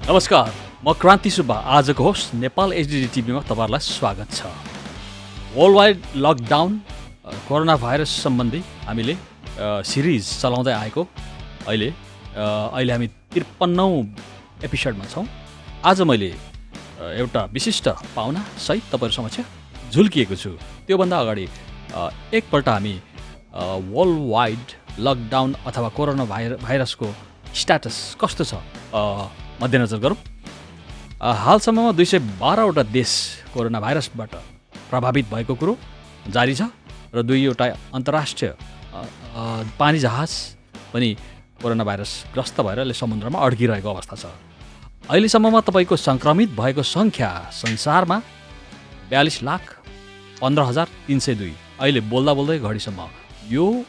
नमस्कार, म क्रान्ति सुब्बा आजको होस्ट नेपाल एचडिडी टिभीमा तपाईँहरूलाई स्वागत छ। World wide lockdown corona virus सम्बन्धी हामीले सिरिज चलाउँदै आएको अहिले हामी 53औं एपिसोडमा छौँ। आज मैले एउटा विशिष्ट पाहुना सहित तपाईँहरू समक्ष झुल्किएको छु। त्योभन्दा अगाडि एकपल्ट हामी वर्ल्ड वाइड लकडाउन अथवा कोरोना भाइरसको स्ट्याटस कस्तो छ मध्यनजर गरौँ। हालसम्ममा 212वटा देश कोरोना भाइरसबाट प्रभावित भएको कुरो जारी छ र 2वटा अन्तर्राष्ट्रिय पानी जहाज पनि कोरोना भाइरस ग्रस्त भएर अहिले समुद्रमा अड्किरहेको अवस्था छ। अहिलेसम्ममा तपाईँको सङ्क्रमित भएको सङ्ख्या संसारमा 42,15,302। अहिले बोल्दा बोल्दै घडीसम्म यो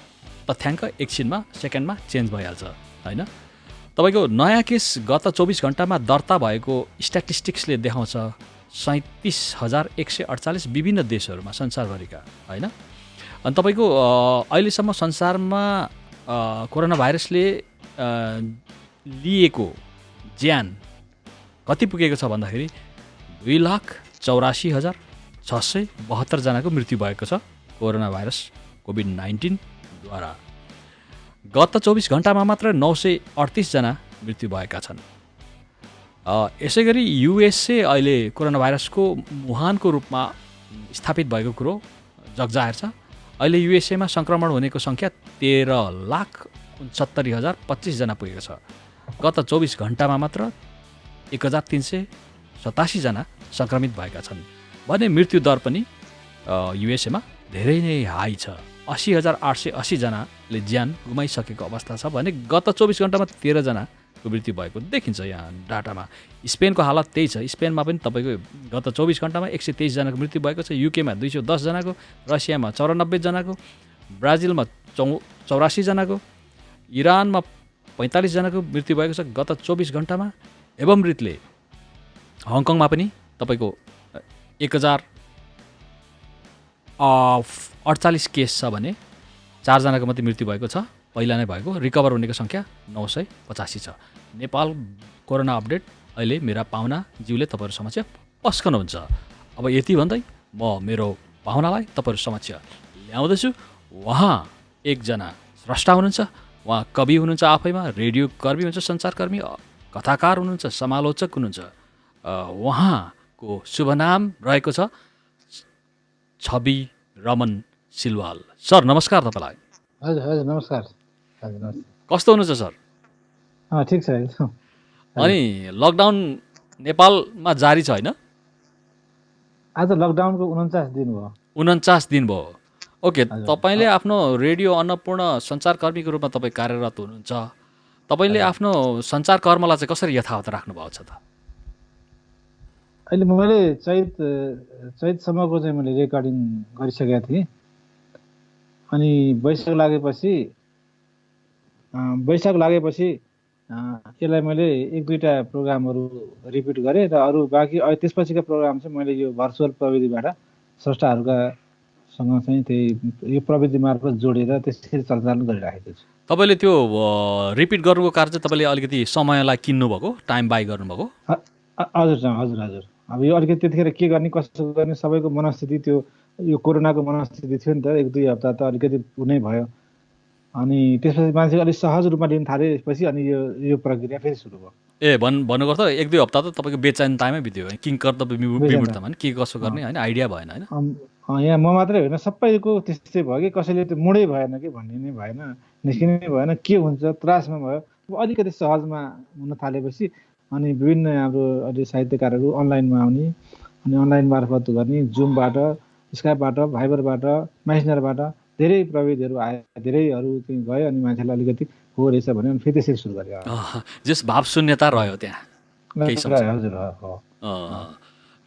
तथ्याङ्क एकछिनमा सेकेन्डमा चेन्ज भइहाल्छ होइन। तपाईँको नयाँ केस गत 24 घन्टामा दर्ता भएको स्ट्याटिस्टिक्सले देखाउँछ 37,148 विभिन्न देशहरूमा संसारभरिका होइन। अनि तपाईँको अहिलेसम्म संसारमा कोरोना भाइरसले लिएको ज्यान कति पुगेको छ भन्दाखेरि 2,84,672 जनाको मृत्यु भएको छ कोरोना भाइरस कोभिड-19द्वारा। गत 24 घन्टामा मात्र 938 जना मृत्यु भएका छन्। यसै गरी युएसए अहिले कोरोना भाइरसको वुहानको रूपमा स्थापित भएको कुरो जगजाहेर छ। अहिले युएसएमा सङ्क्रमण हुनेको सङ्ख्या 13,69,025 जना पुगेको छ। गत 24 घन्टामा मात्र 1,387 जना सङ्क्रमित भएका छन् भने मृत्यु दर पनि युएसएमा धेरै नै हाई छ। 80,880 जनाले ज्यान गुमाइसकेको अवस्था छ भने गत 24 घन्टामा 13 जनाको मृत्यु भएको देखिन्छ यहाँ डाटामा। स्पेनको हालत त्यही छ। स्पेनमा पनि तपाईँको गत 24 घन्टामा 123 जनाको मृत्यु भएको छ। युकेमा 210 जनाको, रसियामा 94 जनाको, ब्राजिलमा 84 जनाको, इरानमा 45 जनाको मृत्यु भएको छ गत 24 घन्टामा। एवं रीतले हङकङमा पनि तपाईँको 1,048 केस छ भने 4 जनाको मात्रै मृत्यु भएको छ। पहिला नै भएको। रिकभर हुनेको सङ्ख्या 985 छ। नेपाल कोरोना अपडेट अहिले मेरा पाहुनाज्यूले तपाईँहरू समक्ष पस्कनुहुन्छ। अब यति भन्दै म मेरो पाहुनालाई तपाईँहरू समक्ष ल्याउँदैछु। उहाँ एकजना स्रष्टा हुनुहुन्छ, उहाँ कवि हुनुहुन्छ, आफैमा रेडियो कर्मी हुनुहुन्छ, सञ्चारकर्मी, कथाकार हुनुहुन्छ, समालोचक हुनुहुन्छ। उहाँको शुभ नाम रहेको छ छवि रमन सिलवाल। सर नमस्कार तपाईँलाई। हजुर हजुर नमस्कार। हजुर नमस्कार। कस्तो हुनुहुन्छ सर? ठिक छ एकदम। अनि लकडाउन नेपालमा जारी छ होइन? आज लकडाउनको 49 दिन भयो। 49 दिन भयो। ओके, तपाईँले आफ्नो रेडियो अन्नपूर्ण सञ्चारकर्मीको रूपमा तपाईँ कार्यरत हुनुहुन्छ। तपाईँले आफ्नो सञ्चारकर्मलाई चाहिँ कसरी यथावत राख्नुभएको छ त? अहिले मैले चैतसम्मको चाहिँ मैले रेकर्डिङ गरिसकेका थिएँ। अनि वैशाख लागेपछि यसलाई मैले 1-2टा प्रोग्रामहरू रिपिट गरेँ र अरू बाँकी त्यसपछिका प्रोग्राम चाहिँ मैले यो भर्चुअल प्रविधिबाट स्रष्टाहरूका सँग चाहिँ त्यही यो प्रविधि मार्फत जोडेर त्यसरी सञ्चालन गरिराखेको छु। तपाईँले त्यो रिपिट गर्नुको कारण चाहिँ तपाईँले अलिकति समयलाई किन्नुभएको, टाइम बाई गर्नुभएको? हजुर हजुर हजुर। अब यो अलिकति त्यतिखेर के गर्ने कसो गर्ने सबैको मनस्थिति त्यो यो कोरोनाको मनस्थिति थियो नि त। 1-2 हप्ता त अलिकति हुनै भयो। अनि त्यसपछि मान्छे अलिक सहज रूपमा लिन थालेपछि अनि यो प्रक्रिया फेरि सुरु भयो। भन्नुको अर्थ 1-2 हप्ता त तपाईँको बेचैनतामै बित्यो। किङ कर्तव्य विमूर्तमा के कसो गर्ने होइन आइडिया भएन होइन? यहाँ म मात्रै होइन सबैको त्यस्तै भयो कि कसैले त्यो मुडै भएन कि भन्ने नै भएन, निस्किनै भएन, के हुन्छ त्रासमा भयो। अलिकति सहजमा हुन थालेपछि अनि विभिन्न हाम्रो अहिले साहित्यकारहरू अनलाइनमा आउने अनि अनलाइन मार्फत गर्ने, जुमबाट, स्काइपबाट, भाइबरबाट, मेसेन्जरबाट धेरै प्रविधिहरू आए, धेरैहरू चाहिँ गयो अनि मान्छेलाई अलिकति हो रहेछ भने अनि फेरि त्यसरी सुरु गरे। जस भाव शून्यता रह्यो त्यहाँ। हजुर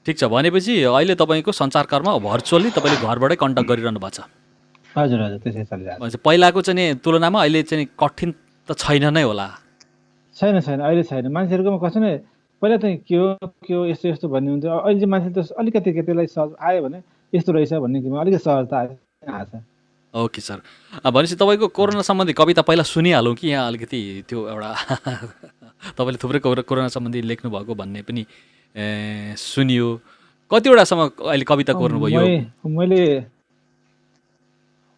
ठिक छ। भनेपछि अहिले तपाईँको सञ्चारकर्म भर्चुअली तपाईँले घरबाटै कन्ट्याक्ट गरिरहनु भएको छ? हजुर हजुर त्यसै चलिरहेको छ। पहिलाको चाहिँ तुलनामा अहिले चाहिँ कठिन त छैन नै होला? छैन अहिले छैन। मान्छेहरूकोमा कसै नै पहिला चाहिँ के हो यस्तो यस्तो भन्ने हुन्थ्यो। अहिले चाहिँ मान्छे त अलिकति त्यसलाई सहज आयो भने यस्तो रहेछ भन्ने कुरामा अलिकति सहजता आएको छ। ओके सर, भनेपछि तपाईँको कोरोना सम्बन्धी कविता पहिला सुनिहालौँ कि यहाँ अलिकति त्यो एउटा तपाईँले थुप्रै कोरोना सम्बन्धी लेख्नु भएको भन्ने पनि सुनियो। कतिवटासम्म अहिले कविता कोर्नुभयो? मैले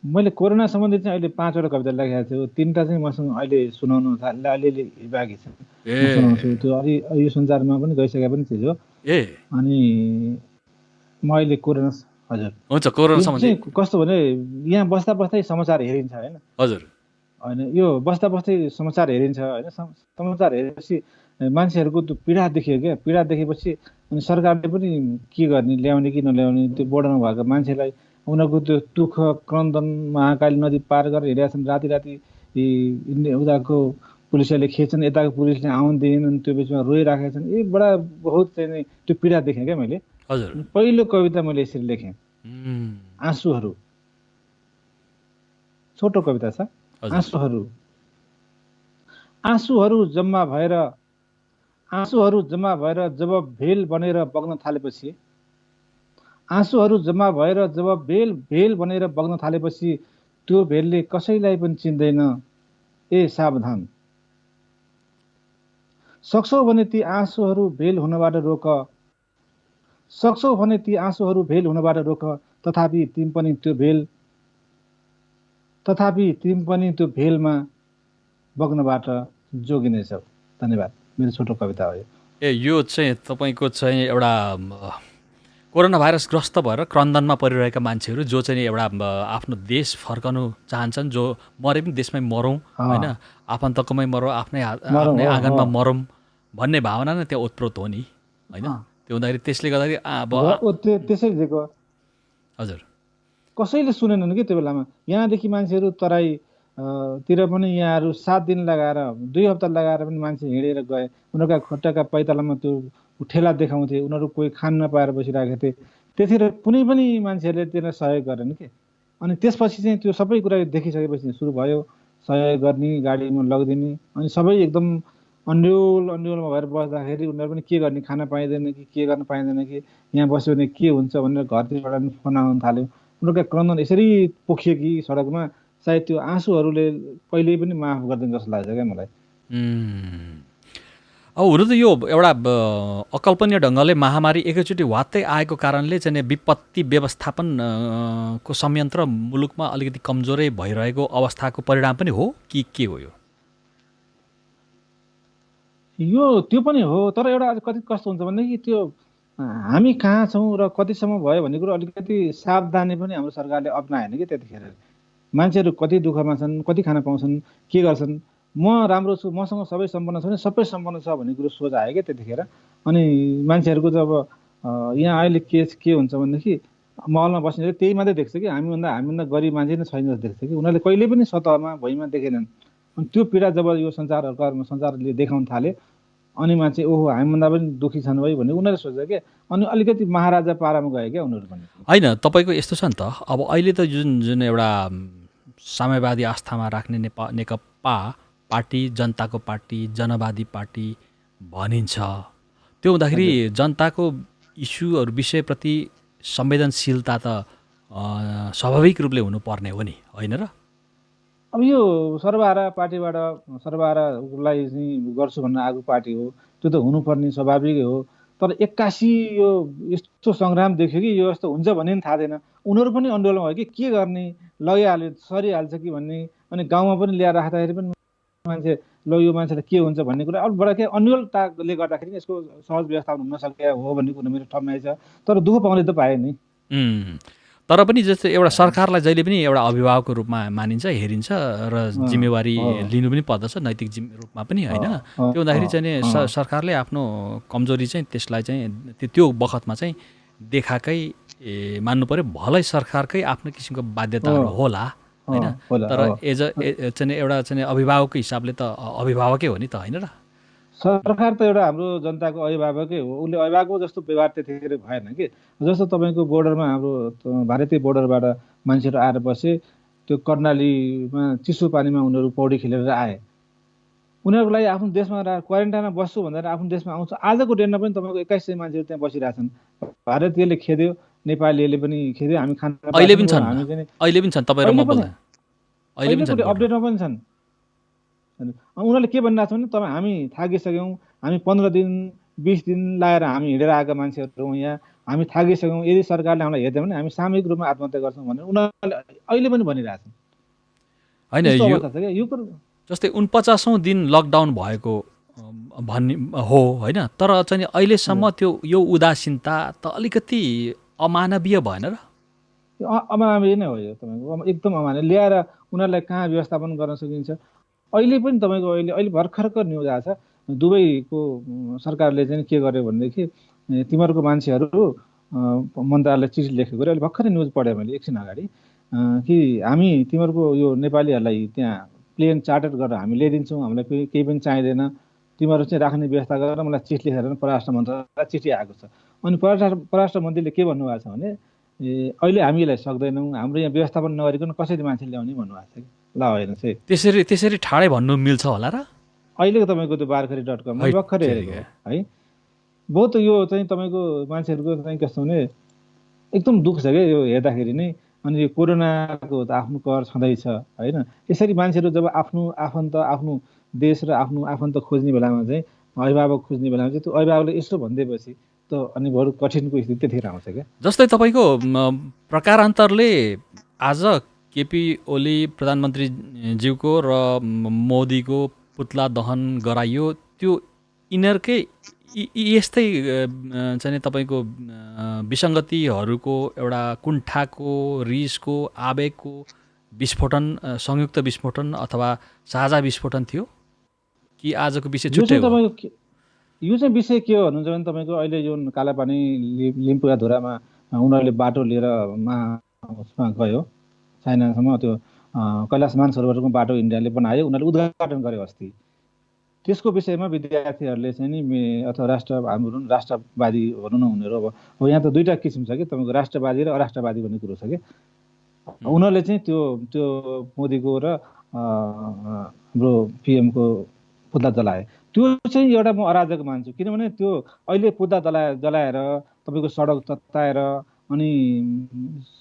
मैले कोरोना सम्बन्धी चाहिँ अहिले 5वटा कविता लेखेको छु। 3टा चाहिँ मसँग अहिले सुनाउनु अलिअलि बाँकी छ, म सुनाउँछु। त्यो अलि यो सञ्चारमा पनि गइसकेको पनि चिज हो। अनि म अहिले कोरोना, हजुर हुन्छ, कोरोना सम्बन्धी कस्तो भने यहाँ बस्दा बस्दै समाचार हेरिन्छ होइन। हजुर होइन, यो बस्दा बस्दै समाचार हेरिन्छ होइन। समाचार हेरेपछि मान्छेहरूको त्यो पीडा देखियो क्या। पीडा देखेपछि अनि सरकारले पनि के गर्ने, ल्याउने कि नल्याउने, त्यो बोर्डरमा भएको मान्छेलाई उनीहरूको त्यो दुःख क्रन्दन, महाकाली नदी पार गरेर हिँडेका छन्। राति राति उनीहरूको पुलिसले खेच्छन्, यताको पुलिसले आउन दिएनन्, त्यो बिचमा रोइराखेका छन्। यी बडा बहुत चाहिँ त्यो पीडा देखेँ क्या मैले। हजुर पहिलो कविता मैले यसरी लेखेँ, आँसुहरू। छोटो कविता छ। आँसुहरू आँसुहरू जम्मा भएर जब भेल बनेर बग्न थालेपछि, आँसुहरू जम्मा भएर जब भेल बनेर बग्न थालेपछि त्यो भेलले कसैलाई पनि चिन्दैन। ए सावधान, सक्छौ भने ती आँसुहरू भेल हुनबाट रोक, सक्छौ भने ती आँसुहरू भेल हुनबाट रोक। तथापि तिमी पनि त्यो भेलमा बग्नबाट जोगिनेछौ। धन्यवाद। मेरो छोटो कविता हो। यो चाहिँ तपाईँको चाहिँ एउटा कोरोना भाइरस ग्रस्त भएर क्रन्दनमा परिरहेका मान्छेहरू जो चाहिँ एउटा आफ्नो देश फर्कनु चाहन्छन्, जो मरे पनि देशमै मरौँ होइन, आफन्तकोमै मरौँ, आफ्नै आँगनमा मरौँ भन्ने भावना नै त्यहाँ ओतप्रोत हो नि होइन। त्यो हुँदाखेरि त्यसले गर्दाखेरि त्यसै दिएको। हजुर, कसैले सुनेनन् कि त्यो बेलामा। यहाँदेखि मान्छेहरू तराईतिर पनि यहाँहरू 7 दिन लगाएर 2 हप्ता लगाएर पनि मान्छे हिँडेर गए। उनीहरूका खुट्टाका पैतालामा त्यो ठेला देखाउँथे। उनीहरू कोही खान नपाएर बसिरहेको थिए। त्यतिखेर कुनै पनि मान्छेहरूले त्यसलाई सहयोग गरेन कि। अनि त्यसपछि चाहिँ त्यो सबै कुरा देखिसकेपछि सुरु भयो सहयोग गर्ने, गाडीमा लगिदिने। अनि सबै एकदम अन्यलमा भएर बस्दाखेरि उनीहरू पनि के गर्ने, खान पाइँदैन कि के गर्न पाइँदैन कि, यहाँ बस्यो भने के हुन्छ भनेर घरतिरबाट पनि फोन आउन थाल्यो। उनीहरूका क्रन्दन यसरी पोखियो कि सडकमा, सायद त्यो आँसुहरूले कहिल्यै पनि माफ गर्दैन जस्तो लाग्छ क्या मलाई। अब हुनु त यो एउटा अकल्पनीय ढङ्गले महामारी एकैचोटि वात्तै आएको कारणले चाहिँ विपत्ति व्यवस्थापन को संयन्त्र मुलुकमा अलिकति कमजोरै भइरहेको अवस्थाको परिणाम पनि हो कि के हो? त्यो पनि हो। तर एउटा कति कस्तो हुन्छ भनेदेखि त्यो हामी कहाँ छौँ र कतिसम्म भयो भन्ने कुरो अलिकति सावधानी पनि हाम्रो सरकारले अप्नाएन कि। त्यतिखेर मान्छेहरू कति दुःखमा छन्, कति खान पाउँछन्, के गर्छन्। म राम्रो छु, मसँग सबै सम्पन्न छ भने सबै सम्पन्न छ भन्ने कुरो सोच आयो क्या त्यतिखेर। अनि मान्छेहरूको जब यहाँ अहिले के हुन्छ भनेदेखि महलमा बस्नेले त्यही मात्रै देख्छ कि हामीभन्दा गरिब मान्छे नै छैन जस्तो देख्छ कि। उनीहरूले कहिले पनि सतहमा भुइँमा देखेनन्। अनि त्यो पीडा जब यो सञ्चारले देखाउन थाले अनि मान्छे ओहो हामीभन्दा पनि दुःखी छन् भाइ भन्ने उनीहरूले सोच्छ क्या। अनि अलिकति महाराजा पारामा गयो क्या उनीहरू पनि। होइन, तपाईँको यस्तो छ नि त, अब अहिले त जुन एउटा साम्यवादी आस्थामा राख्ने नेकपा पार्टी, जनताको पार्टी, जनवादी पार्टी भनिन्छ। त्यो हुँदाखेरि जनताको इस्युहरू विषयप्रति संवेदनशीलता त स्वाभाविक रूपले हुनुपर्ने हो नि, होइन र? अब यो सर्वहारा पार्टीबाट सर्वहारालाई चाहिँ गर्छु भन्न आएको पार्टी हो, त्यो त हुनुपर्ने स्वाभाविकै हो। तर 81 यो यस्तो सङ्ग्राम देख्यो कि यो यस्तो हुन्छ भन्ने पनि थाहा थिएन। उनीहरू पनि आन्दोलन भयो कि के गर्ने, लगिहाल्यो सरिहाल्छ कि भन्ने। अनि गाउँमा पनि ल्याएर राख्दाखेरि पनि मान्छे ल यो मान्छेलाई के हुन्छ भन्ने कुरा अलिबाट के अन्यलताले गर्दाखेरि यसको सहज व्यवस्थापन हुन सकेको हो भन्ने कुरा मेरो ठम्याइ छ। तर दुःख पाउने त पाएँ नि। तर पनि जस्तो एउटा सरकारलाई जहिले पनि एउटा अभिभावकको रूपमा मानिन्छ, हेरिन्छ र जिम्मेवारी लिनु पनि पर्दछ नैतिक रूपमा पनि होइन। त्यो हुँदाखेरि चाहिँ सरकारले आफ्नो कमजोरी चाहिँ त्यसलाई चाहिँ त्यो बखतमा चाहिँ देखाएकै मान्नु पऱ्यो। भलै सरकारकै आफ्नो किसिमको बाध्यताहरू होला होइन, तर चाहिँ एउटा चाहिँ अभिभावकको हिसाबले त अभिभावकै हो नि त, होइन र? सरकार त एउटा हाम्रो जनताको अभिभावकै हो। उसले अभिभावकको जस्तो व्यवहार त्यतिखेर भएन कि। जस्तो तपाईँको बोर्डरमा हाम्रो भारतीय बोर्डरबाट मान्छेहरू आएर बसे, त्यो कर्णालीमा चिसो पानीमा उनीहरू पौडी खेलेर आए। उनीहरूको लागि आफ्नो देशमा क्वारेन्टाइनमा बस्छु भन्दा आफ्नो देशमा आउँछ। आजको डेटमा पनि तपाईँको 2100 मान्छेहरू त्यहाँ बसिरहेछन्। भारतीयले खेद्यो, नेपालीले पनि खेद्यो, हामी खान अहिले पनि छन्, अहिले पनि छन्, तपाईँहरू म बोल्दा अहिले पनि छन्, अपडेटमा पनि छन्। उनीहरूले के भनिरहेको छ भने तपाईँ हामी थाकिसक्यौँ, हामी 15 दिन 20 दिन लाएर हामी हिँडेर आएका मान्छेहरू हौँ यहाँ, हामी थाकिसक्यौँ, यदि सरकारले हामीलाई हेर्दैन भने हामी सामूहिक रूपमा आत्महत्या गर्छौँ भनेर उनीहरूले अहिले पनि भनिरहेछन्। होइन, यस्तो यो अवस्था छ क्या यो कुरो। जस्तै 49औँ दिन लकडाउन भएको भन्ने हो होइन, तर चाहिँ अहिलेसम्म त्यो यो उदासीनता त अलिकति अमानवीय भएन र? अमानवीय नै हो यो तपाईँको, एकदम अमानवीय। ल्याएर उनीहरूलाई कहाँ व्यवस्थापन गर्न सकिन्छ? अहिले पनि तपाईँको अहिले अहिले भर्खरको न्युज आएको छ, दुबईको सरकारले चाहिँ के गर्यो भनेदेखि तिमीहरूको मान्छेहरू मन्त्रालयले चिठी लेखेको अहिले भर्खरै न्युज पढेँ मैले एकछिन अगाडि कि हामी तिमीहरूको यो नेपालीहरूलाई त्यहाँ प्लेन चार्टर गरेर हामी ल्याइदिन्छौँ, हामीलाई केही पनि चाहिँदैन, तिमीहरू चाहिँ राख्ने व्यवस्था गरेर मलाई चिठी लेखेर परराष्ट्र मन्त्रालयलाई चिठी आएको छ। अनि परराष्ट्र मन्त्रीले के भन्नुभएको छ भने अहिले हामी यसलाई सक्दैनौँ, हाम्रो यहाँ व्यवस्थापन नगरिकन कसरी मान्छे ल्याउने भन्नुभएको छ कि। ल हेर्नुहोस् है, त्यसरी ठाडै भन्नु मिल्छ होला र? अहिलेको तपाईँको त्यो बारखरी.com भर्खरै हेरेको है। बहुत यो चाहिँ तपाईँको मान्छेहरूको चाहिँ कस्तो भने एकदम दुःख छ क्या यो हेर्दाखेरि नै। अनि यो कोरोनाको त आफ्नो कहर छँदैछ होइन। यसरी मान्छेहरू जब आफ्नो आफन्त, आफ्नो देश र आफ्नो आफन्त खोज्ने बेलामा चाहिँ, अभिभावक खोज्ने बेलामा चाहिँ त्यो अभिभावकले यसो भनिदिएपछि त अनि बरु कठिनको स्थिति त्यतिखेर आउँछ क्या। जस्तै तपाईँको प्रकारान्तरले आज केपी ओली प्रधानमन्त्रीज्यूको र मोदीको पुतला दहन गराइयो, त्यो यिनीहरूकै यस्तै चाहिँ तपाईँको विसङ्गतिहरूको एउटा कुण्ठाको, रिसको, आवेगको विस्फोटन, संयुक्त विस्फोटन अथवा साझा विस्फोटन थियो कि आजको विषय छुट्टै हो? यो चाहिँ विषय के हो भन्नुहुन्छ भने तपाईँको अहिले यो कालापानी लिम्पुवाधुरामा उनीहरूले बाटो लिएर उसमा गयो चाइनासम्म, त्यो कैलाश मानसरोवरको बाटो इन्डियाले बनायो, उनीहरूले उद्घाटन गर्यो अस्ति। त्यसको विषयमा विद्यार्थीहरूले चाहिँ नि अथवा हाम्रो राष्ट्रवादी भनौँ न उनीहरू, अब यहाँ त दुईवटा किसिम छ कि तपाईँको राष्ट्रवादी र अराष्ट्रवादी भन्ने कुरो छ कि। उनीहरूले चाहिँ त्यो मोदीको र हाम्रो पिएमको पुतला जलाए, त्यो चाहिँ एउटा म अराजक मान्छु। किनभने त्यो अहिले पुतला जलाएर तपाईँको सडक तताएर अनि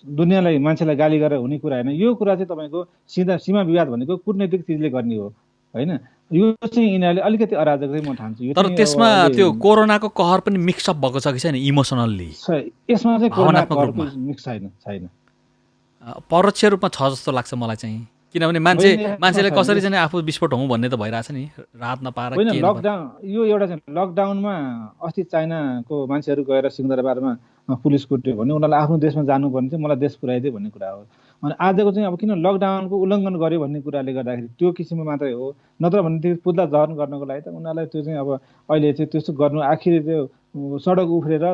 दुनियाँलाई मान्छेलाई गाली गरेर हुने कुरा होइन। यो कुरा चाहिँ तपाईँको सीमा विवाद भनेको कुटनैतिक चिजले गर्ने हो होइन। यो चाहिँ यिनीहरूले अलिकति अराजक चाहिँ म ठान्छु। तर त्यसमा त्यो कोरोनाको कहर पनि मिक्सअप भएको छ कि छैन इमोसनल्ली? यसमा चाहिँ कोरोनाको कहरको मिक्स छैन, परोक्ष रूपमा छ जस्तो लाग्छ मलाई चाहिँ। किनभने मान्छेले कसरी चाहिँ आफू विस्फोट हुँ भन्ने त भइरहेछ नि, राहत नपाएर। होइन, लकडाउन यो एउटा चाहिँ लकडाउनमा अस्ति चाइनाको मान्छेहरू गएर सिंहदरबारमा पुलिस कुट्यो भने उनीहरूलाई आफ्नो देशमा जानुपर्ने चाहिँ मलाई देश पुऱ्याइदियो भन्ने कुरा हो। अनि आजको चाहिँ अब किन लकडाउनको उल्लङ्घन गर्यो भन्ने कुराले गर्दाखेरि त्यो किसिममा मात्रै हो, नत्र भने पुतला दहन गर्नको लागि त उनीहरूलाई त्यो चाहिँ अब अहिले चाहिँ त्यस्तो गर्नु, आखिर त्यो सडक उफ्रेर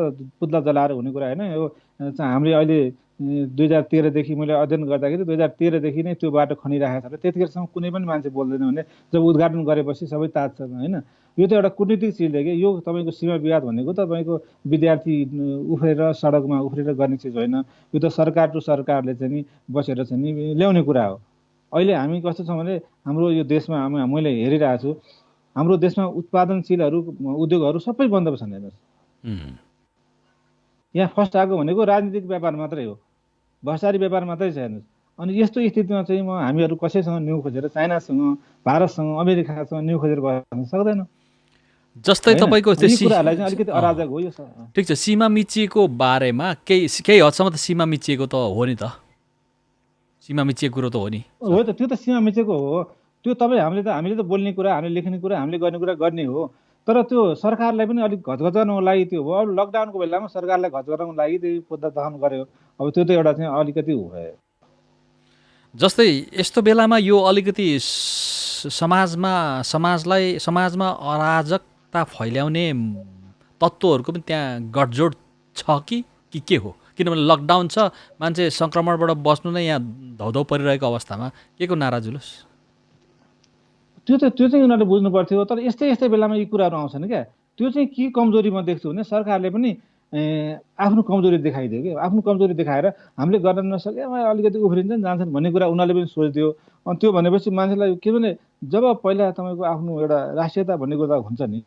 पुतला जलाएर हुने कुरा होइन। यो हामीले अहिले 2013देखि मैले अध्ययन गर्दाखेरि 2013देखि नै त्यो बाटो खनिरहेको छ र त्यतिखेरसम्म कुनै पनि मान्छे बोल्दैन भने जब उद्घाटन गरेपछि सबै तात्छ होइन। यो त एउटा कुटनीतिक चिजले कि यो तपाईँको सीमा विवाद भनेको तपाईँको विद्यार्थी उफ्रेर सडकमा उफ्रेर गर्ने चिज होइन। यो त सरकार टु सरकारले चाहिँ नि बसेर चाहिँ नि ल्याउने कुरा हो। अहिले हामी कस्तो छौँ भने हाम्रो यो देशमा मैले हेरिरहेको छु, हाम्रो देशमा उत्पादनशीलहरू उद्योगहरू सबै बन्द छन्। हेर्नुहोस्, यहाँ फर्स्ट आएको भनेको राजनीतिक व्यापार मात्रै हो, भ्रष्टाचारी व्यापार मात्रै छ। हेर्नुहोस्, अनि यस्तो स्थितिमा चाहिँ हामीहरू कसैसँग न्यु खोजेर चाइनासँग, भारतसँग, अमेरिकासँग न्यु खोजेर बस्न सक्दैनौँ। जस्तै तपाईँको कुराहरूलाई चाहिँ अलिकति अराजक हो यो। ठिक छ, सीमा मिचिएको बारेमा केही हदसम्म त सीमा मिचिएको त हो नि, त सीमा मिचिएको कुरो त हो नि। हो त, त्यो त सीमा मिचेको हो। त्यो तपाईँ हामीले त बोल्ने कुरा, हामीले लेख्ने कुरा, हामीले गर्ने कुरा गर्ने हो। तर त्यो सरकारलाई पनि अलिक घचघचाउनको लागि त्यो हो। अब लकडाउनको बेलामा सरकारलाई घचघचाउनको लागि त्यो पुतला दहन गर्यो, अब त्यो त एउटा चाहिँ अलिकति भयो। जस्तै यस्तो बेलामा यो अलिकति समाजमा अराजकता फैल्याउने तत्त्वहरूको पनि त्यहाँ गठजोड छ कि के हो? किनभने लकडाउन छ, मान्छे सङ्क्रमणबाट बस्नु नै यहाँ धौधौ परिरहेको अवस्थामा के को नारा जुलुस? त्यो चाहिँ उनीहरूले बुझ्नु पर्थ्यो। तर यस्तै बेलामा यी कुराहरू आउँछन् क्या। त्यो चाहिँ के कमजोरी म देख्छु भने सरकारले पनि आफ्नो कमजोरी देखाइदियो कि। आफ्नो कमजोरी देखाएर हामीले गर्न नसके अलिकति उफ्रिन्छन् जान्छन् भन्ने कुरा उनीहरूले पनि सोचिदियो। अनि त्यो भनेपछि मान्छेलाई के भने जब पहिला तपाईँको आफ्नो एउटा राष्ट्रियता भन्ने कुरा हुन्छ नि,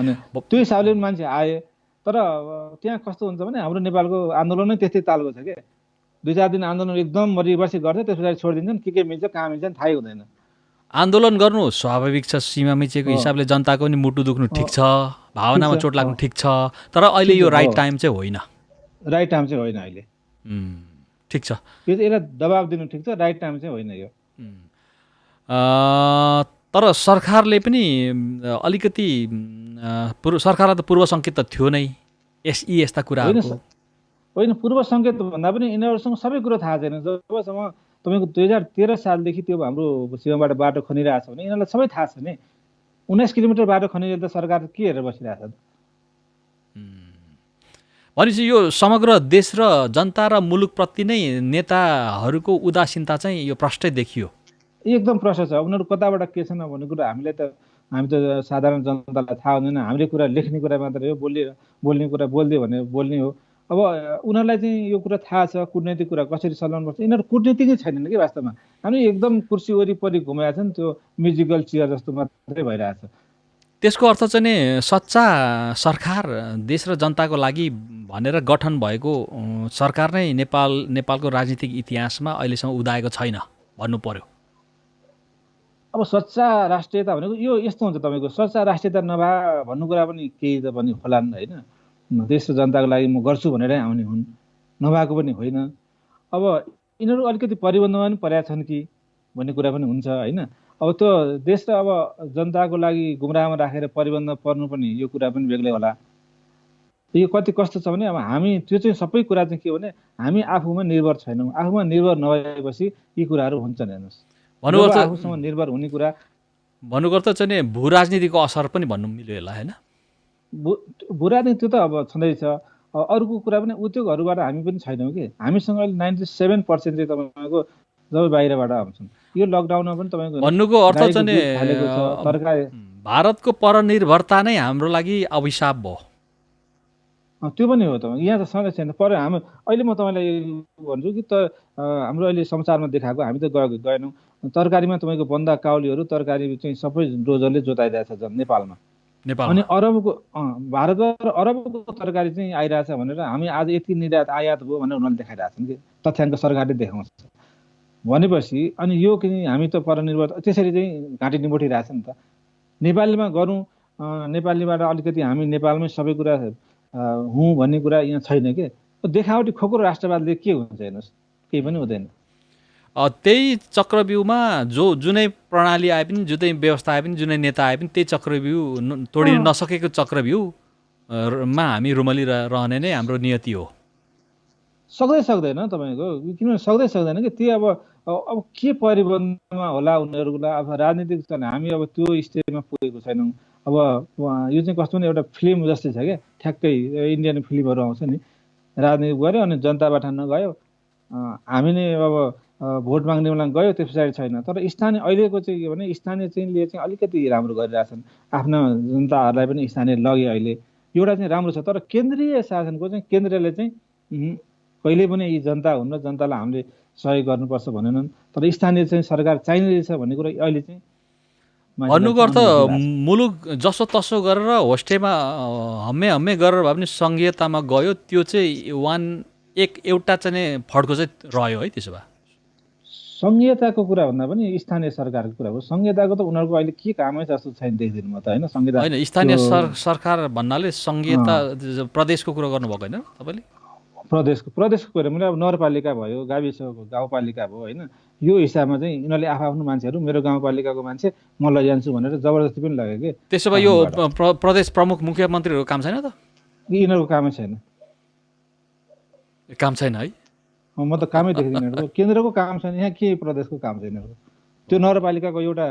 अनि त्यो हिसाबले पनि मान्छे आए। तर त्यहाँ कस्तो हुन्छ भने हाम्रो नेपालको आन्दोलन नै त्यस्तै तालको छ क्या। 2-4 दिन आन्दोलन एकदम रिभर्सिङ गर्छ, त्यस पछाडि छोडिदिन्छन्, के मिल्छ कहाँ मिल्छ थाहै हुँदैन। आन्दोलन गर्नु स्वाभाविक छ, सीमा मिचेको हिसाबले जनताको पनि मुटु दुख्नु ठिक छ, भावनामा चोट लाग्नु ठिक छ, तर अहिले यो राइट टाइम चाहिँ होइन। राइट टाइम चाहिँ होइन अहिले। ठिक छ, यो चाहिँ यसलाई दबाब दिनु ठिक छ, राइट टाइम चाहिँ होइन यो। तर सरकारले पनि अलिकति सरकारलाई त पूर्व सङ्केत त थियो नै यस्ता कुराहरूको। होइन, पूर्व सङ्केत भन्दा पनि यिनीहरूसँग सबै कुरो थाहा छैन। जबसम्म तपाईँको 2013 सालदेखि त्यो हाम्रो सीमाबाट बाटो खनिरहेछ भने यिनीहरूलाई सबै थाहा छ नि। 19 किलोमिटर बाटो खनिले त सरकार के हेरेर बसिरहेछ त? भनेपछि यो समग्र देश र जनता र मुलुकप्रति नै नेताहरूको उदासीनता चाहिँ यो प्रष्टै देखियो। एकदम प्रश्न छ। उनीहरू कताबाट के छैन भन्ने कुरा हामी त साधारण जनतालाई थाहा हुँदैन। हामीले कुरा लेख्ने कुरा मात्रै हो, बोल्ने कुरा बोलिदियो भने बोल्ने हो। अब उनीहरूलाई चाहिँ यो कुरा थाहा छ, कुटनैतिक कुरा कसरी चलाउनुपर्छ। यिनीहरू कुटनीतिकै छैनन् कि वास्तवमा। हामी एकदम कुर्सी वरिपरि घुमाएको छ नि, त्यो म्युजिकल चेयर जस्तो मात्रै भइरहेछ। त्यसको अर्थ चाहिँ नि सच्चा सरकार देश र जनताको लागि भनेर गठन भएको सरकार नै नेपालको राजनीतिक इतिहासमा अहिलेसम्म उदाएको छैन भन्नु पर्यो। अब सच्चा राष्ट्रियता भनेको यो यस्तो हुन्छ, तपाईँको सच्चा राष्ट्रियता नभए भन्नु कुरा पनि केही त पनि होलान् होइन। देश र जनताको लागि म गर्छु भनेरै आउने हुन्, नभएको पनि होइन। अब यिनीहरू अलिकति परिबन्धमा पनि परेका छन् कि भन्ने कुरा पनि हुन्छ होइन। अब त्यो देश र अब जनताको लागि गुमराहमा राखेर परिबन्धमा पर्नु पनि यो कुरा पनि बेग्लै होला। यो कति कस्तो छ भने अब हामी त्यो चाहिँ सबै कुरा चाहिँ के हो भने हामी आफूमा निर्भर छैनौँ। आफूमा निर्भर नभएपछि यी कुराहरू हुन्छन्। हेर्नुहोस्, आफूसँग निर्भर हुने कुरा भन्नुको त चाहिँ भू राजनीतिको असर पनि भन्नु मिल्यो होला होइन। भू राजनीति त अब छँदैछ। अरूको कुरा पनि उद्योगहरूबाट हामी पनि छैनौँ कि। हामीसँग अहिले 97% चाहिँ तपाईँको जब बाहिरबाट आउँछन्। यो लकडाउनमा पनि तपाईँको भन्नुको अर्थ चाहिँ तरकारी भारतको परनिर्भरता नै हाम्रो लागि अभिशाप भयो। त्यो पनि हो त। यहाँ त सधैँ छैन। हामी अहिले म तपाईँलाई भन्छु कि हाम्रो अहिले समाचारमा देखाएको, हामी त गएनौँ। तरकारीमा तपाईँको बन्दा काउलीहरू तरकारी चाहिँ सबै डोजरले जोताइरहेछ नेपालमा। अनि भारतबाट अरबको तरकारी चाहिँ आइरहेछ भनेर हामी आज यति निर्यात आयात भयो भनेर उनीहरूले देखाइरहेछन् कि तथ्याङ्क सरकारले देखाउँछ भनेपछि। अनि यो कि हामी त परनिर्भर त्यसरी चाहिँ घाँटी निबोटिरहेछ नि त। नेपालीमा गरौँ, नेपालीबाट अलिकति हामी नेपालमै सबै कुरा हुँ भन्ने कुरा यहाँ छैन कि। देखावटी खोक्रो राष्ट्रवादले के हुन्छ हेर्नुहोस्, केही पनि हुँदैन। त्यही चक्रव्यूहमा जुनै प्रणाली आए पनि, जुनै व्यवस्था आए पनि, जुनै नेता आए पनि त्यही चक्रव्यूह तोडिन नसकेको चक्रव्यूहमा हामी रुमली रहने नै हाम्रो नियति हो। सक्दैन तपाईँको, किनभने सक्दैन कि त्यो अब के परिबन्धमा होला उनीहरूलाई। अब राजनीतिक छ हामी अब त्यो स्टेजमा पुगेको छैनौँ। अब यो चाहिँ कस्तो भने एउटा फिल्म जस्तै छ क्या। ठ्याक्कै इन्डियन फिल्महरू आउँछ नि, राजनीति गऱ्यो अनि जनताबाट नगयो, हामी नै अब भोट माग्ने बेला गयो, त्यस पछाडि छैन। तर स्थानीय अहिलेको चाहिँ के भने स्थानीय चाहिँले चाहिँ अलिकति राम्रो गरिरहेछन्। आफ्ना जनताहरूलाई पनि स्थानीय लगे अहिले, एउटा चाहिँ राम्रो छ। तर केन्द्रीय शासनको चाहिँ केन्द्रले चाहिँ कहिले पनि यी जनता हुन् र जनतालाई हामीले सहयोग गर्नुपर्छ भनेनन्। तर स्थानीय चाहिँ सरकार चाहिने रहेछ भन्ने कुरा अहिले चाहिँ भन्नुको अर्थ मुलुक जसो तसो गरेर होस्टेमा हम्मे गरेर भए पनि सङ्घीयतामा गयो, त्यो चाहिँ एउटा चाहिँ फड्को चाहिँ रह्यो है। त्यसो भए सङ्घीयताको कुरा भन्दा पनि स्थानीय सरकारको कुरा हो। सङ्घीयताको त उनीहरूको अहिले के कामै जस्तो छैन देख्दिनु म त होइन। सङ्घीयता होइन, स्थानीय सरकार भन्नाले सङ्घीयता प्रदेशको कुरा गर्नुभएको होइन तपाईँले? प्रदेशको कुरा मैले अब नगरपालिका भयो, गाविस गाउँपालिका भयो होइन। यो हिसाबमा चाहिँ यिनीहरूले आफ्नो मान्छेहरू मेरो गाउँपालिकाको मान्छे म लैजान्छु भनेर जबरजस्ती पनि लग्यो कि। त्यसो भए यो प्रदेश प्रमुख मुख्यमन्त्रीहरूको काम छैन त? यिनीहरूको कामै छैन। काम छैन है? म त कामै देख्दिनँ। केन्द्रको काम छैन, यहाँ के प्रदेशको काम छैन। त्यो नगरपालिकाको एउटा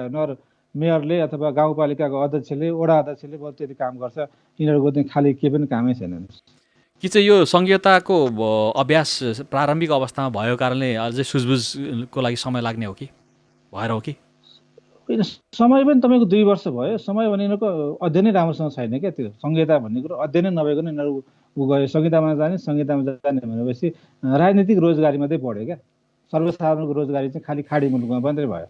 मेयरले अथवा गाउँपालिकाको अध्यक्षले, वडा अध्यक्षले बरु त्यति काम गर्छ। यिनीहरूको चाहिँ खालि के पनि कामै छैन। कि चाहिँ यो सङ्घीयताको अभ्यास प्रारम्भिक अवस्थामा भएको कारणले अझै सुझबुझको लागि समय लाग्ने हो कि भएर हो कि? होइन, समय पनि तपाईँको 2 वर्ष भयो। समय भने यिनीहरूको अध्ययनै राम्रोसँग छैन क्या। त्यो सङ्घीयता भन्ने कुरो अध्ययनै नभएको नै यिनीहरू गयो। संहितामा जाने भनेपछि राजनीतिक रोजगारी मात्रै बढ्यो क्या। सर्वसाधारणको रोजगारी चाहिँ खालि खाडी मुलुकमा मात्रै भयो।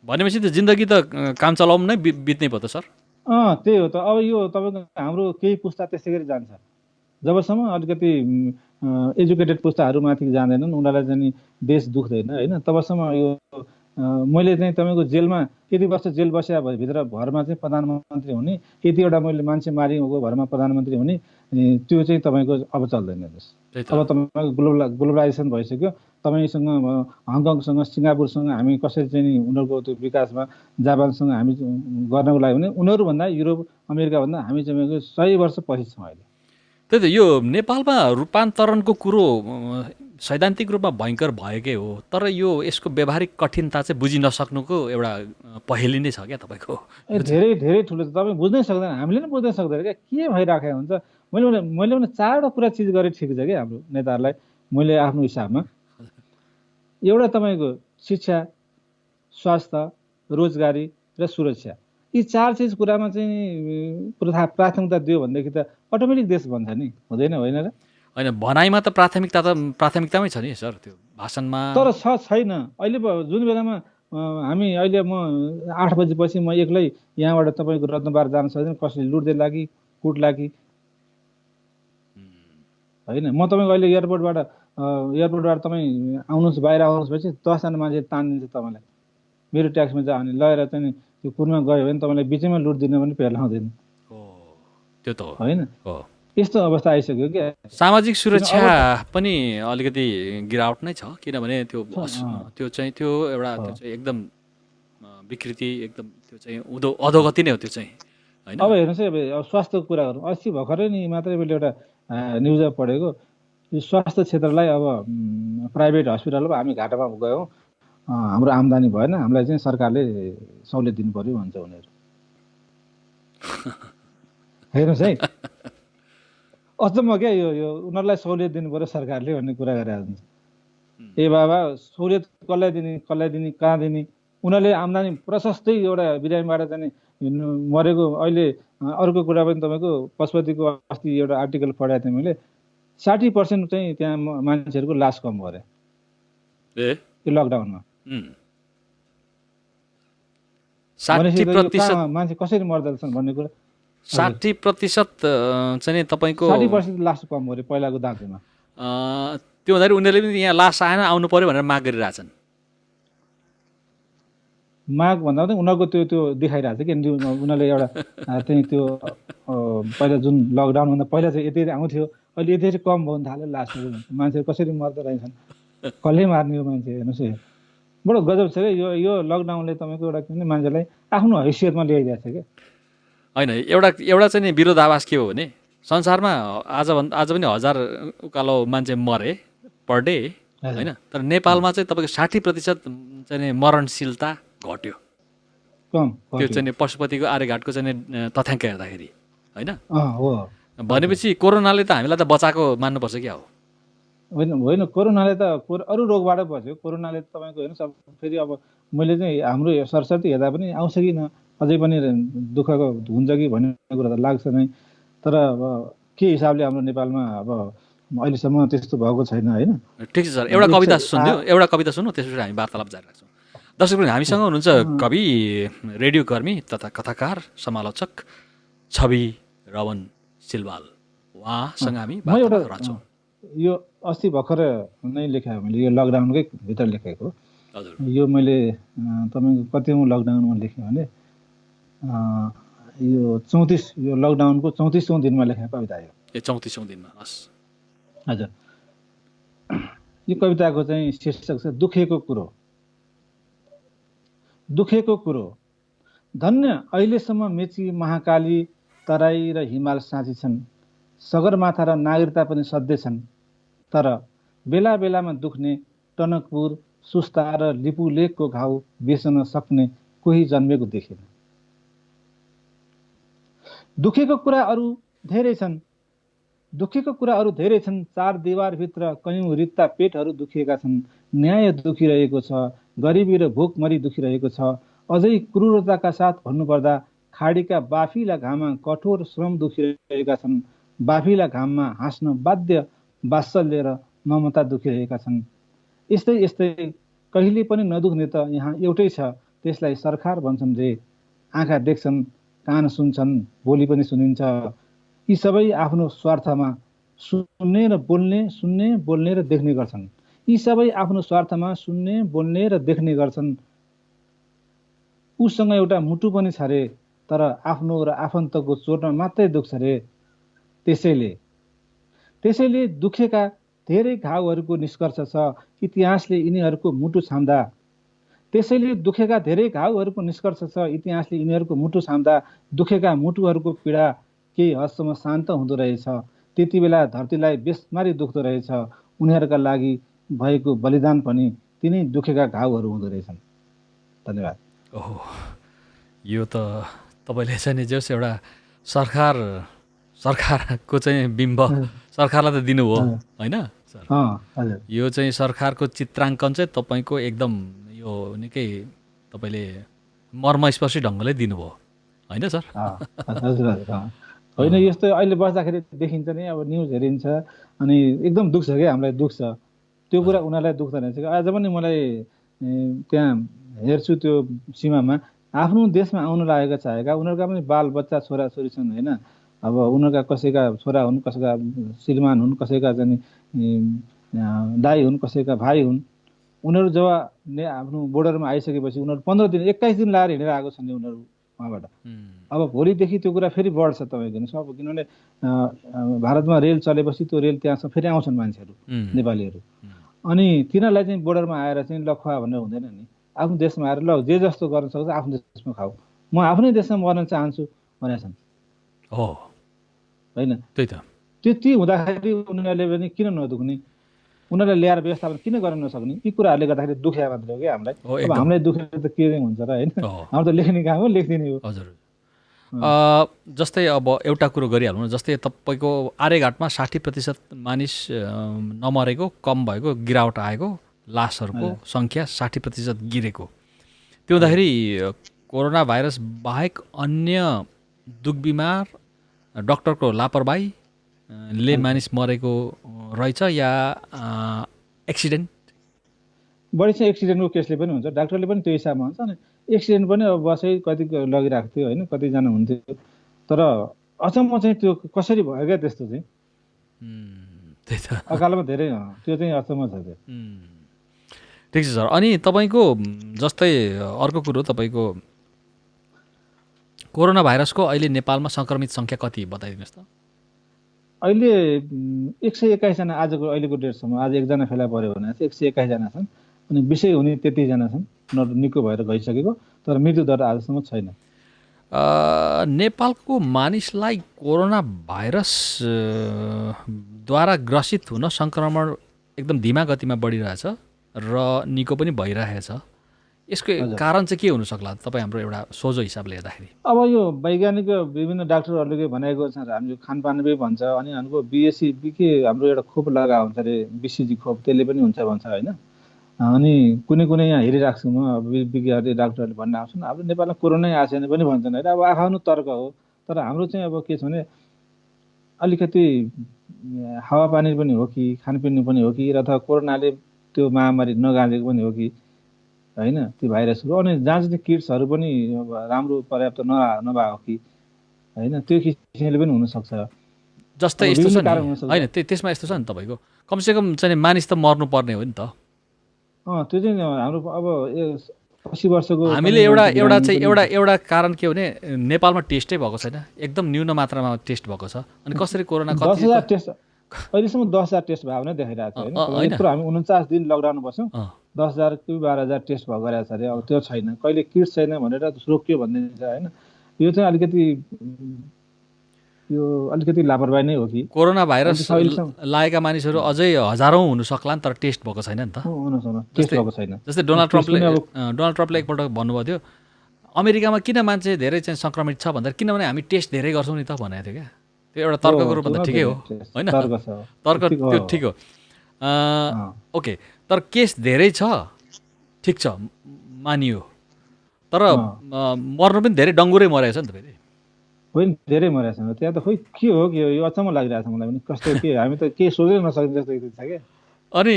भनेपछि त जिन्दगी त काम चलाउनु नै बित्नै भयो त सर। त्यही हो त। अब यो तपाईँको हाम्रो केही पुस्ता त्यस्तै गरी जान्छ। जबसम्म अलिकति एजुकेटेड पुस्ताहरू माथि जाँदैनन्, उनीहरूलाई चाहिँ देश दुख्दैन होइन, तबसम्म यो मैले चाहिँ तपाईँको जेलमा यति वर्ष जेल बस्या भित्र भरमा चाहिँ प्रधानमन्त्री हुने, यतिवटा मैले मान्छे मारिएको भरमा प्रधानमन्त्री हुने, त्यो चाहिँ तपाईँको अब चल्दैन। अब तपाईँको ग्लोबलाइजेसन भइसक्यो। तपाईँसँग हङकङसँग सिङ्गापुरसँग हामी कसरी चाहिँ नि उनीहरूको त्यो विकासमा, जापानसँग हामी गर्नको लागि भने उनीहरूभन्दा युरोप अमेरिकाभन्दा हामी चाहिँ 100 वर्ष पछि छौँ अहिले। त्यही त यो नेपालमा रूपान्तरणको कुरो सैद्धान्तिक रूपमा भयङ्कर भएकै हो, तर यो यसको व्यावहारिक कठिनता चाहिँ बुझिन नसक्नुको एउटा पहेली नै छ क्या तपाईँको। धेरै धेरै ठुलो छ, तपाईँ बुझ्नै सक्दैन, हामीले नै बुझ्नै सक्दैन क्या के भइरहेको हुन्छ। मैले भने 4वटा कुरा चिज गरेँ ठिक छ क्या हाम्रो नेताहरूलाई, मैले आफ्नो हिसाबमा। एउटा तपाईँको शिक्षा, स्वास्थ्य, रोजगारी र सुरक्षा, यी 4 चिज कुरामा चाहिँ प्राथमिकता दियो भनेदेखि त अटोमेटिक देश बन्छ नि, हुँदैन होइन र? होइन, भनाइमा त प्राथमिकतामै छ नि सर, त्यो भाषणमा तर छैन। अहिले जुन बेलामा हामी अहिले म 8 बजेपछि म एक्लै यहाँबाट तपाईँको रत्नबार जान सक्दैन, कसैले लुट्दै लागि कुट लागि होइन। म तपाईँको अहिले एयरपोर्टबाट तपाईँ आउनुहोस्, बाहिर आउनुहोस् भएपछि 10 जना मान्छे तानिदिन्छ तपाईँलाई, मेरो ट्याक्समा जाओ भने लगेर चाहिँ त्यो कुरमा गयो भने तपाईँलाई बिचैमा लुट दिनु पनि पेर्लाउँदैन। त्यो त होइन, यस्तो अवस्था आइसक्यो क्या। सामाजिक सुरक्षा पनि अलिकति गिरावट नै छ, किनभने त्यो चाहिँ त्यो एउटा त्यो चाहिँ एकदम विकृति, एकदम त्यो चाहिँ अधोगति नै हो त्यो चाहिँ होइन। अब हेर्नुहोस् है, अब स्वास्थ्यको कुरा गरौँ। अस्ति भर्खरै नि मात्रै मैले एउटा न्युजमा पढेको, यो स्वास्थ्य क्षेत्रलाई अब प्राइभेट हस्पिटलमा हामी घाटामा गयौँ, हाम्रो आम्दानी भएन, हामीलाई चाहिँ सरकारले सहुलियत दिनु पर्यो भन्छ उनीहरू। हेर्नुहोस् है, अचम्म क्या यो उनीहरूलाई सहुलियत दिनु पर्यो सरकारले भन्ने कुरा गरेर हुन्छ। ए बाबा, सहुलियत कसलाई दिने कहाँ दिने? उनीहरूले आम्दानी प्रशस्तै एउटा बिरामीबाट चाहिँ मरेको। अहिले अर्को कुरा पनि तपाईँको पशुपतिको अस्ति एउटा आर्टिकल पढाएको थिएँ मैले, 60% चाहिँ त्यहाँ मान्छेहरूको लास कम गरे यो लकडाउनमा। 60% मान्छे कसरी मर्दछन् भन्ने कुरा, 60% चाहिँ तपाईँको 60% लास कम गरे पहिलाको दाँतीमा। त्यो हुँदाखेरि उनीहरूले पनि यहाँ लास आएन, आउनु पर्यो भनेर माग गरिरहेछन्। माग भन्दा पनि उनीहरूको त्यो देखाइरहेको छ कि उनीहरूले एउटा चाहिँ त्यो पहिला जुन लकडाउनभन्दा पहिला चाहिँ यति आउँथ्यो, अहिले यति कम भउन थाल्यो लासहरू। मान्छेहरू कसरी मर्दो रहेछन्, कसले मार्ने हो मान्छे? हेर्नुहोस् है, बडो गजब छ क्या यो लकडाउनले तपाईँको एउटा के भने मान्छेलाई आफ्नो हैसियतमा ल्याइदिएको छ क्या। होइन, एउटा चाहिँ नि विरोधाभास के हो भने संसारमा आज पनि 1000 उकालो मान्छे मरे पर डे होइन, तर नेपालमा चाहिँ तपाईँको 60% चाहिँ नि मरणशीलता घट्यो। त्यो चाहिँ पशुपतिको आर्यघाटको चाहिँ तथ्याङ्क हेर्दाखेरि होइन। भनेपछि कोरोनाले त हामीलाई त बचाएको मान्नुपर्छ क्या हो? होइन, कोरोनाले त अरू रोगबाट बच्यो। कोरोनाले तपाईँको हेर्नुहोस्, अब फेरि अब मैले चाहिँ हाम्रो सरसर्ती हेर्दा पनि आउँछ कि न, अझै पनि दुःखको हुन्छ कि भन्ने कुरा त लाग्छ नै। तर अब के हिसाबले हाम्रो नेपालमा अब अहिलेसम्म त्यस्तो भएको छैन होइन। ठिक छ सर, एउटा कविता सुन्नु, त्यसपछि हामी वार्तालाप जारी राख्छौँ। दर्शकहरू, हामीसँग हुनुहुन्छ कवि, रेडियो कर्मी तथा कथाकार, समालोचक छवि रवन सिलवाल। उहाँसँग हामी वार्तालाप राख्छौँ। यो अस्ति भर्खर नै लेखेँ मैले, यो लकडाउनकै भित्र लेखेको। हजुर, यो मैले तपाईँको कतिौँ लकडाउनमा लेखेँ भने यो 34 यो लकडाउनको 34औँ दिनमा लेखेको कविता हो। 34औँ दिनमा? हस् हजुर। यो कविताको चाहिँ शीर्षक छ दुखेको कुरो। दुखेको कुरो, धन्य अहिलेसम्म मेची, महाकाली, तराई र हिमाल साँची छन्, सगरमाथा र नागरिकता पनि सधैँ छन्। तर बेला बेलामा दुख्ने टनकपुर, सुस्ता र लिपुलेखको घाउ बेच्न सक्ने कोही जन्मेको देखिन। दुखेको कुरा अरू धेरै छन्, चार दिवारभित्र कयौँ रित्ता पेटहरू दुखिएका छन्, न्याय दुखिरहेको छ, गरिबी र भोकमरी दुखिरहेको छ। अझै क्रूरताका साथ भन्नुपर्दा खाडीका बाफिला घाममा कठोर श्रम दुखिरहेका छन्, बाफिला घाममा हाँस्न बाध्य वात्सल्य र ममता दुखिरहेका छन्। यस्तै यस्तै कहिले पनि नदुख्ने त यहाँ एउटै छ, त्यसलाई सरकार भन्छन् रे। आँखा देख्छन्, कान सुन्छन्, बोली पनि सुनिन्छ। यी सबै आफ्नो स्वार्थमा सुन्ने र बोल्ने र देख्ने गर्छन्। यी सबै आफ्नो स्वार्थमा सुन्ने, बोल्ने र देख्ने गर्छन्। उसँग एउटा मुटु पनि छ रे, तर आफ्नो र आफन्तको चोटमा मात्रै दुख्छ रे। त्यसैले दुखेका धेरै घाउहरूको निष्कर्ष छ इतिहासले यिनीहरूको मुटु छाम्दा। त्यसैले दुखेका धेरै घाउहरूको निष्कर्ष छ इतिहासले यिनीहरूको मुटु छाम्दा। दुखेका मुटुहरूको पीडा केही हदसम्म शान्त हुँदो रहेछ। त्यति बेला धरतीलाई बेसमारी दुख्दो रहेछ। उनीहरूका लागि भएको बलिदान पनि तिनै दुखेका घाउहरू हुँदो रहेछन्। धन्यवाद। ओहो, यो त तपाईँले चाहिँ नि जस एउटा सरकारको चाहिँ बिम्ब सरकारलाई त दिनुभयो होइन सर? हजुर। यो चाहिँ सरकारको चित्राङ्कन चाहिँ तपाईँको एकदम यो निकै तपाईँले मर्मस्पर्शी ढङ्गले दिनुभयो होइन सर? हजुर हजुर। होइन, यस्तो अहिले बस्दाखेरि देखिन्छ नि, अब न्युज हेरिन्छ अनि एकदम दुख्छ क्या, हामीलाई दुख्छ। त्यो कुरा उनीहरूलाई दुख्दैन रहेछ। आज पनि मलाई त्यहाँ हेर्छु त्यो सीमामा आफ्नो देशमा आउन लागेका चाहेका उनीहरूका पनि बाल बच्चा छोराछोरी छन् होइन। अब उनीहरूका कसैका छोरा हुन्, कसैका श्रीमान हुन्, कसैका चाहिँ दाइ हुन्, कसैका भाइ हुन्। उनीहरू जब आफ्नो बोर्डरमा आइसकेपछि उनीहरू 15 दिन 21 दिन लाएर हिँडेर आएको छन् उनीहरू उहाँबाट। अब भोलिदेखि त्यो कुरा फेरि बढ्छ तपाईँको हेर्नुहोस्। अब किनभने भारतमा रेल चलेपछि त्यो रेल त्यहाँसम्म फेरि आउँछन् मान्छेहरू, नेपालीहरू। अनि तिनीहरूलाई चाहिँ बोर्डरमा आएर चाहिँ ल खुवा भनेर हुँदैन नि। आफ्नो देशमा आएर ल जे जस्तो गर्न सक्छ आफ्नो देशमा खाऊ, म आफ्नै देशमा मर्न चाहन्छु भनेका छन् होइन। त्यही त। त्यति हुँदाखेरि उनीहरूले पनि किन नदुख्ने, उनीहरूले ल्याएर व्यवस्थापन किन गर्न नसक्ने? यी कुराहरूले गर्दाखेरि दुख्या मात्रै हो क्या हामीलाई। अब हामीलाई दुखेर त के हुन्छ र होइन? हाम्रो त लेख्ने काम हो, लेखिदिने हो। हजुर। जस्तै अब एउटा कुरो गरिहाल्नु, जस्तै तपाईँको आर्यघाटमा 60% मानिस नमरेको, कम भएको, गिरावट आएको, लासहरूको सङ्ख्या 60% गिरेको। त्यो हुँदाखेरि कोरोना भाइरस बाहेक अन्य दुख बिमार, डक्टरको लापरवाहीले मानिस मरेको रहेछ या एक्सिडेन्ट? बढी चाहिँ एक्सिडेन्टको केसले पनि हुन्छ, डाक्टरले पनि त्यो हिसाबमा हुन्छ। अनि एक्सिडेन्ट पनि अब बसै कति लगिरहेको थियो होइन, कतिजना हुन्थ्यो। तर अचम्म चाहिँ त्यो कसरी भयो क्या त्यस्तो चाहिँ, त्यही त अकालमा धेरै त्यो चाहिँ अचम्म छ त्यो। ठिक छ सर। अनि तपाईँको जस्तै अर्को कुरो, तपाईँको कोरोना भाइरसको अहिले नेपालमा सङ्क्रमित सङ्ख्या कति बताइदिनुहोस् त? अहिले 121 जना आजको अहिलेको डेटसम्म। आज एकजना फेला पऱ्यो भने 121 जना छन्। अनि विषय हुने 33 जना छन् निको भएर गइसकेको, तर मृत्युदर आजसम्म छैन। नेपालको मानिसलाई कोरोना भाइरसद्वारा ग्रसित हुन सङ्क्रमण एकदम धीमा गतिमा बढिरहेछ र निको पनि भइरहेछ। यसको कारण चाहिँ के हुनसक्ला तपाईँ हाम्रो एउटा सोझो हिसाबले हेर्दाखेरि? अब यो वैज्ञानिक विभिन्न डाक्टरहरूले भनेको छ, हाम्रो खानपानले भन्छ। अनि हाम्रो बिएससी के हाम्रो एउटा खोप लगा हुन्छ अरे, बिसिजी खोप, त्यसले पनि हुन्छ भन्छ होइन। अनि कुनै यहाँ हेरिरहेको छु म, विज्ञहरूले डाक्टरहरूले भन्न आउँछन् अब नेपालमा कोरोनै आएको छैन पनि भन्छन् होइन। अब आफ्नो तर्क हो। तर हाम्रो चाहिँ अब के छ भने अलिकति हावापानी पनि हो कि, खानपिन पनि हो कि, अथवा कोरोनाले त्यो महामारी नगाजेको पनि हो कि होइन, त्यो भाइरसहरू। अनि जाँच्ने किट्सहरू पनि राम्रो पर्याप्त नभएको कि होइन, त्यो किसिमले पनि हुनसक्छ। जस्तै यस्तो छ होइन, त्यसमा यस्तो छ नि तपाईँको कमसेकम चाहिँ मानिस त मर्नुपर्ने हो नि त। त्यो चाहिँ हाम्रो अब 80 वर्षको हामीले एउटा कारण के हो भने नेपालमा टेस्टै भएको छैन, एकदम न्यून मात्रामा टेस्ट भएको छ। अनि कसरी कोरोना 10,000 टेस्ट अहिलेसम्म 10,000 टेस्ट भयो भने देखाइरहेको छ होइन। यत्रो हामी 49 दिन लकडाउन बस्यौँ, 10,000 कि 12,000 टेस्ट भएको रहेछ अरे। अब त्यो छैन, कहिले किट छैन भनेर रोकियो भनिदिन्छ होइन। यो चाहिँ अलिकति लापरवाही नै हो कि। कोरोना भाइरस लागेका मानिसहरू अझै हजारौँ हुन सक्लान्, तर टेस्ट भएको छैन नि त। जस्तै डोनाल्ड ट्रम्पले एकपल्ट भन्नुभएको थियो अमेरिकामा किन मान्छे धेरै चाहिँ सङ्क्रमित छ भन्दा, किनभने हामी टेस्ट धेरै गर्छौँ नि त भनेको थियो क्या। त्यो एउटा तर्कको रूपमा त ठिकै हो होइन, तर्क त्यो ठिक हो। ओके, तर केस धेरै छ ठिक छ मानियो, तर मर्नु पनि धेरै डङ्गुरै मरेको छ नि त फेरि। होइन, धेरै मरेको छ त्यहाँ त। खोइ के हो कि यो अचम्म लागिरहेको छ मलाई पनि, कस्तो के हामी त केही सोच्नै नसक्ने जस्तो छ क्या। अनि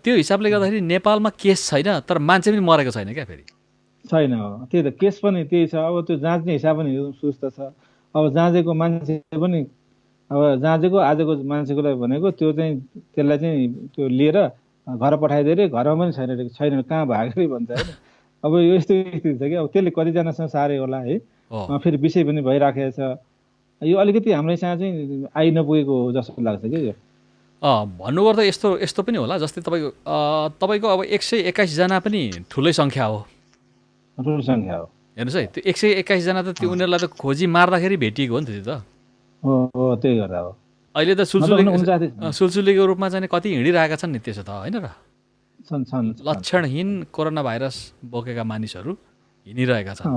त्यो हिसाबले गर्दाखेरि नेपालमा केस छैन, तर मान्छे पनि मरेको छैन क्या फेरि। छैन, त्यही त। केस पनि त्यही छ। अब त्यो जाँच्ने हिसाब पनि सुस्त छ। अब जाँचेको मान्छे पनि अब जाँचेको आजको मान्छेकोलाई भनेको त्यो चाहिँ त्यसलाई चाहिँ त्यो लिएर घर पठाइदिएर घरमा पनि छैन कहाँ भागेरै भन्छ होइन। अब यो यस्तो स्थिति छ कि अब त्यसले कतिजनासँग सारे होला है। हो फेरि विषय पनि भइराखेको छ। यो अलिकति हाम्रो यहाँ चाहिँ आइ नपुगेको हो जस्तो लाग्छ कि यो। भन्नुपर्दा यस्तो यस्तो पनि होला, जस्तै तपाईँको अब 121 जना पनि ठुलै सङ्ख्या हो। ठुलो सङ्ख्या हो। हेर्नुहोस् है, त्यो 121 जना त त्यो उनीहरूलाई त खोजी मार्दाखेरि भेटिएको हो नि त त्यो त। हो त्यही गर्दा हो। अहिले त नत्र सुलसुलीको रूपमा चाहिँ कति हिँडिरहेका छन् नि त्यसो त, होइन र? छन्। लक्षणहीन कोरोना भाइरस बोकेका मानिसहरू हिँडिरहेका छन्।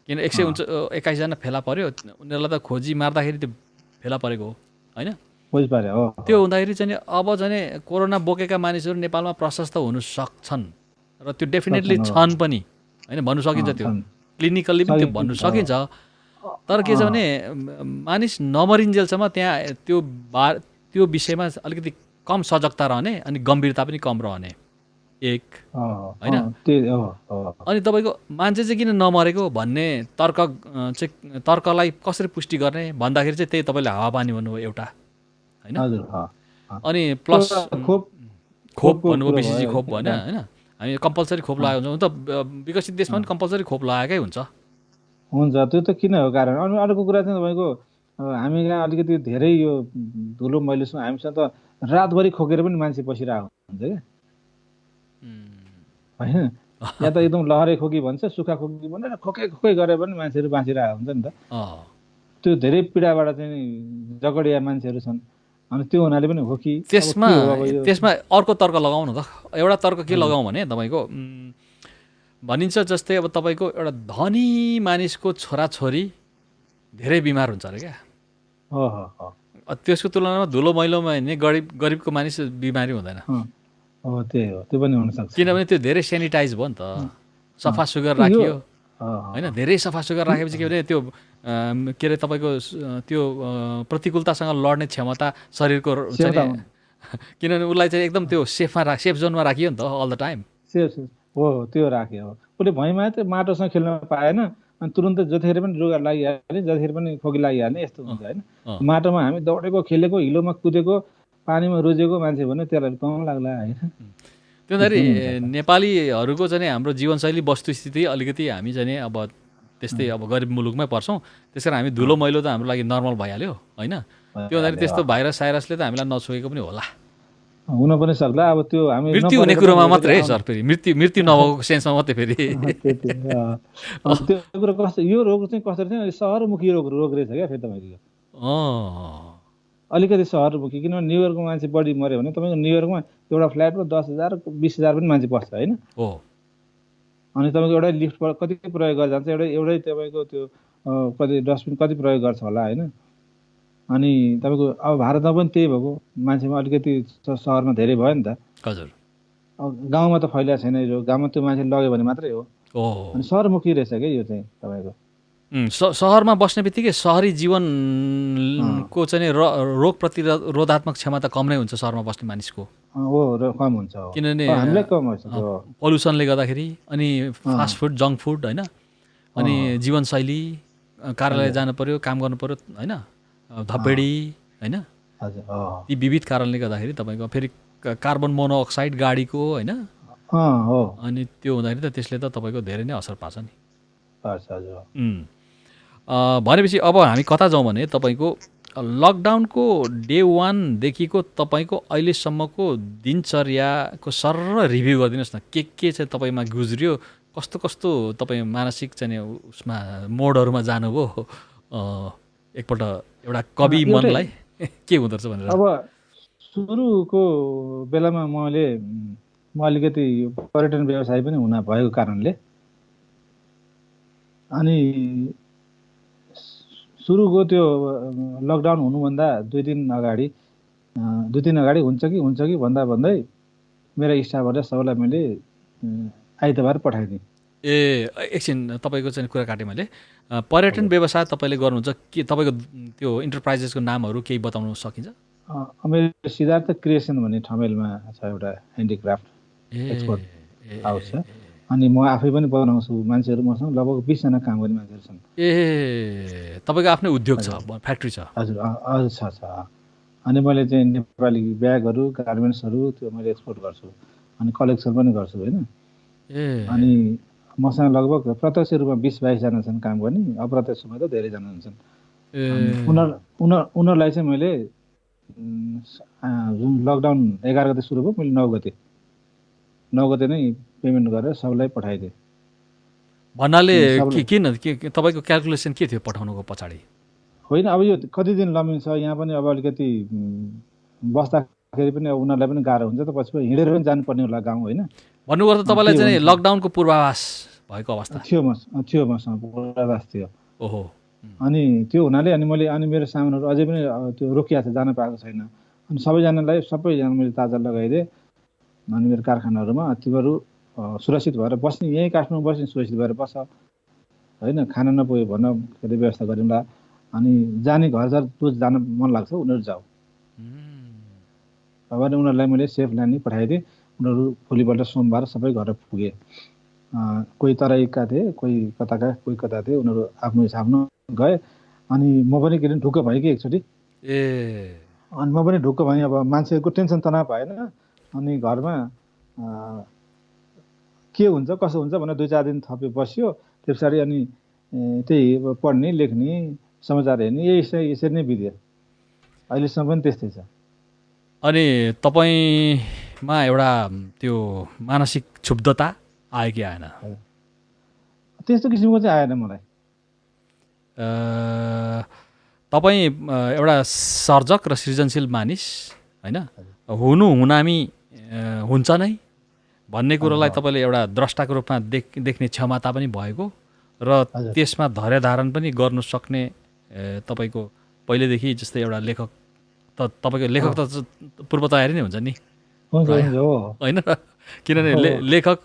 किन 121 जना फेला पर्यो, उनीहरूलाई त खोजी मार्दाखेरि त्यो फेला परेको हो, होइन? खोजी पार्यो हो। त्यो हुँदाखेरि चाहिँ अब चाहिँ कोरोना बोकेका मानिसहरू नेपालमा प्रशस्त हुन सक्छन्, र त्यो डेफिनेटली छन् पनि, होइन? भन्नु सकिन्छ, त्यो क्लिनिकल्ली पनि त्यो भन्नु सकिन्छ। तर के छ भने मानिस नमरिन्जेलसम्म त्यहाँ त्यो विषयमा अलिकति कम सजगता रहने अनि गम्भीरता पनि कम रहने, एक होइन? अनि तपाईँको मान्छे चाहिँ किन नमरेको भन्ने तर्कलाई कसरी पुष्टि गर्ने भन्दाखेरि चाहिँ त्यही तपाईँले हावापानी भन्नुभयो एउटा, होइन? अनि प्लस खोप भन्नुभयो, बिसिजी खोप भएन, होइन? हामी कम्पलसरी खोप लगाएको हुन्छौँ त, विकसित देशमा पनि कम्पलसरी खोप लगाएकै हुन्छ। त्यो त किन हो कारण। अनि अर्को कुरा चाहिँ तपाईँको हामी कहाँ अलिकति धेरै यो धुलो मैलोसँग हामीसँग त रातभरि खोकेर पनि मान्छे बसिरहेको हुन्छ क्या, होइन? या त एकदम लहरे खोकी भन्छ, सुक्खा खोकी भनेर खोकै गरेर पनि मान्छेहरू बाँचिरहेको हुन्छ नि त। त्यो धेरै पीडाबाट चाहिँ जगडिया मान्छेहरू छन्। अनि त्यो हुनाले पनि हो कि त्यसमा अर्को तर्क लगाउँ न त। एउटा तर्क के लगाउँ भने तपाईँको भनिन्छ जस्तै अब तपाईँको एउटा धनी मानिसको छोराछोरी धेरै बिमार हुन्छ अरे क्या। त्यसको तुलनामा धुलो मैलोमा हिँड्ने गरिबको मानिस बिमारी हुँदैन। त्यही हो, त्यो पनि हुनसक्छ। किनभने त्यो धेरै सेनिटाइज भयो नि त, सफा सुग्घर राखियो, होइन? धेरै सफा सुग्घर राखेपछि के भने त्यो के अरे तपाईँको त्यो प्रतिकूलतासँग लड्ने क्षमता शरीरको छ नि, किनभने उसलाई चाहिँ एकदम त्यो सेफ जोनमा राखियो नि त अल द टाइम। हो त्यो राख्यो। उसले भुइँमा त्यो माटोसँग खेल्न पाएन, अनि तुरुन्तै जतिखेर पनि रुगा लागिहाल्ने, जतिखेर पनि खोकी लागिहाल्ने, यस्तो हुन्छ, होइन? माटोमा हामी दौडेको, खेलेको, हिलोमा कुदेको, पानीमा रोजेको मान्छे भने त्यसलाई कम लाग्ला, होइन? त्यो हुँदाखेरि नेपालीहरूको चाहिँ हाम्रो जीवनशैली वस्तुस्थिति अलिकति हामी चाहिँ अब त्यस्तै अब गरिब मुलुकमै पर्छौँ, त्यस कारण हामी धुलो मैलो त हाम्रो लागि नर्मल भइहाल्यो, होइन? त्यो हुँदाखेरि त्यस्तो भाइरसले त हामीलाई नछोएको पनि होला, हुन पनि सक्ला। अब त्यो हामी मृत्यु हुने कुरोमा मात्रै है सर, फेरि मृत्यु नभएको सेन्समा मात्रै फेरि त्यो कुरो कस्तो, यो रोग चाहिँ कसरी चाहिँ सहरमुखी रोग रहेछ क्या फेरि तपाईँको। अलिकति सहरमुखी, किनभने न्युयोर्कको मान्छे बढी मऱ्यो भने तपाईँको न्युयोर्कमा एउटा फ्ल्याटमा 10,000 20,000 पनि मान्छे बस्छ, होइन? अनि तपाईँको एउटै लिफ्ट कति प्रयोग गरेर जान्छ, एउटै तपाईँको त्यो कति डस्टबिन कति प्रयोग गर्छ होला, होइन? अनि तपाईँको अब भारतमा पनि त्यही भएको, मान्छेमा अलिकति सहरमा धेरै भयो नि त। हजुर। गाउँमा त फैलिएको छैन यो, गाउँमा त्यो मान्छे लग्यो भने मात्रै हो। अनि सहरमुखी रहेछ क्या यो चाहिँ तपाईँको। सहरमा बस्ने बित्तिकै सहरी जीवनको चाहिँ रोग प्रतिरोधात्मक क्षमता कम नै हुन्छ सहरमा बस्ने मानिसको। कम हुन्छ, किनभने हामीलाई कम हुन्छ पल्युसनले गर्दाखेरि, अनि फास्ट फुड, जङ्क फुड, होइन? अनि जीवनशैली, कार्यालय जानु पर्यो, काम गर्नु पर्यो, होइन? धपेडी, होइन? ती विविध कारणले गर्दाखेरि तपाईँको फेरि कार्बन मोनोअक्साइड गाडीको, होइन? अनि त्यो हुँदाखेरि त त्यसले त तपाईँको धेरै नै असर पार्छ नि। भनेपछि अब हामी कता जाउँ भने तपाईँको लकडाउनको डे 1 देखिको तपाईँको अहिलेसम्मको दिनचर्याको सरर रिभ्यू गरिदिनुहोस् न। के चाहिँ तपाईँमा गुज्रियो, कस्तो कस्तो तपाईँ मानसिक चाहिँ उसमा मोडहरूमा जानुभयो, एकपल्ट एउटा कवि मनलाई के हुँदो रहेछ भनेर। अब सुरुको बेलामा म अलिकति पर्यटन व्यवसाय पनि हुन भएको कारणले, अनि सुरुको त्यो लकडाउन हुनुभन्दा 2 दिन अगाडि हुन्छ कि भन्दै मेरो स्टाफबाट सबैलाई मैले आइतबार पठाइदिएँ। एकछिन तपाईँको चाहिँ कुरा काटेँ मैले। पर्यटन व्यवसाय तपाईँले गर्नुहुन्छ के, तपाईँको त्यो इन्टरप्राइजेसको नामहरू केही बताउन सकिन्छ? मेरो सिद्धार्थ क्रिएसन भन्ने ठमेलमा छ एउटा ह्यान्डिक्राफ्ट एक्सपोर्ट हाउस छ। अनि म आफै पनि बनाउँछु, मान्छेहरू मसँग लगभग 20 जना काम गर्ने मान्छेहरू छन्। तपाईँको आफ्नै उद्योग छ, फ्याक्ट्री छ? हजुर छ। अनि मैले चाहिँ नेपाली ब्यागहरू, गार्मेन्ट्सहरू त्यो मैले एक्सपोर्ट गर्छु, अनि कलेक्सन पनि गर्छु, होइन? अनि मसँग लगभग प्रत्यक्ष रूपमा 20-22 जना छन् काम गर्ने, अप्रत्यक्ष रूपमा त धेरैजना हुन्छन्। उनीहरूलाई चाहिँ मैले जुन लकडाउन 11 गते सुरु भयो, मैले 9 गते नै पेमेन्ट गरेर सबलाई पठाइदिएँ। भन्नाले किन तपाईँको क्यालकुलेसन के थियो पठाउनुको पछाडि? होइन, अब यो कति दिन लम्बिन्छ, यहाँ पनि अब अलिकति बस्दाखेरि पनि अब उनीहरूलाई पनि गाह्रो हुन्छ त, पछि हिँडेर पनि जानुपर्ने होला गाउँ, होइन? भन्नुपर्दा तपाईँलाई चाहिँ लकडाउनको पूर्वाभास भएको अवस्था थियो मसँग पूर्वाभास थियो। ओहो। अनि त्यो हुनाले अनि मेरो सामानहरू अझै पनि त्यो रोकिएको छ, जान पाएको छैन। अनि सबैजना मैले ताजा लगाइदिएँ। अनि मेरो कारखानाहरूमा तिमीहरू सुरक्षित भएर बस्ने, यहीँ काठमाडौँ बस्ने, सुरक्षित भएर बस्छ, होइन? खाना नपुग्यो भन्न के अरे व्यवस्था गरौँला। अनि जाने घर जो जान मन लाग्छ उनीहरू जाऊ भने उनीहरूलाई मैले सेफ ल्यान्ड पठाइदिएँ। उनीहरू भोलिपल्ट सोमबार सबै घर पुगे। कोही तराईका थिए, कोही कता थिए, उनीहरू आफ्नो हिसाबमा गए। अनि म पनि के अरे ढुक्क भएँ कि एकचोटि। अनि म पनि ढुक्क भएँ। अब मान्छेको टेन्सन तनाव भएन। अनि घरमा के हुन्छ कसो हुन्छ भनेर 2-4 दिन थपे बस्यो। त्यस पछाडि अनि त्यही पढ्ने, लेख्ने, समाचार हेर्ने, यसरी नै बित्यो। अहिलेसम्म पनि त्यस्तै छ। अनि तपाईँमा एउटा त्यो मानसिक क्षुब्धता आयो कि आएन? त्यस्तो किसिमको चाहिँ आएन मलाई। तपाईँ एउटा सर्जक र सृजनशील मानिस, होइन? हुनामी हुन्छ नै भन्ने कुरोलाई तपाईँले एउटा द्रष्टाको रूपमा देख्ने क्षमता पनि भएको र त्यसमा धैर्य धारण पनि गर्नु सक्ने तपाईँको पहिलेदेखि जस्तै एउटा लेखक त तपाईँको लेखक त पूर्व तयारी नै हुन्छ नि, होइन? किनभने लेखक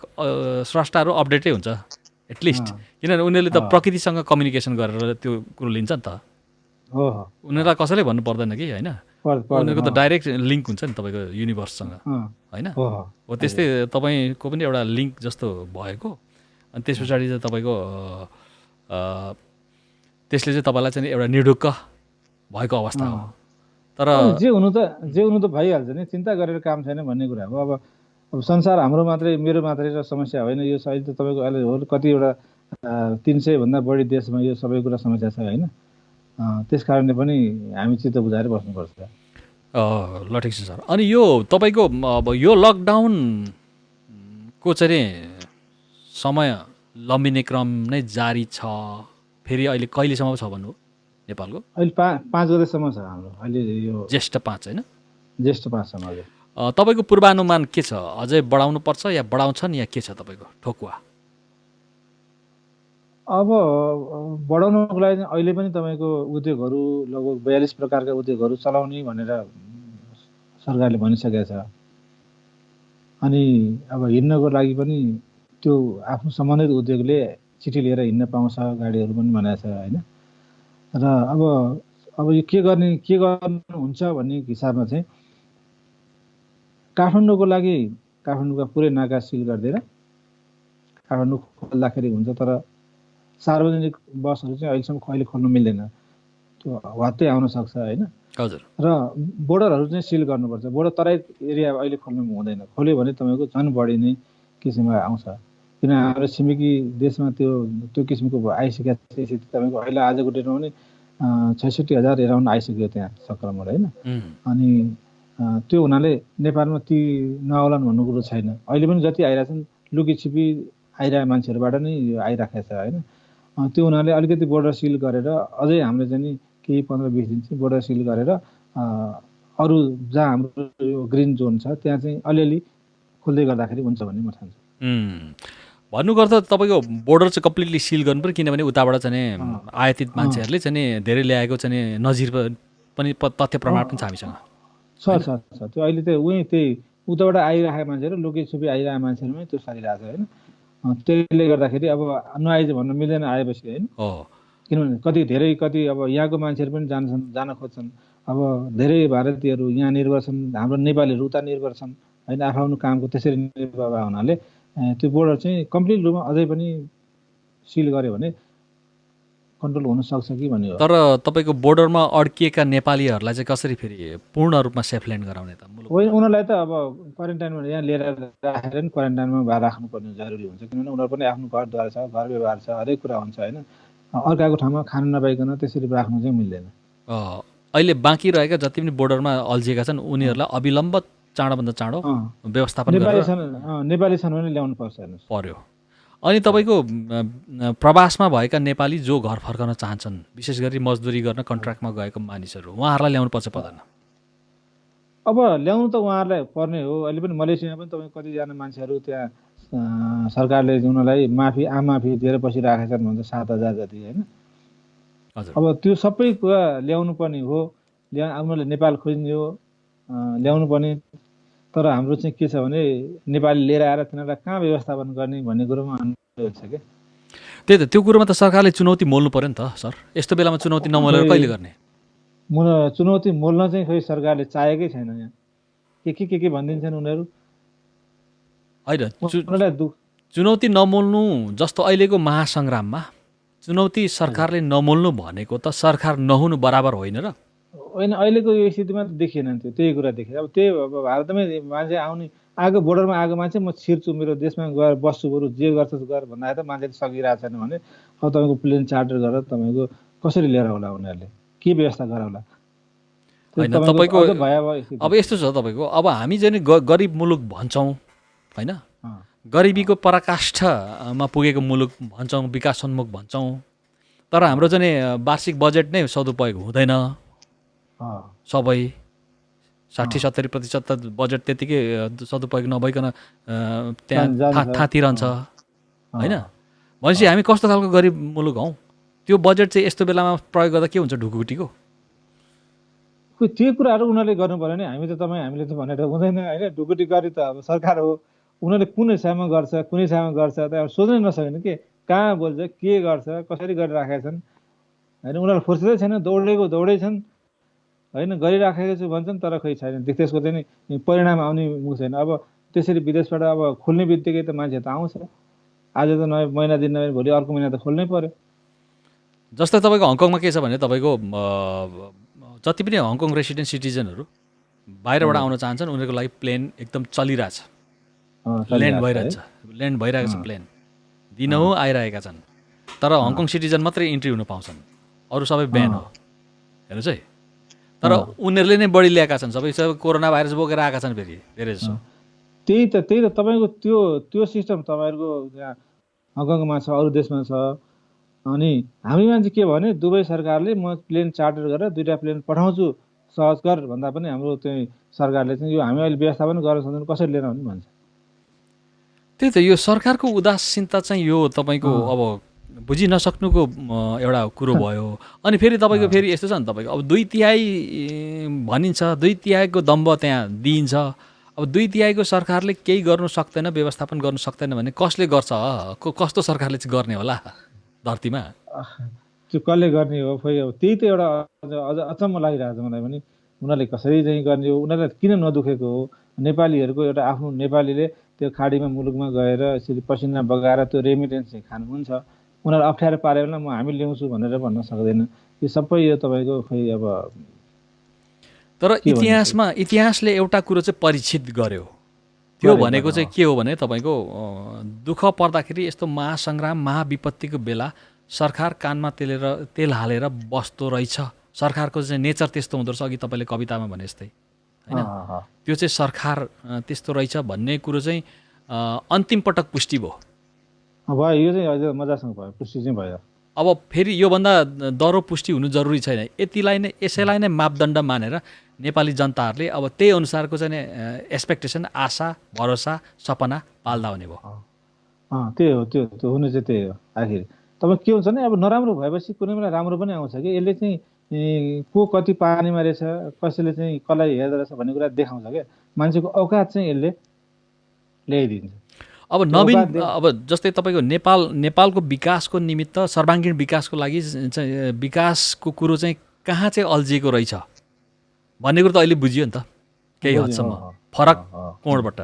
स्रष्टाहरू अपडेटै हुन्छ एटलिस्ट, किनभने उनीहरूले त प्रकृतिसँग कम्युनिकेसन गरेर त्यो कुरो लिन्छ नि त। उनीहरूलाई कसैले भन्नु पर्दैन कि, होइन? उनीहरूको त डाइरेक्ट लिङ्क हुन्छ नि तपाईँको युनिभर्ससँग, होइन? हो त्यस्तै तपाईँको पनि एउटा लिङ्क जस्तो भएको। अनि त्यस पछाडि चाहिँ तपाईँको त्यसले चाहिँ तपाईँलाई चाहिँ एउटा निढुक्क भएको अवस्था हो। तर जे हुनु त भइहाल्छ नि, चिन्ता गरेर काम छैन भन्ने कुरा हो। अब संसार हाम्रो मात्रै, मेरो मात्रै र समस्या होइन। यो अहिले त तपाईँको अहिले कतिवटा 300 भन्दा बढी देशमा यो सबै कुरा समस्या छ, होइन? त्यस कारणले पनि हामी चित्त बुझाएर बस्नुपर्छ। ल ठिक छ सर। अनि यो तपाईँको अब यो लकडाउनको चाहिँ समय लम्बिने क्रम नै जारी छ, फेरि अहिले कहिलेसम्म छ भन्नु नेपालको? अहिले 5 गतेसम्म छ हाम्रो। अहिले यो ज्येष्ठ 5, होइन? ज्येष्ठ 5सम्म। तपाईँको पूर्वानुमान के छ? अझै बढाउनु पर्छ या बढाउँछन् या के छ तपाईँको ठोकुवा? अब बढाउनुको लागि अहिले पनि तपाईँको उद्योगहरू लगभग 42 प्रकारका उद्योगहरू चलाउने भनेर सरकारले भनिसकेको छ। अनि अब हिँड्नको लागि पनि त्यो आफ्नो सम्बन्धित उद्योगले चिठी लिएर हिँड्न पाउँछ, गाडीहरू पनि बनाएको छ, होइन? र अब यो के गर्नुहुन्छ भन्ने हिसाबमा चाहिँ काठमाडौँको लागि काठमाडौँका पुरै नाका सिल गरिदिएर काठमाडौँ खोल्दाखेरि हुन्छ। तर सार्वजनिक बसहरू चाहिँ अहिले खोल्नु मिल्दैन, त्यो वात्तै आउन सक्छ, होइन? हजुर। र बोर्डरहरू चाहिँ सिल गर्नुपर्छ। बोर्डर तराई एरिया अहिले खोल्नु हुँदैन। खोल्यो भने तपाईँको झन् बढी नै किसिममा आउँछ। किन हाम्रो छिमेकी देशमा त्यो किसिमको आइसकेको छ स्थिति। तपाईँको अहिले आजको डेटमा पनि 66,000 एराउन्ड आइसक्यो त्यहाँ सङ्क्रमण, होइन? अनि त्यो हुनाले नेपालमा ती नआउलान् भन्ने कुरो छैन। अहिले पनि जति आइरहेछन् लुकीछिपी आइरहेको मान्छेहरूबाट नै आइराखेको छ, होइन? त्यो हुनाले अलिकति बोर्डर सिल गरेर अझै हामीले चाहिँ केही 15-20 दिन चाहिँ बोर्डर सिल गरेर अरू जहाँ हाम्रो यो ग्रिन जोन छ त्यहाँ चाहिँ अलिअलि खोल्दै गर्दाखेरि हुन्छ भन्ने म ठान्छु। भन्नुपर्दा तपाईँको बोर्डर चाहिँ कम्प्लिटली सिल गर्नु पर्यो, किनभने उताबाट चाहिँ आयातित मान्छेहरूले चाहिँ धेरै ल्याएको चाहिँ नजिर पनि तथ्य प्रमाण पनि छ हामीसँग। छ त्यो अहिले त्यही उताबाट आइरहेको मान्छेहरू, लुकीछुपी आइरहेको मान्छेहरूमै त्यो सरिरहेको छ, होइन? त्यसले गर्दाखेरि अब नआइज भन्न मिल्दैन आएपछि, होइन? किनभने कति अब यहाँको मान्छेहरू पनि जान खोज्छन्। अब धेरै भारतीयहरू यहाँ निर्भर छन्, हाम्रो नेपालीहरू उता निर्भर छन्, होइन? आफ्नो कामको त्यसरी निर्भर हुनाले त्यो बोर्डर चाहिँ कम्प्लिट रूपमा अझै पनि सिल गर्यो भने कन्ट्रोल हुनसक्छ कि भन्ने हो। तर तपाईँको बोर्डरमा अड्किएका नेपालीहरूलाई चाहिँ कसरी फेरि पूर्ण रूपमा सेफल्यान्ड गराउने त मुलुक? उनीहरूलाई त अब क्वारेन्टाइनमा यहाँ लिएर राखेर नि क्वारेन्टाइनमा राख्नुपर्ने जरुरी हुन्छ, किनभने उनीहरू पनि आफ्नो घरद्वार छ, घर व्यवहार छ, हरेक कुरा हुन्छ होइन। अर्काको ठाउँमा खानु नपाइकन त्यसरी राख्नु चाहिँ मिल्दैन। अहिले बाँकी रहेका जति पनि बोर्डरमा अल्झिएका छन् उनीहरूलाई अविलम्ब चाँडोभन्दा चाँडो व्यवस्थापन नेपाली छन् भने ल्याउनु पर्छ हेर्नुहोस् पर्यो। अनि तपाईँको प्रवासमा भएका नेपाली जो घर फर्कन चाहन्छन्, विशेष गरी मजदुरी गर्न कन्ट्र्याक्टमा गएको मानिसहरू, उहाँहरूलाई ल्याउनु पर्छ पर्दैन? अब ल्याउनु त उहाँहरूलाई पर्ने हो। अहिले पनि मलेसियामा पनि तपाईँ कतिजना मान्छेहरू त्यहाँ सरकारले उनीहरूलाई आमाफी दिएर बसिराखेका छन् भन्छ 7,000 जति होइन। अब त्यो सबै कुरा ल्याउनु पर्ने हो, उनीहरूले नेपाल खोज्ने हो, ल्याउनु पर्ने। तर हाम्रो चाहिँ के छ भने नेपाली लिएर आएर तिनीहरूलाई कहाँ व्यवस्थापन गर्ने भन्ने कुरोमा छ क्या। त्यही त, त्यो कुरोमा त सरकारले चुनौती मोल्नु पर्यो नि त सर। यस्तो बेलामा चुनौती नमोलेर कहिले गर्ने? चुनौती मोल्न चाहिँ खोइ सरकारले चाहेकै छैन। यहाँ के भनिदिन्छन् उनीहरू होइन। चुनौती नमोल्नु जस्तो अहिलेको महासङ्ग्राममा चुनौती सरकारले नमोल्नु भनेको त सरकार नहुनु बराबर होइन र? होइन, अहिलेको यो स्थितिमा त देखिएन त्यो, त्यही कुरा देखियो। अब त्यही अब भारतमै मान्छे आएको बोर्डरमा आएको मान्छे म छिर्छु, मेरो देशमा गएर बस्छु, बरु जे गर्छ गर भन्दाखेरि त मान्छेले सकिरहेको छैन भने अब तपाईँको प्लेन चार्टर गरेर तपाईँको कसरी लिएर होला, उनीहरूले के व्यवस्था गराउला? होइन तपाईँको अब यस्तो छ तपाईँको, अब हामी चाहिँ गरिब मुलुक भन्छौँ होइन, गरिबीको पराकाष्ठमा पुगेको मुलुक भन्छौँ, विकासोन्मुख भन्छौँ, तर हाम्रो चाहिँ वार्षिक बजेट नै सदुपयोग हुँदैन। सबै 60-70% त बजेट त्यतिकै सदुपयोग नभइकन त्यहाँ थाँतिरहन्छ होइन। भनेपछि हामी कस्तो खालको गरिब मुलुक हौँ? त्यो बजेट चाहिँ यस्तो बेलामा प्रयोग गर्दा के हुन्छ ढुकुटीको? त्यो कुराहरू उनीहरूले गर्नु पर्यो नि। हामीले त भनेर हुँदैन होइन। ढुकुटी गरी त अब सरकार हो, उनीहरूले कुन हिसाबमा गर्छ कुन हिसाबमा गर्छ त अब सोच्नै नसकेन के, कहाँ बोल्छ, के गर्छ, कसरी गरिराखेका छन् होइन। उनीहरू फुर्सदै छैन, दौडै छन् होइन, गरिराखेको छु भन्छन् तर खै छैन। त्यसको चाहिँ नि परिणाम आउने मुख छैन। अब त्यसरी विदेशबाट अब खोल्ने बित्तिकै त मान्छे त आउँछ। आज त नयाँ महिना दिन नभए भोलि अर्को महिना त खोल्नै पर्यो। जस्तै तपाईँको हङकङमा के छ भने तपाईँको जति पनि हङकङ रेसिडेन्ट सिटिजनहरू बाहिरबाट आउन चाहन्छन् उनीहरूको लागि प्लेन एकदम चलिरहेछ, ल्यान्ड भइरहेको छ प्लेन, दिनहुँ आइरहेका छन्। तर हङकङ सिटिजन मात्रै इन्ट्री हुन पाउँछन्, अरू सबै ब्यान हो हेर्नुहोस् है। तर उनीहरूले नै बढी ल्याएका छन्, सबै कोरोना भाइरस बोकेर आएका छन् फेरि धेरै जसो। त्यही त तपाईँको त्यो सिस्टम तपाईँहरूको यहाँ हङकङमा छ, अरू देशमा छ। अनि हामी मान्छे के भने दुबई सरकारले म प्लेन चार्टर गरेर 2टा प्लेन पठाउँछु सहज कर भन्दा पनि हाम्रो चाहिँ सरकारले चाहिँ यो हामी अहिले व्यवस्थापन गर्न सक्दैन, कसरी लिएर आउने भन्छ। त्यही त, यो सरकारको उदासीनता चाहिँ यो तपाईँको अब बुझि नसक्नुको एउटा कुरो भयो। अनि फेरि तपाईँको फेरि यस्तो छ नि, तपाईँको अब 2/3 भनिन्छ, 2/3 दम्ब त्यहाँ दिइन्छ। अब 2/3 सरकारले केही गर्नु सक्दैन, व्यवस्थापन गर्नु सक्दैन भने कसले गर्छ? कस्तो सरकारले चाहिँ गर्ने होला धरतीमा? त्यो कसले गर्ने हो? खोइ अब त्यही त एउटा अझ अचम्म लागिरहेको छ मलाई पनि। उनीहरूले कसरी चाहिँ गर्ने हो? उनीहरूलाई किन नदुखेको हो? नेपालीहरूको एउटा आफ्नो नेपालीले त्यो खाडीमा मुलुकमा गएर यसरी पसिना बगाएर त्यो रेमिटेन्स चाहिँ खानुहुन्छ, उनीहरू अप्ठ्यारो पारे बेला हामी ल्याउँछु भनेर भन्न सक्दैन। यो सबै यो तपाईँको खोइ अब। तर इतिहासले एउटा कुरो चाहिँ परीक्षित गर्यो, त्यो भनेको चाहिँ के हो भने तपाईँको दुःख पर्दाखेरि यस्तो महासङ्ग्राम महाविपत्तिको बेला सरकार कानमा तेल हालेर बस्दो रहेछ। सरकारको चाहिँ नेचर त्यस्तो हुँदो रहेछ। अघि तपाईँले कवितामा भने जस्तै होइन, त्यो चाहिँ सरकार त्यस्तो रहेछ भन्ने कुरो चाहिँ अन्तिम पटक पुष्टि भयो। यो चाहिँ अझ मजासँग भयो, पुष्टि चाहिँ भयो। अब फेरि योभन्दा दह्रो पुष्टि हुनु जरुरी छैन। यसैलाई नै मापदण्ड मानेर नेपाली जनताहरूले अब त्यही अनुसारको चाहिँ एक्सपेक्टेसन, आशा, भरोसा, सपना पाल्दा हुने भयो। त्यही हो, त्यो हुनु चाहिँ त्यही हो। आखिर तपाईँ के हुन्छ भने अब नराम्रो भएपछि कुनै बेला राम्रो पनि आउँछ कि। यसले चाहिँ को कति पानीमा रहेछ, कसैले चाहिँ कसलाई हेर्दो रहेछ भन्ने कुरा देखाउँछ क्या। मान्छेको औकात चाहिँ यसले ल्याइदिन्छ। अब नवीन अब जस्तै तपाईँको नेपालको विकासको निमित्त सर्वाङ्गीण विकासको लागि चाहिँ विकासको कुरो चाहिँ कहाँ चाहिँ अल्झिएको रहेछ भन्ने कुरो त अहिले बुझियो नि त केही हदसम्म फरक कोणबाट।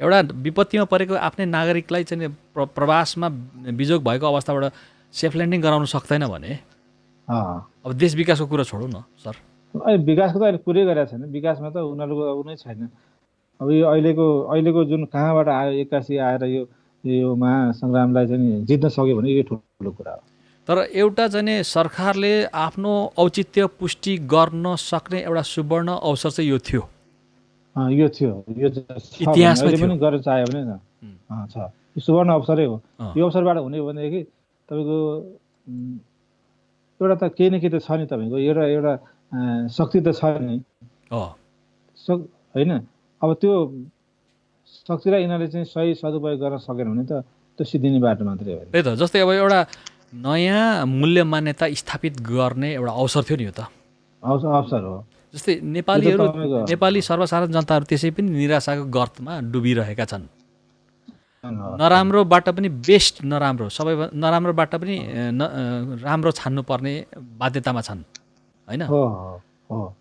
एउटा विपत्तिमा परेको आफ्नै नागरिकलाई चाहिँ प्रवासमा बिजोग भएको अवस्थाबाट सेफ ल्यान्डिङ गराउन सक्दैन भने अब देश विकासको कुरा छोडौँ न सर। अहिले विकासको त अहिले कुरै गरेको छैन, विकासमा त उनीहरूको उ नै छैन। अब यो अहिलेको जुन कहाँबाट आयो 81 आएर यो महासङ्ग्रामलाई चाहिँ जित्न सक्यो भने यो ठुलो कुरा हो। तर एउटा चाहिँ सरकारले आफ्नो औचित्य पुष्टि गर्न सक्ने एउटा सुवर्ण अवसर चाहिँ यो थियो, यो थियो, यो इतिहासमा पनि गर्न चाह्यो भने छ, यो सुवर्ण अवसरै हो। यो अवसरबाट हुने हो भनेदेखि तपाईँको एउटा त केही न केही त छ नि, तपाईँको एउटा शक्ति त छ नि होइन। अब त्यो शक्तिलाई यिनीहरूले चाहिँ सही सदुपयोग गर्न सकेन भने त त्यो सिद्धिने बाटो मात्रै हो। त्यही त, जस्तै अब एउटा नयाँ मूल्य मान्यता स्थापित गर्ने एउटा अवसर थियो नि, यो त अवसर हो। जस्तै नेपाली सर्वसाधारण जनताहरू त्यसै पनि निराशाको गर्तमा डुबिरहेका छन्। नराम्रोबाट पनि बेस्ट नराम्रो, सबै नराम्रोबाट पनि राम्रो छान्नुपर्ने बाध्यतामा छन् होइन।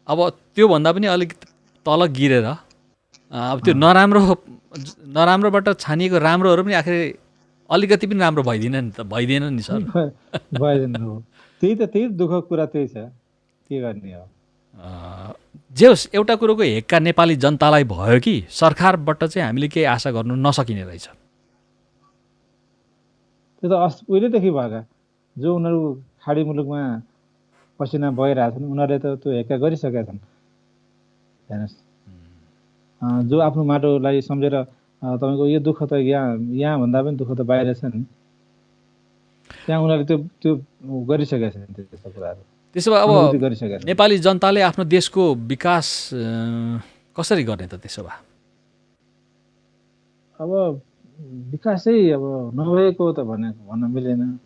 अब त्योभन्दा पनि अलिक तल गिरेर अब त्यो नराम्रोबाट छानिएको राम्रोहरू पनि आखिर अलिकति पनि राम्रो भइदिएन नि सर। भइदिएन हो, त्यही दुःखको कुरा त्यही छ, के गर्ने हो। जे होस्, एउटा कुरोको हेक्का नेपाली जनतालाई भयो कि सरकारबाट चाहिँ हामीले केही आशा गर्नु नसकिने रहेछ। त्यो त उहिलेदेखि भएका जो उनीहरू खाडी मुलुकमा पसिना बगिरहेका छन् उनीहरूले त त्यो हेक्का गरिसकेका छन्। हेर्नुहोस्, जो आफ्नो माटोलाई सम्झेर तपाईँको यो दुःख त यहाँ भन्दा पनि दुःख त बाहिर छ नि, त्यहाँ उनीहरूले त्यो गरिसकेका छन् त्यस्तो कुराहरू। त्यसो भए अब नेपाली जनताले आफ्नो देशको विकास कसरी गर्ने त? त्यसो भए अब विकास चाहिँ अब नभएको त भन्न मिलेन।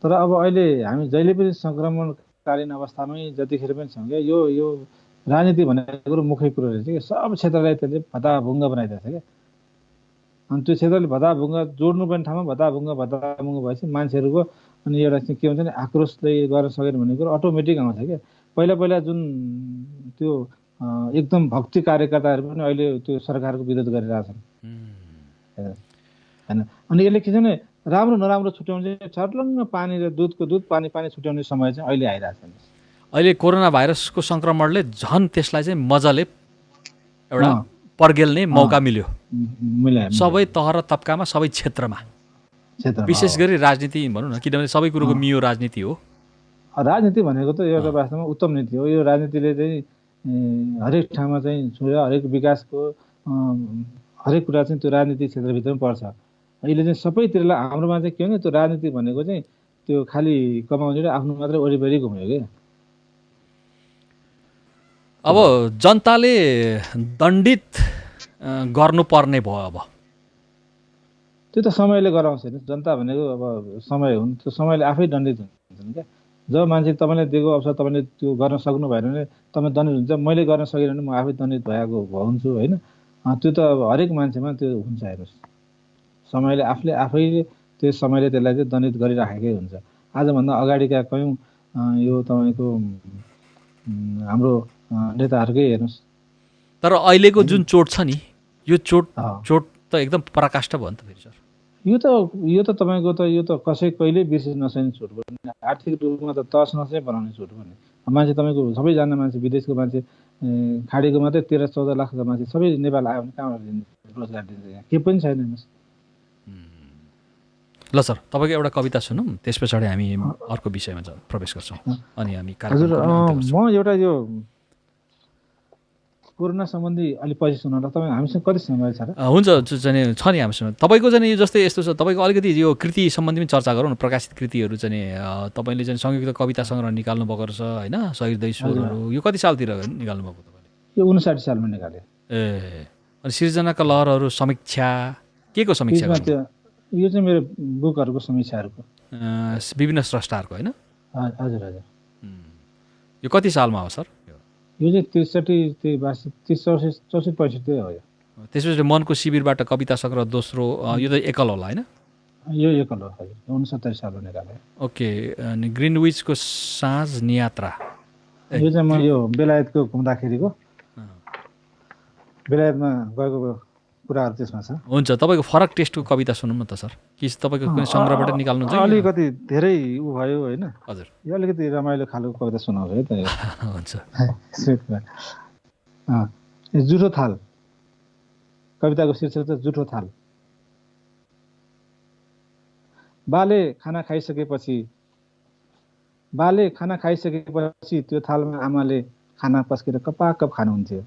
तर अब अहिले हामी जहिले पनि सङ्क्रमणकालीन अवस्थामै जतिखेर पनि छौँ क्या, यो राजनीति भनेको मुख्य कुरो रहेछ कि सब क्षेत्रलाई त्यसले भताभुङ्ग बनाइदिएको छ क्या। अनि त्यो क्षेत्रले भताभुङ्ग जोड्नुपर्ने ठाउँमा भताभुङ्ग भएपछि मान्छेहरूको अनि एउटा चाहिँ के हुन्छ नि आक्रोशले गर्न सकेन भन्ने कुरो अटोमेटिक आउँछ क्या। पहिला जुन त्यो एकदम भक्ति कार्यकर्ताहरू पनि अहिले त्यो सरकारको विरोध गरिरहेछन् होइन। अनि यसले के छ भने राम्रो नराम्रो छुट्याउने छर्लङ्ग पानी र दुधको दुध पानी छुट्याउने समय चाहिँ अहिले आइरहेछ। अहिले कोरोना भाइरसको सङ्क्रमणले झन् त्यसलाई चाहिँ मजाले एउटा पर्गेल्ने मौका मिल्यो सबै तह र तब्कामा, सबै क्षेत्रमा, विशेष गरी राजनीति भनौँ न, किनभने सबै कुरोको मियो राजनीति हो। राजनीति भनेको त एउटा वास्तवमा उत्तम नीति हो। यो राजनीतिले चाहिँ हरेक ठाउँमा चाहिँ छोड्यो, हरेक विकासको हरेक कुरा चाहिँ त्यो राजनीतिक क्षेत्रभित्र पनि पर्छ। अहिले चाहिँ सबैतिरलाई हाम्रोमा चाहिँ के भने त्यो राजनीति भनेको चाहिँ त्यो खालि कमाउने र आफ्नो मात्रै वरिपरि घुम्यो क्या। अब जनताले दण्डित गर्नुपर्ने भयो। अब त्यो त समयले गराउँछ नि। जनता भनेको अब समय हो नि, त्यो समयले आफै दण्डित हुन्छन् क्या। जब मान्छे तपाईँले दिएको अवसर तपाईँले त्यो गर्न सक्नु भएन भने तपाईँ दण्डित हुन्छ। मैले गर्न सकिनँ भने म आफै दण्डित भएको हुन्छु होइन। त्यो त अब हरेक मान्छेमा त्यो हुन्छ। हेर्नुहोस्, समयले आफैले त्यो समयले त्यसलाई चाहिँ दण्डित गरिराखेकै हुन्छ। आजभन्दा अगाडिका कयौँ यो तपाईँको हाम्रो नेताहरूकै हेर्नुहोस्। तर अहिलेको जुन चोट छ नि, यो चोट त एकदम पराकाष्ठ भयो नि त फेरि सर। यो त तपाईँको त यो त कहिले बिर्सिन नसक्ने चोट भयो। आर्थिक रूपमा त तस नसै बनाउने चोट भने मान्छे तपाईँको सबैजना मान्छे विदेशको मान्छे खाडीको मात्रै 13-14 लाख मान्छे सबै नेपाल आयो भने कहाँबाट रोजगार दिन्छ? यहाँ केही पनि छैन। ल सर, तपाईँको एउटा कविता सुनौँ, त्यस पछाडि हामी अर्को विषयमा प्रवेश गर्छौँ अनि हामी हजुर म एउटा यो कोरोना सम्बन्धी अलि पछि सुनाउँदा तपाईँ हामीसँग कति समय छ र? हुन्छ, चाहिँ छ नि हामीसँग। तपाईँको चाहिँ यो जस्तै यस्तो छ, तपाईँको अलिकति यो कृति सम्बन्धी पनि चर्चा गरौँ न। प्रकाशित कृतिहरू चाहिँ तपाईँले चाहिँ संयुक्त कविता सङ्ग्रह निकाल्नु भएको रहेछ होइन, सहिर्दै स्वरहरू। यो कति सालतिर निकाल्नु भएको तपाईँले? यो 59 सालमा निकालेँ। अनि सिर्जनाका लहरहरू समीक्षा के को समीक्षा? यो चाहिँ मेरो बुकहरूको समीक्षाहरूको, विभिन्न स्रष्टाहरूको होइन? हजुर हजुर। यो कति सालमा हो सर? यो चाहिँ 63-64 हो। त्यसपछि मनको शिविरबाट कविता सङ्ग्रह दोस्रो, यो त एकल होला होइन? यो एकल हो हजुर, 69 सालमा निकालेँ। ओके। अनि ग्रिनविचको साँझ नियात्रा, यो चाहिँ म यो बेलायतको घुम्दाखेरिको, बेलायतमा गएको कुराहरू त्यसमा छ। हुन्छ, तपाईँको फरक टेस्टको कविता सुनौँ न त सर। कि तपाईँको कुनै सङ्ग्रहबाट निकाल्नुहुन्छ कि? अलिकति धेरै ऊ भयो होइन, हजुर। यो अलिकति रमाइलो खालको कविता सुनाउँछु है त। हुन्छ। जुठो थाल, कविताको शीर्षक चाहिँ जुठो थाल। बाले खाना खाइसकेपछि त्यो थालमा आमाले खाना पस्केर कपाकप खानुहुन्थ्यो।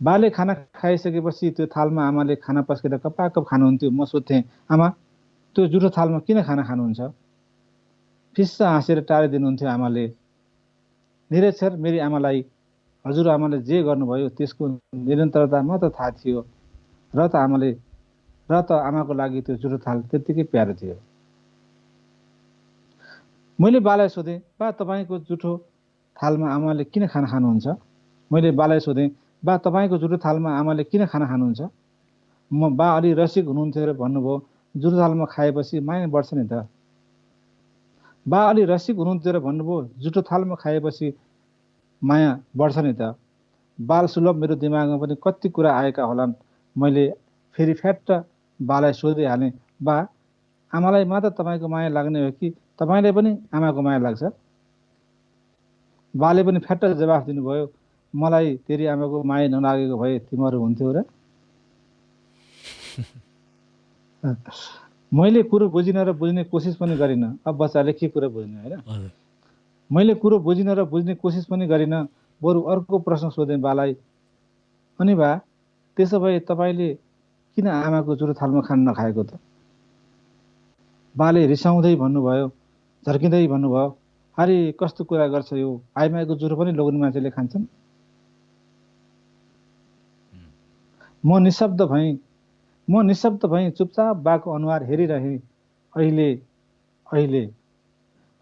बाले खाना खाइसकेपछि त्यो थालमा आमाले खाना पस्केर कपाकप खानुहुन्थ्यो। म सोध्थेँ, आमा त्यो जुठो थालमा किन खाना खानुहुन्छ? फिस्सा हाँसेर टारिदिनुहुन्थ्यो आमाले। निरक्षर मेरी आमालाई हजुरआमाले जे गर्नुभयो त्यसको निरन्तरता म त थाहा थियो, र त आमाको लागि त्यो जुठो थाल त्यत्तिकै प्यारो थियो। मैले बालाई सोधेँ, बा तपाईँको जुठो थालमा आमाले किन खाना खानुहुन्छ? बा अलि रसिक हुनुहुन्थ्यो र भन्नुभयो, जुठो थालमा खाएपछि माया बढ्छ नि त। बाल सुलभ मेरो दिमागमा पनि कति कुरा आएका होलान्। मैले फेरि फ्याट्ट बालाई सोधिहालेँ, बा आमालाई मात्र तपाईँको माया लाग्ने हो कि तपाईँलाई पनि आमाको माया लाग्छ? बाले पनि फ्याट्ट जवाफ दिनुभयो, मलाई तेरी आमाको माया नलागेको भए तिमीहरू हुन्थ्यौ र? मैले कुरो बुझिन र बुझ्ने कोसिस पनि गरिन। अब बच्चाले के कुरा बुझ्ने होइन? मैले कुरो बुझिन र बुझ्ने कोसिस पनि गरिन, बरु अर्को प्रश्न सोधेँ बालाई, अनि बा त्यसो भए तपाईँले किन आमाको जुठो थालमा खाना नखाएको त? बाले रिसाउँदै भन्नुभयो, झर्किँदै भन्नुभयो, अरे कस्तो कुरा गर्छ यो, आइमाईको जुठो पनि लोग्ने मान्छेले खान्छन्? म निशब्द भएँ, चुपचाप बाको अनुहार हेरिरहेँ।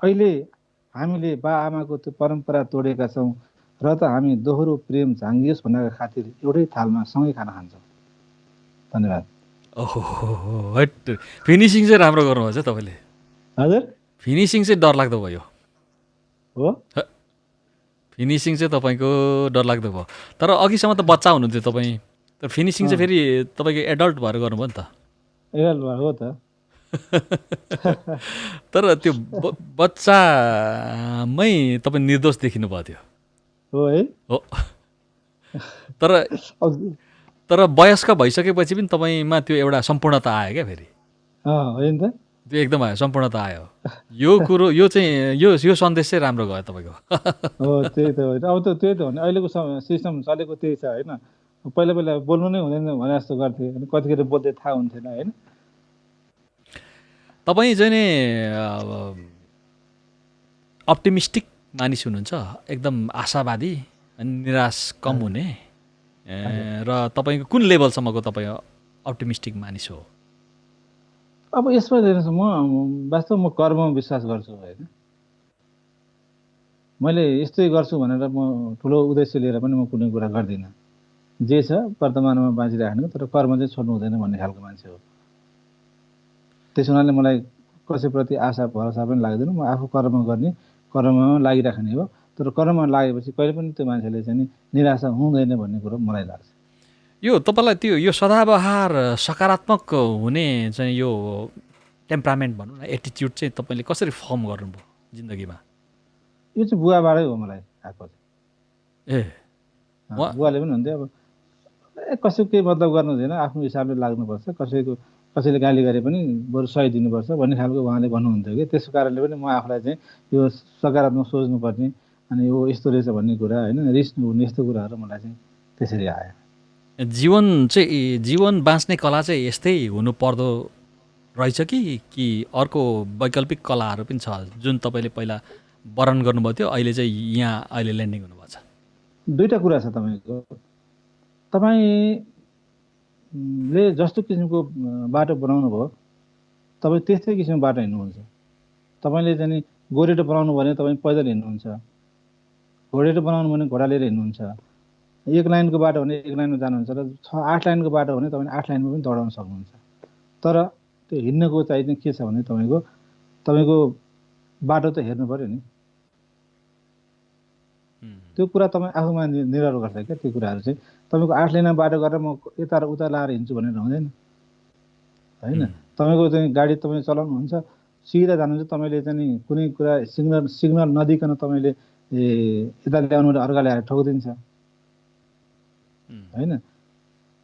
अहिले हामीले बा आमाको त्यो परम्परा तोडेका छौँ, र त हामी दोहोरो प्रेम झाङ्गियोस् भन्नका खातिर एउटै थालमा सँगै खाना खान्छौँ। धन्यवाद। ओहो, फिनिसिङ चाहिँ राम्रो गर्नुभएछ तपाईँले। हजुर, फिनिसिङ चाहिँ डरलाग्दो भयो हो। फिनिसिङ चाहिँ तपाईँको डरलाग्दो भयो। तर अघिसम्म त बच्चा हुनुहुन्थ्यो तपाईँ, तर फिनिसिङ चाहिँ फेरि तपाईँको एडल्ट भएर गर्नुभयो नि त। एडल्ट भयो हो त। तर त्यो बच्चामै तपाईँ निर्दोष देखिनु भयो थियो हो है? हो। तर वयस्क भइसकेपछि पनि तपाईँमा त्यो एउटा सम्पूर्णता आयो क्या फेरि। होइन त, त्यो एकदम आयो, सम्पूर्णता आयो। यो कुरो यो चाहिँ यो सन्देश चाहिँ राम्रो गयो तपाईँको। हो त्यही त होइन। अब त त्यही त हो नि, अहिलेको सिस्टम चलेको त्यही छ होइन। पहिला बोल्नु नै हुँदैन भने जस्तो गर्थे, अनि कतिखेर बोल्दै थाहा हुन्थेन होइन। तपाईँ चाहिँ नि अप्टिमिस्टिक मानिस हुनुहुन्छ, एकदम आशावादी अनि निराश कम हुने, र तपाईँको कुन लेभलसम्मको तपाईँ अप्टिमिस्टिक मानिस हो? अब यसमा हेर्नुहोस्, म वास्तवमा कर्ममा विश्वास गर्छु होइन। मैले यस्तै गर्छु भनेर म ठुलो उद्देश्य लिएर पनि म कुनै कुरा गर्दिनँ। जे छ वर्तमानमा बाँचिराख्नु, तर कर्म चाहिँ छोड्नु हुँदैन भन्ने खालको मान्छे हो। त्यस हुनाले मलाई कसैप्रति आशा भरोसा पनि लाग्दैन। म आफू कर्ममा लागिराख्ने हो। तर कर्ममा लागेपछि कहिले पनि त्यो मान्छेले चाहिँ निराशा हुँदैन भन्ने कुरो मलाई लाग्छ। यो तपाईँलाई यो सदाबहार सकारात्मक हुने चाहिँ यो टेम्परामेन्ट भनौँ न, एटिट्युड चाहिँ तपाईँले कसरी फर्म गर्नुभयो जिन्दगीमा? यो चाहिँ बुवाबाटै हो मलाई आएको। बुवाले पनि हुन्थ्यो, अब कसैको केही मतलब गर्नु हुँदैन, आफ्नो हिसाबले लाग्नुपर्छ, कसैले गाली गरे पनि बरु सही दिनुपर्छ भन्ने खालको उहाँले भन्नुहुन्थ्यो कि। त्यसको कारणले पनि म आफूलाई चाहिँ यो सकारात्मक सोच्नुपर्ने, अनि यो यस्तो रहेछ भन्ने कुरा होइन, रिस नहुने यस्तो कुराहरू मलाई चाहिँ त्यसरी आयो। जीवन बाँच्ने कला चाहिँ यस्तै हुनुपर्दो रहेछ कि अर्को वैकल्पिक कलाहरू पनि छ जुन तपाईँले पहिला वर्णन गर्नुभएको थियो, अहिले चाहिँ अहिले ल्यान्डिङ हुनुभएको छ? दुईवटा कुरा छ तपाईँको। तपाईँले जस्तो किसिमको बाटो बनाउनु भयो, तपाईँ त्यस्तै किसिमको बाटो हिँड्नुहुन्छ। तपाईँले चाहिँ गोरेटो बनाउनु भने तपाईँ पैदल हिँड्नुहुन्छ, घोडेटो बनाउनु भने घोडा लिएर हिँड्नुहुन्छ। एक लाइनको बाटो भने एक लाइनमा जानुहुन्छ, र 6-8 लाइनको बाटो भने तपाईँ 8 लाइनमा पनि दौडाउन सक्नुहुन्छ। तर त्यो हिँड्नको चाहिँ के छ भने तपाईँको बाटो त हेर्नु पऱ्यो नि। त्यो कुरा तपाईँ आफूमा निर्भर गर्छ क्या। त्यो कुराहरू चाहिँ तपाईँको 8 लेनमा बाटो गरेर म यता र उता लाएर हिँड्छु भनेर हुँदैन होइन। तपाईँको चाहिँ गाडी तपाईँ चलाउनुहुन्छ, सिधा जानुहुन्छ, तपाईँले चाहिँ कुनै कुरा सिग्नल नदिकन तपाईँले यता ल्याउनु अर्का ल्याएर ठोकिदिन्छ होइन।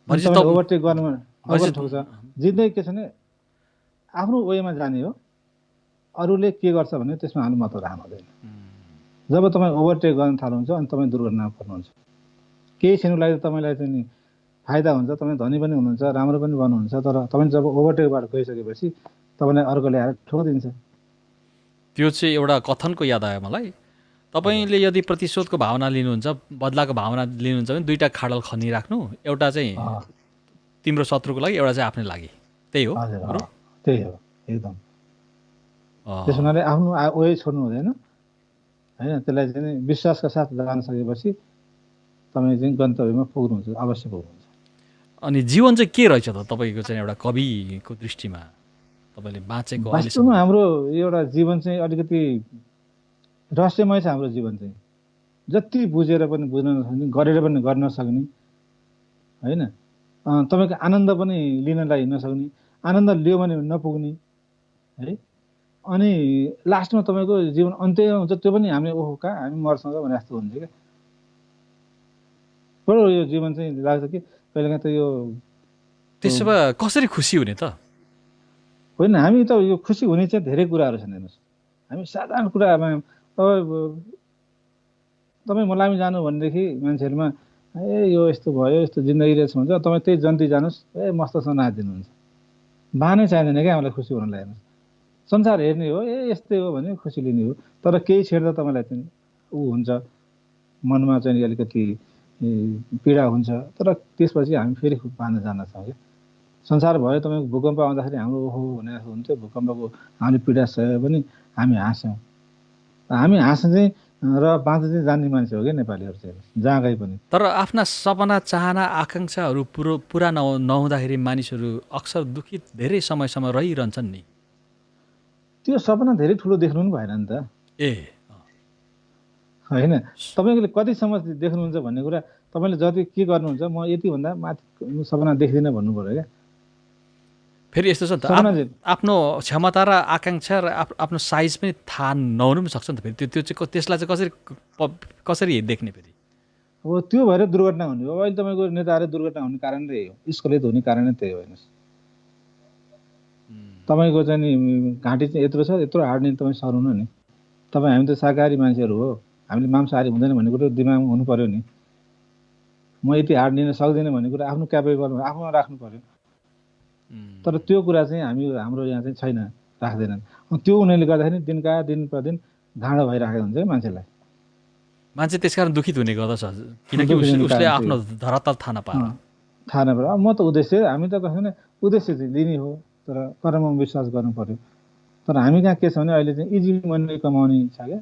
ओभरटेक गर्नुमा ठोक्छ। जित्दै के छ भने आफ्नो वेमा जाने हो, अरूले के गर्छ भने त्यसमा हाल्नु मात्र रहँदैन। जब तपाईँ ओभरटेक गर्न थाल्नुहुन्छ अनि तपाईँ दुर्घटना पर्नुहुन्छ। केही क्षणको लागि तपाईँलाई चाहिँ फाइदा हुन्छ, तपाईँ धनी पनि हुनुहुन्छ, राम्रो पनि बन्नुहुन्छ, तर तपाईँ जब ओभरटेकबाट गइसकेपछि तपाईँलाई अर्को ल्याएर ठोकिदिन्छ। त्यो चाहिँ एउटा कथनको याद आयो मलाई। तपाईँले यदि प्रतिशोधको भावना लिनुहुन्छ, बदलाको भावना लिनुहुन्छ भने दुईवटा खाडल खनिराख्नु, एउटा चाहिँ तिम्रो शत्रुको लागि, एउटा चाहिँ आफ्नै लागि। त्यही हो? त्यही हो एकदम। त्यस हुनाले आफ्नो वे छोड्नु हुँदैन होइन। त्यसलाई चाहिँ विश्वासका साथ जान सकेपछि तपाईँ चाहिँ गन्तव्यमा पुग्नुहुन्छ, अवश्य पुग्नुहुन्छ। अनि जीवन चाहिँ के रहेछ त तपाईँको चाहिँ एउटा कविको दृष्टिमा तपाईँले बाँचेको? वास्तवमा हाम्रो एउटा जीवन चाहिँ अलिकति रहस्यमय छ। हाम्रो जीवन चाहिँ जति बुझेर पनि बुझ्न नसक्ने, गरेर पनि गर्न नसक्ने होइन। तपाईँको आनन्द पनि लिनलाई नसक्ने, आनन्द लियो भने नपुग्ने है। अनि लास्टमा तपाईँको जीवन अन्त्य हुन्छ, त्यो पनि हामी ओहो कहाँ हामी मर्छौँ भने जस्तो हुन्छ क्या। बडो यो जीवन चाहिँ लाग्छ कि कहिलेकाहीँ त यो त्यसो भए कसरी खुसी हुने त? होइन, हामी त यो खुसी हुने चाहिँ धेरै कुराहरू छन् हेर्नुहोस्। हामी साधारण कुरामा तपाईँ मलामी जानु भनेदेखि मान्छेहरूमा यो यस्तो भयो, यस्तो जिन्दगी रहेछ भन्छ, तपाईँ त्यही जन्ती जानुहोस्, मस्तसँग नाचिदिनुहुन्छ। बानै चाहिँदैन क्या हामीलाई खुसी हुनलाई। हेर्नुहोस्, संसार हेर्ने हो, यस्तै हो भने खुसी लिने हो। तर केही छेड्दा तपाईँलाई चाहिँ ऊ हुन्छ, मनमा चाहिँ अलिकति पीडा हुन्छ। तर त्यसपछि हामी फेरि बाँध्न जान्छौँ क्या। संसार भयो तपाईँको भूकम्प आउँदाखेरि हाम्रो ओहो भने जस्तो हुन्थ्यो, भूकम्पको हामीले पीडा सह्यो भने हामी हाँस्यौँ। हामी हाँस्न चाहिँ र बाँच्न चाहिँ जान्ने मान्छे हो क्या नेपालीहरू चाहिँ, जहाँ गए पनि। तर आफ्ना सपना, चाहना, आकाङ्क्षाहरू पुरा नहुँदाखेरि मानिसहरू अक्सर दुखित धेरै समयसम्म रहिरहन्छन् नि। त्यो सपना धेरै ठुलो देख्नु पनि भएन नि त होइन। तपाईँले कतिसम्म देख्नुहुन्छ भन्ने कुरा, तपाईँले जति के गर्नुहुन्छ, म यतिभन्दा माथि सपना देख्दिनँ भन्नु पऱ्यो क्या। फेरि यस्तो छ नि त, आफ्नो क्षमता र आकाङ्क्षा र आफ्नो साइज पनि थाहा नहुनु पनि सक्छ नि त। फेरि त्यो चाहिँ त्यसलाई चाहिँ कसरी देख्ने फेरि? अब त्यो भएर दुर्घटना हुने हो। अहिले तपाईँको नेताहरू दुर्घटना हुने कारण त्यही हो, स्खलित हुने कारण त्यही हो। हेर्नुहोस्, तपाईँको चाहिँ नि घाँटी चाहिँ यत्रो छ, यत्रो हार्ने तपाईँ सरुनु नि। तपाईँ हामी त शाकाहारी मान्छेहरू हो, हामीले मांसाहारी हुँदैन भन्ने कुरो दिमागमा हुनु पर्यो नि। म यति हार्ड लिन सक्दिनँ भन्ने कुरा आफ्नो क्यापेबल आफूमा राख्नु पर्यो। तर त्यो कुरा चाहिँ हाम्रो यहाँ चाहिँ छैन, राख्दैनन्। त्यो उनीहरूले गर्दाखेरि दिन प्रतिदिन घाँडो भइराखेको हुन्छ है मान्छेलाई। मान्छे त्यसकारण दुखित हुने गर्दछ, किनकि उसले आफ्नो धरातल थाहा नपाएर। म त उद्देश्य, हामी त कसैले उद्देश्य चाहिँ लिने हो, तर कर्ममा विश्वास गर्नु पर्यो। तर हामी कहाँ के छ भने अहिले चाहिँ इजी मनी कमाउने छ क्या,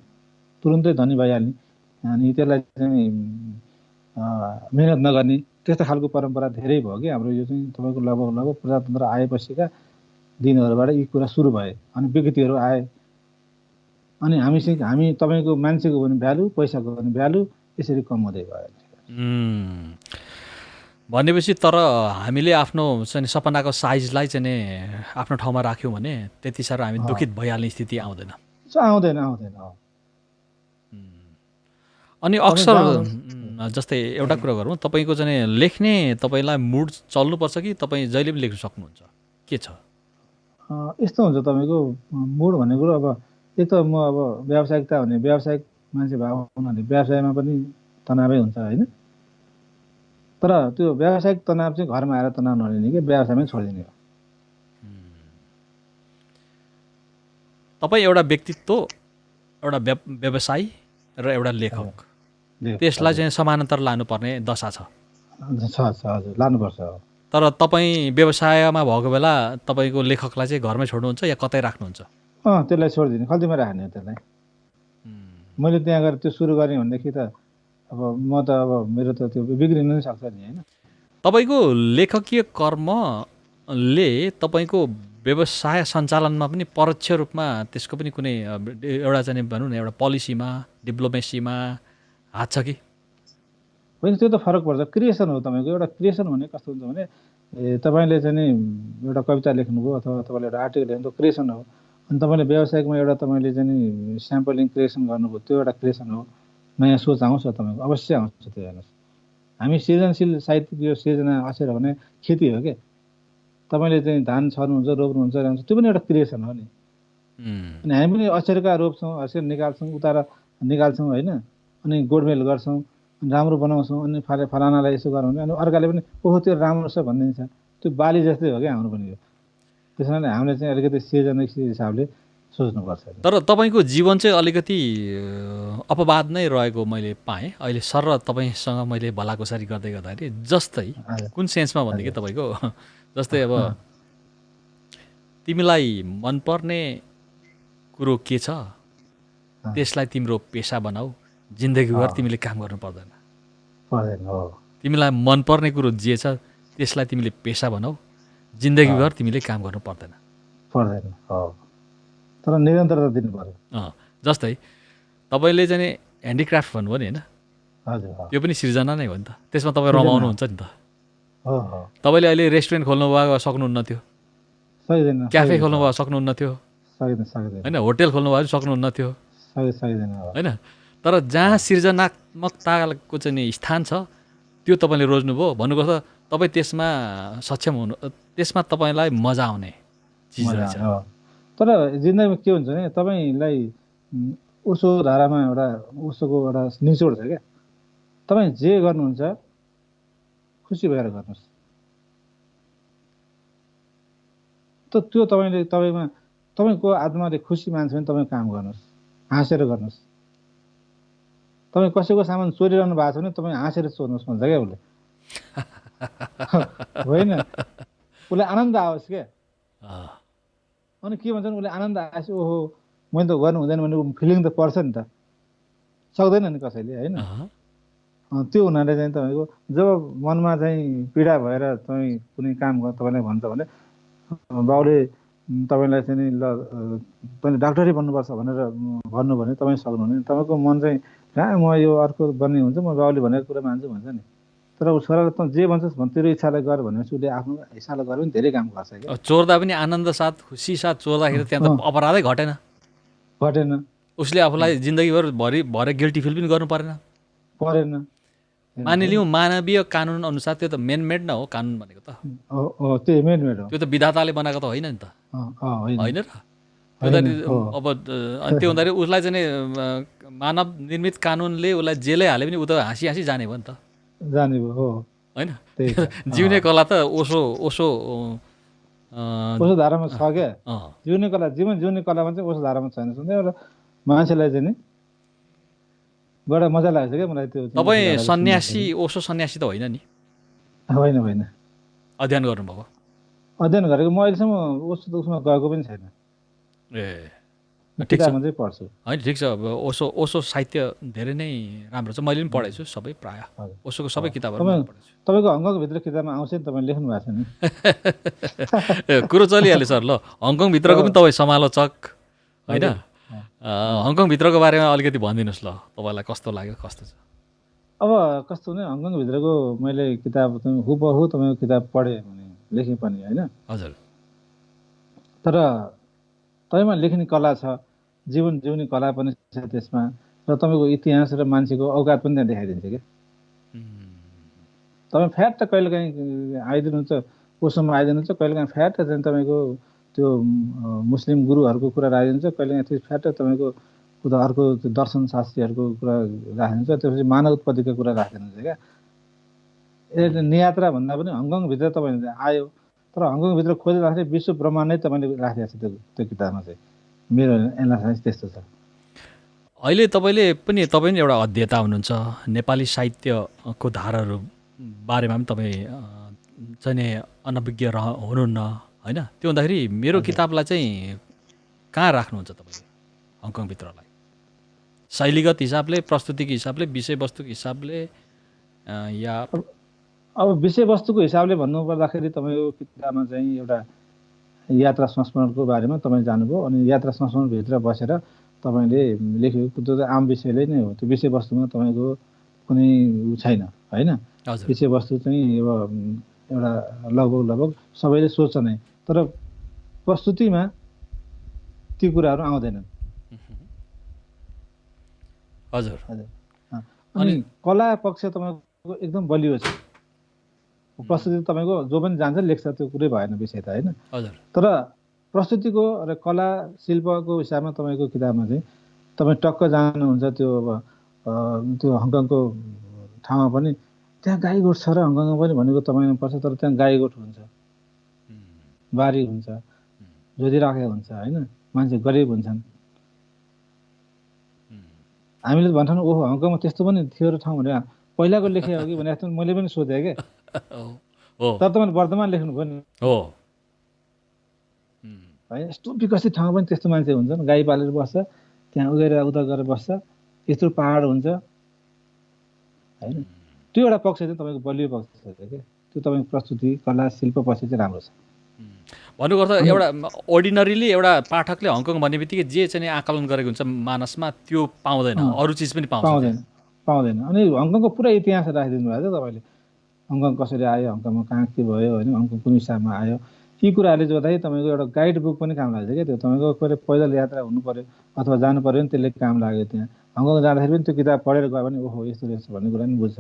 तुरुन्तै धनी भइहाल्ने, अनि त्यसलाई चाहिँ मेहनत नगर्ने, त्यस्तो खालको परम्परा धेरै भयो कि हाम्रो यो चाहिँ तपाईँको लगभग प्रजातन्त्र आएपछिका दिनहरूबाट यी कुरा सुरु भए। अनि विकृतिहरू आए, अनि हामी तपाईँको मान्छेको पनि भ्यालु, पैसाको पनि भ्यालु यसरी कम हुँदै गयो भनेपछि। तर हामीले आफ्नो चाहिँ सपनाको साइजलाई चाहिँ आफ्नो ठाउँमा राख्यौँ भने त्यति साह्रो हामी दुखित भइहाल्ने स्थिति आउँदैन। अनि अक्सर जस्तै एउटा कुरा गरौँ, तपाईँको चाहिँ लेख्ने तपाईँलाई मुड चल्नुपर्छ कि तपाईँ जहिले पनि लेख्न सक्नुहुन्छ, के छ? यस्तो हुन्छ तपाईँको मुड भन्ने कुरो। अब एक त म अब व्यावसायिकता भने व्यावसायिक मान्छे भएको हुनाले व्यवसायमा पनि तनावै हुन्छ होइन। तर त्यो व्यावसायिक तनाव चाहिँ घरमा आएर तनाव नलिने कि व्यवसायमै छोडिदिने हो। तपाईँ एउटा व्यक्तित्व, एउटा व्यवसायी र एउटा लेखक, त्यसलाई चाहिँ समानान्तर लानुपर्ने दशा छ। हजुर, लानुपर्छ। तर तपाईँ व्यवसायमा भएको बेला तपाईँको लेखकलाई चाहिँ घरमै छोड्नुहुन्छ या कतै राख्नुहुन्छ? त्यसलाई छोडिदिने, खल्तीमा राख्ने हो त्यसलाई। मैले त्यहाँ गएर त्यो सुरु गरेँ भनेदेखि त अब म त अब मेरो त त्यो बिग्रिन नै सक्छ नि होइन। तपाईँको लेखकीय कर्मले तपाईँको व्यवसाय सञ्चालनमा पनि परोक्ष रूपमा त्यसको पनि कुनै एउटा चाहिँ भनौँ न एउटा पोलिसीमा, डिप्लोमेसीमा, हात छ कि होइन त्यो त फरक पर्छ। क्रिएसन हो तपाईँको। एउटा क्रिएसन भने कस्तो हुन्छ भने तपाईँले चाहिँ नि एउटा कविता लेख्नुभयो अथवा तपाईँले एउटा आर्टिकल लेख्नु, त्यो क्रिएसन हो। अनि तपाईँले व्यावसायिकमा एउटा तपाईँले चाहिँ नि स्याम्पलिङ क्रिएसन गर्नुभयो, त्यो एउटा क्रिएसन हो। नयाँ सोच आउँछ तपाईँको, अवश्य आउँछ त्यो। हेर्नुहोस्, हामी सृजनशील साहित्यिक यो सृजना अक्षर भने खेती हो क्या। तपाईँले चाहिँ धान छर्नुहुन्छ, रोप्नुहुन्छ, रहन्छ, त्यो पनि एउटा क्रिएसन हो नि। अनि हामी पनि अक्षरका रोप्छौँ, अक्षर निकाल्छौँ, उतार निकाल्छौँ होइन, अनि गोडमेल गर्छौँ, अनि राम्रो बनाउँछौँ, अनि फलानालाई यसो गरौँ भने अनि अर्काले पनि ओहो त्यो राम्रो छ भनिदिन्छ। त्यो बाली जस्तै हो क्या हाम्रो पनि यो। त्यस कारणले हामीले चाहिँ अलिकति सृजनशील हिसाबले सोच्नुपर्छ। तर तपाईँको जीवन चाहिँ अलिकति अपवाद नै रहेको मैले पाएँ अहिले सर र तपाईँसँग मैले भलाकुसारी गर्दै गर्दाखेरि। जस्तै कुन सेन्समा भनेदेखि तपाईँको जस्तै अब तिमीलाई मनपर्ने कुरो के छ त्यसलाई तिम्रो पेसा बनाऊ, जिन्दगीभर तिमीले काम गर्नु पर्दैन। तिमीलाई मनपर्ने कुरो जे छ त्यसलाई तिमीले पेसा बनाऊ, जिन्दगीभर तिमीले काम गर्नु पर्दैन। तर निरन्तरता दिनु पर्यो। जस्तै तपाईँले चाहिँ ह्यान्डिक्राफ्ट भन्नुभयो नि होइन, हजुर, त्यो पनि सृजना नै हो नि त। त्यसमा तपाईँ रमाउनुहुन्छ नि त। हो, तपाईँले अहिले रेस्टुरेन्ट खोल्नु भयो सक्नुहुन्न थियो, सकिँदैन। क्याफे खोल्नु भयो सक्नुहुन्न थियो सकिँदैन होइन, होटेल खोल्नु भयो सक्नुहुन्न थियो सकिँदैन होइन। तर जहाँ सृजनात्मकताको चाहिँ नि स्थान छ त्यो तपाईँले रोज्नुभयो। भन्नुको त तपाईँ त्यसमा सक्षम हुनु, त्यसमा तपाईँलाई मजा आउने चिज रहेछ। तर जिन्दगीमा के हुन्छ भने तपाईँलाई उसो धारामा एउटा उसोको एउटा निचोड छ क्या। तपाईँ जे गर्नुहुन्छ खुसी भएर गर्नुहोस्। त त्यो तपाईँको आत्माले खुसी मान्छ भने तपाईँ काम गर्नुहोस्, हाँसेर गर्नुहोस्। तपाईँ कसैको सामान चोरिरहनु भएको छ भने तपाईँ हाँसेर चोर्नुहोस् भन्छ क्या उसले। होइन, उसलाई आनन्द आओस् क्या। अनि के भन्छ भने उसले आनन्द आएछ, ओहो मैले त गर्नु हुँदैन भने फिलिङ त पर्छ नि त, सक्दैन नि कसैले होइन। त्यो हुनाले चाहिँ तपाईँको जब मनमा चाहिँ पीडा भएर तपाईँ कुनै काम तपाईँलाई भन्छ भने बाउले तपाईँलाई चाहिँ नि ल तपाईँले डाक्टरै बन्नुपर्छ भनेर भन्नु भने तपाईँ सक्नुहुने, तपाईँको मन चाहिँ कहाँ म यो अर्को बन्ने हुन्छ, म बाउले भनेको कुरा मान्छु भन्छ नि। तर ऊ छोराले त जे भन्छस् भने तेरो इच्छालाई गर भनेपछि उसले आफ्नो हिसाबले गरे पनि धेरै काम गर्छ क्या। चोर्दा पनि आनन्द साथ खुसी साथ चोर्दाखेरि त्यहाँ त अपराधै घटेन। उसले आफूलाई जिन्दगीभर भरे गिल्टी फिल पनि गर्नु परेन। मानिलिउँ मानवीय कानुन अनुसार त्यो त मेनमेड न हो कानुन भनेको त। त्यो मेनमेड हो, त्यो त विधाताले बनाएको त होइन नि त, होइन र। अब त्यो हुँदाखेरि उसलाई चाहिँ मानव निर्मित कानुनले उसलाई जेलै हाले पनि ऊ त हाँसी हाँसी जाने भयो नि त, जाने भयो होइन। जिउने कला त ओसो धारामा छ क्या। जिउने कला, जीवन जिउने कलामा चाहिँ ओसो धारामा छैन। एउटा मान्छेलाई चाहिँ नि बडा मजा लाग्छ क्या मलाई त्यो। तपाईँ सन्यासी ओसो सन्यासी त होइन नि? होइन, अध्ययन गर्नुभएको? अध्ययन गरेको म अहिलेसम्म उसमा गएको पनि छैन। ठिक छ, चाहिँ पढ्छु होइन, ठिक छ। अब ओसो साहित्य धेरै नै राम्रो छ, मैले पनि पढेको छु सबै प्रायः ओसोको सबै किताबहरू पढेको छु। तपाईँको हङकङभित्र किताबमा आउँछ नि, तपाईँले लेख्नु भएको छ नि। कुरो चलिहाल्यो सर। ल, हङकङभित्रको पनि तपाईँ समालोचक होइन, हङकङभित्रको बारेमा अलिकति भनिदिनुहोस् ल, तपाईँलाई कस्तो लाग्यो, कस्तो छ? अब कस्तो भने हङकङभित्रको मैले किताब हुबहु तपाईँको किताब पढेँ भने लेखेँ पनि होइन। हजुर। तर तपाईँमा लेख्ने कला छ, जीवन जिउने कला पनि छ त्यसमा, र तपाईँको इतिहास र मान्छेको औकात पनि त्यहाँ देखाइदिन्छ क्या। तपाईँ फ्याट त कहिलेकाहीँ आइदिनुहुन्छ, उसमा आइदिनुहुन्छ, कहिलेकाहीँ फ्याट चाहिँ तपाईँको त्यो मुस्लिम गुरुहरूको कुरा राखिदिन्छ, कहिलेकाहीँ त्यो फ्याट तपाईँको उता अर्को त्यो दर्शन शास्त्रीहरूको कुरा राखिदिन्छ, त्यसपछि मानव उत्पत्तिको कुरा राखिदिनुहुन्छ क्या। नियात्रा भन्दा पनि हङकङभित्र तपाईँ आयो, तर हङकङभित्र खोजिराख्ने विश्व ब्रह्माण्ड नै तपाईँले राखिदिएको छ त्यो किताबमा चाहिँ। मेरो एनालाइसिस त्यस्तो छ। अहिले तपाईँ पनि एउटा अध्येता हुनुहुन्छ, नेपाली साहित्यको धाराहरू बारेमा पनि तपाईँ चाहिँ नि अनभिज्ञ हुनुहुन्न होइन। त्यो हुँदाखेरि मेरो किताबलाई चाहिँ कहाँ राख्नुहुन्छ तपाईँले हङकङभित्रलाई? शैलीगत हिसाबले, प्रस्तुतिको हिसाबले, विषयवस्तुको हिसाबले, या अब विषयवस्तुको हिसाबले भन्नुपर्दाखेरि तपाईँको किताबमा चाहिँ एउटा यात्रा संस्मरणको बारेमा तपाईँ जानुभयो, अनि यात्रा संस्मरणभित्र बसेर तपाईँले लेखेको त्यो त आम विषयले नै हो, त्यो विषयवस्तुमा तपाईँको कुनै छैन होइन। विषयवस्तु चाहिँ एउटा लगभग सबैले सोच्छ नै, तर प्रस्तुतिमा ती कुराहरू आउँदैनन्। हजुर हजुर। अनि कला पक्ष तपाईँको एकदम बलियो छ, प्रस्तुति तपाईँको जो पनि जान्छ लेख्छ, त्यो कुरै भएन विषय त होइन। तर प्रस्तुतिको र कला शिल्पको हिसाबमा तपाईँको किताबमा चाहिँ तपाईँ टक्क जानुहुन्छ त्यो त्यो हङकङको ठाउँमा पनि त्यहाँ गाईगोठ छ र हङकङमा पनि भनेको तपाईँमा पर्छ, तर त्यहाँ गाईगोठ हुन्छ, बारी हुन्छ, जोतिराखेको हुन्छ होइन, मान्छे गरिब हुन्छन्। हामीले भन्छौँ ओहो हङकङमा त्यस्तो पनि थियो र ठाउँ भनेर पहिलाको लेखे हो कि भने जस्तो मैले पनि सोधेँ क्या। तर तपाईँले वर्तमान लेख्नुभयो नि होइन, यस्तो विकसित ठाउँ पनि त्यस्तो मान्छे हुन्छन्, गाई पालेर बस्छ, त्यहाँ उगेर उता गरेर बस्छ, यत्रो पहाड हुन्छ होइन। त्यो एउटा पक्ष चाहिँ तपाईँको बलियो पक्ष छ क्या, त्यो तपाईँको प्रस्तुति कला शिल्प पक्ष चाहिँ राम्रो छ। भन्नुको अर्थ एउटा अर्डिनरीली एउटा पाठकले हङकङ भन्ने बित्तिकै जे चाहिँ आकलन गरेको हुन्छ मानसमा त्यो पाउँदैन, अरू चिज पनि पाउँदैन। अनि हङकङको पुरा इतिहास राखिदिनु भएको छ तपाईँले, हङकङ कसरी आयो, हङकङमा कहाँ के भयो होइन, हङकङ कुन हिसाबमा आयो, यी कुराहरूले जोड्दाखेरि तपाईँको एउटा गाइड बुक पनि काम लाग्छ क्या। त्यो तपाईँको पैदल यात्रा हुनु पऱ्यो अथवा जानु पऱ्यो नि, त्यसले काम लाग्यो। त्यहाँ हङकङ जाँदाखेरि पनि त्यो किताब पढेर गयो भने ओहो यस्तो रहेछ भन्ने कुरा पनि बुझ्छ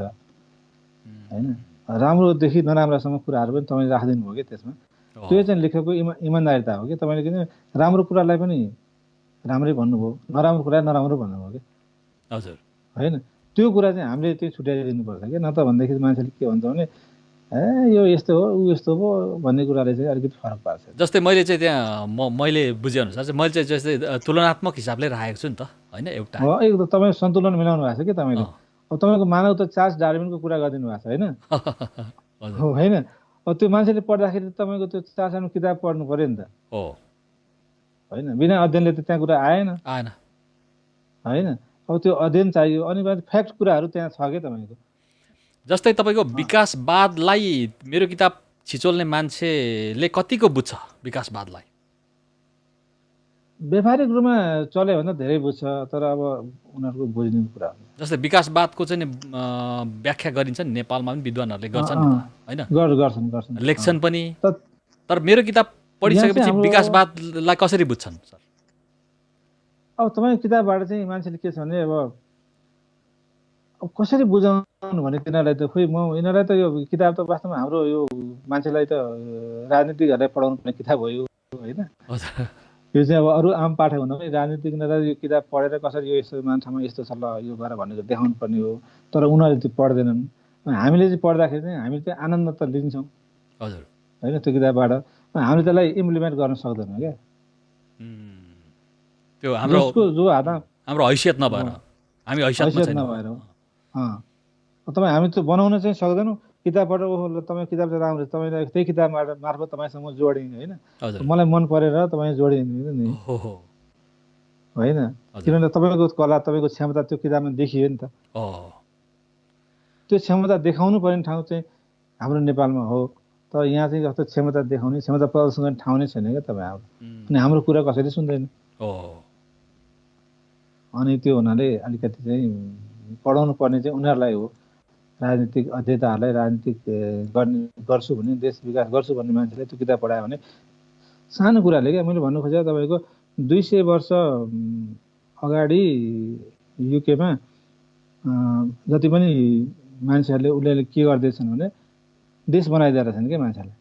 होइन। राम्रोदेखि नराम्रोसम्म कुराहरू पनि तपाईँले राखिदिनु भयो कि त्यसमा, त्यो चाहिँ लेखकको इमान्दारिता हो कि। तपाईँले किन राम्रो कुरालाई पनि राम्रै भन्नुभयो, नराम्रो कुरालाई नराम्रो भन्नुभयो कि हजुर होइन। त्यो कुरा चाहिँ हामीले त्यो छुट्याइदिनुपर्छ क्या, न त भनेदेखि मान्छेले के भन्छ भने यो यस्तो हो ऊ यस्तो हो भन्ने कुराले चाहिँ अलिकति फरक पार्छ। जस्तै मैले चाहिँ त्यहाँ मैले बुझेअनुसार चाहिँ मैले चाहिँ जस्तै तुलनात्मक हिसाबले राखेको छु नि त होइन। एउटा एकदम तपाईँ सन्तुलन मिलाउनु भएको छ कि तपाईँले। अब तपाईँको मानव त चार्ल्स डार्विनको कुरा गरिदिनु भएको छ होइन होइन। अब त्यो मान्छेले पढ्दाखेरि तपाईँको त्यो चार्ल्स डार्विनको किताब पढ्नु पऱ्यो नि त होइन, बिना अध्ययनले त त्यहाँ कुरा आएन होइन। अब त्यो अध्ययन चाहियो, अनि फ्याक्ट कुराहरू त्यहाँ छ क्या तपाईँको। जस्तै तपाईँको विकासवादलाई मेरो किताब छिचोल्ने मान्छेले कतिको बुझ्छ विकासवादलाई? व्यावहारिक रूपमा चल्यो भने त धेरै बुझ्छ, तर अब उनीहरूको बुझ्ने कुरा हो। जस्तै विकासवादको चाहिँ व्याख्या गरिन्छ नि नेपालमा पनि विद्वानहरूले गर्छन् होइन, गर्छन् लेख्छन् पनि। तर मेरो किताब पढिसकेपछि विकासवादलाई कसरी बुझ्छन् सर? अब तपाईँको किताबबाट चाहिँ मान्छेले के छ भने अब कसरी बुझाउनु भने तिनीहरूलाई त खोइ यिनीहरूलाई त यो किताब त वास्तवमा हाम्रो यो मान्छेलाई त राजनीतिकहरूलाई पढाउनु पर्ने किताब हो यो होइन। यो चाहिँ अब अरू आम पाठक हुँदा पनि राजनीतिक नेता यो किताब पढेर कसरी यो यस्तो मान्छेमा यस्तो छ ल यो गरेर भनेर देखाउनु पर्ने हो, तर उनीहरूले त्यो पढ्दैनन्। हामीले चाहिँ पढ्दाखेरि चाहिँ हामीले चाहिँ आनन्द त लिन्छौँ हजुर होइन त्यो किताबबाट, हामीले त्यसलाई इम्प्लिमेन्ट गर्न सक्दैनौँ क्या। त्यो हाम्रो जो हातमा हाम्रो हैसियत नभएर हामी हैसियत नभएर तपाईँ हामी त्यो बनाउन चाहिँ सक्दैनौँ। किताबबाट ओहो तपाईँ किताब चाहिँ राम्रो, तपाईँलाई त्यही किताब मार्फत तपाईँसँग जोडिन् होइन, मलाई मन परेर तपाईँ जोडिनु नि होइन। किनभने तपाईँको कला तपाईँको क्षमता त्यो किताबमा देखियो नि त। त्यो क्षमता देखाउनु पर्ने ठाउँ चाहिँ हाम्रो नेपालमा हो, तर यहाँ चाहिँ जस्तो क्षमता देखाउने क्षमता प्रदर्शन गर्ने ठाउँ नै छैन क्या तपाईँ हाम्रो। अनि हाम्रो कुरा कसैले सुन्दैन। अनि त्यो हुनाले अलिकति चाहिँ पढाउनु पर्ने चाहिँ उनीहरूलाई हो, राजनीतिक अध्येताहरूलाई। राजनीतिक गर्छु भने देश विकास गर्छु भन्ने मान्छेले त्यो किताब पढायो भने सानो कुराले क्या। मैले भन्नु खोजेँ तपाईँको 200 वर्ष अगाडि युकेमा जति पनि मान्छेहरूले उसले के गर्दैछन् भने देश बनाइदिएर छन् क्या मान्छेलाई।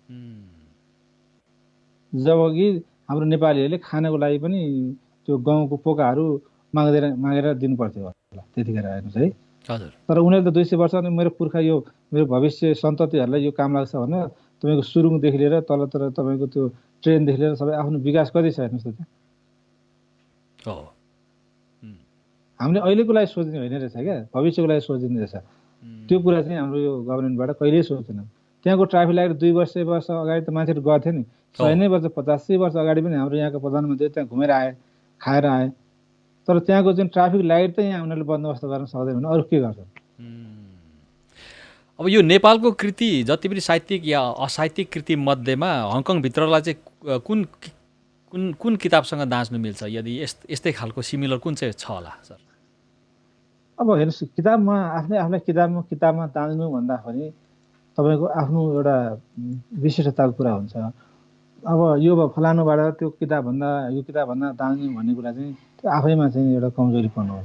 जबकि हाम्रो नेपालीहरूले खानको लागि पनि त्यो गाउँको पोकाहरू मागेर दिनुपर्थ्यो होला त्यतिखेर हेर्नुहोस् है। तर उनीहरूले त 200 वर्ष मेरो पुर्खा यो मेरो भविष्य सन्ततिहरूलाई यो काम लाग्छ भने तपाईँको सुरुङदेखि लिएर तल तपाईँको त्यो ट्रेनदेखि लिएर सबै आफ्नो विकास कति छ हेर्नुहोस् त त्यहाँ। हामीले अहिलेको लागि सोच्ने होइन रहेछ क्या, भविष्यको लागि सोचिने रहेछ। त्यो कुरा चाहिँ हाम्रो यो गभर्मेन्टबाट कहिल्यै सोचेन। त्यहाँको ट्राफिक लाइट 2 वर्ष अगाडि त मान्छेहरू गर्थ्यो नि, 100 नै वर्ष 85 वर्ष अगाडि पनि हाम्रो यहाँको प्रधानमन्त्री त्यहाँ घुमेर आए, खाएर आए। तर त्यहाँको चाहिँ ट्राफिक लाइट त यहाँ उनीहरूले बन्दोबस्त गर्न सक्दैन भने अरू के गर्छन्? अब यो नेपालको कृति जति पनि साहित्यिक या असाहित्यिक कृति मध्येमा हङकङभित्रलाई चाहिँ कुन किताबसँग दाँच्नु मिल्छ यदि यस्तै खालको सिमिलर कुन चाहिँ छ होला सर? अब हेर्नुहोस्, किताबमा आफूलाई किताबमा तान्नु भन्दाखेरि तपाईँको आफ्नो एउटा विशिष्टताको कुरा हुन्छ। अब यो फलानुबाट त्यो किताबभन्दा तान्नु भन्ने कुरा चाहिँ त्यो आफैमा चाहिँ एउटा कमजोरीपन हो।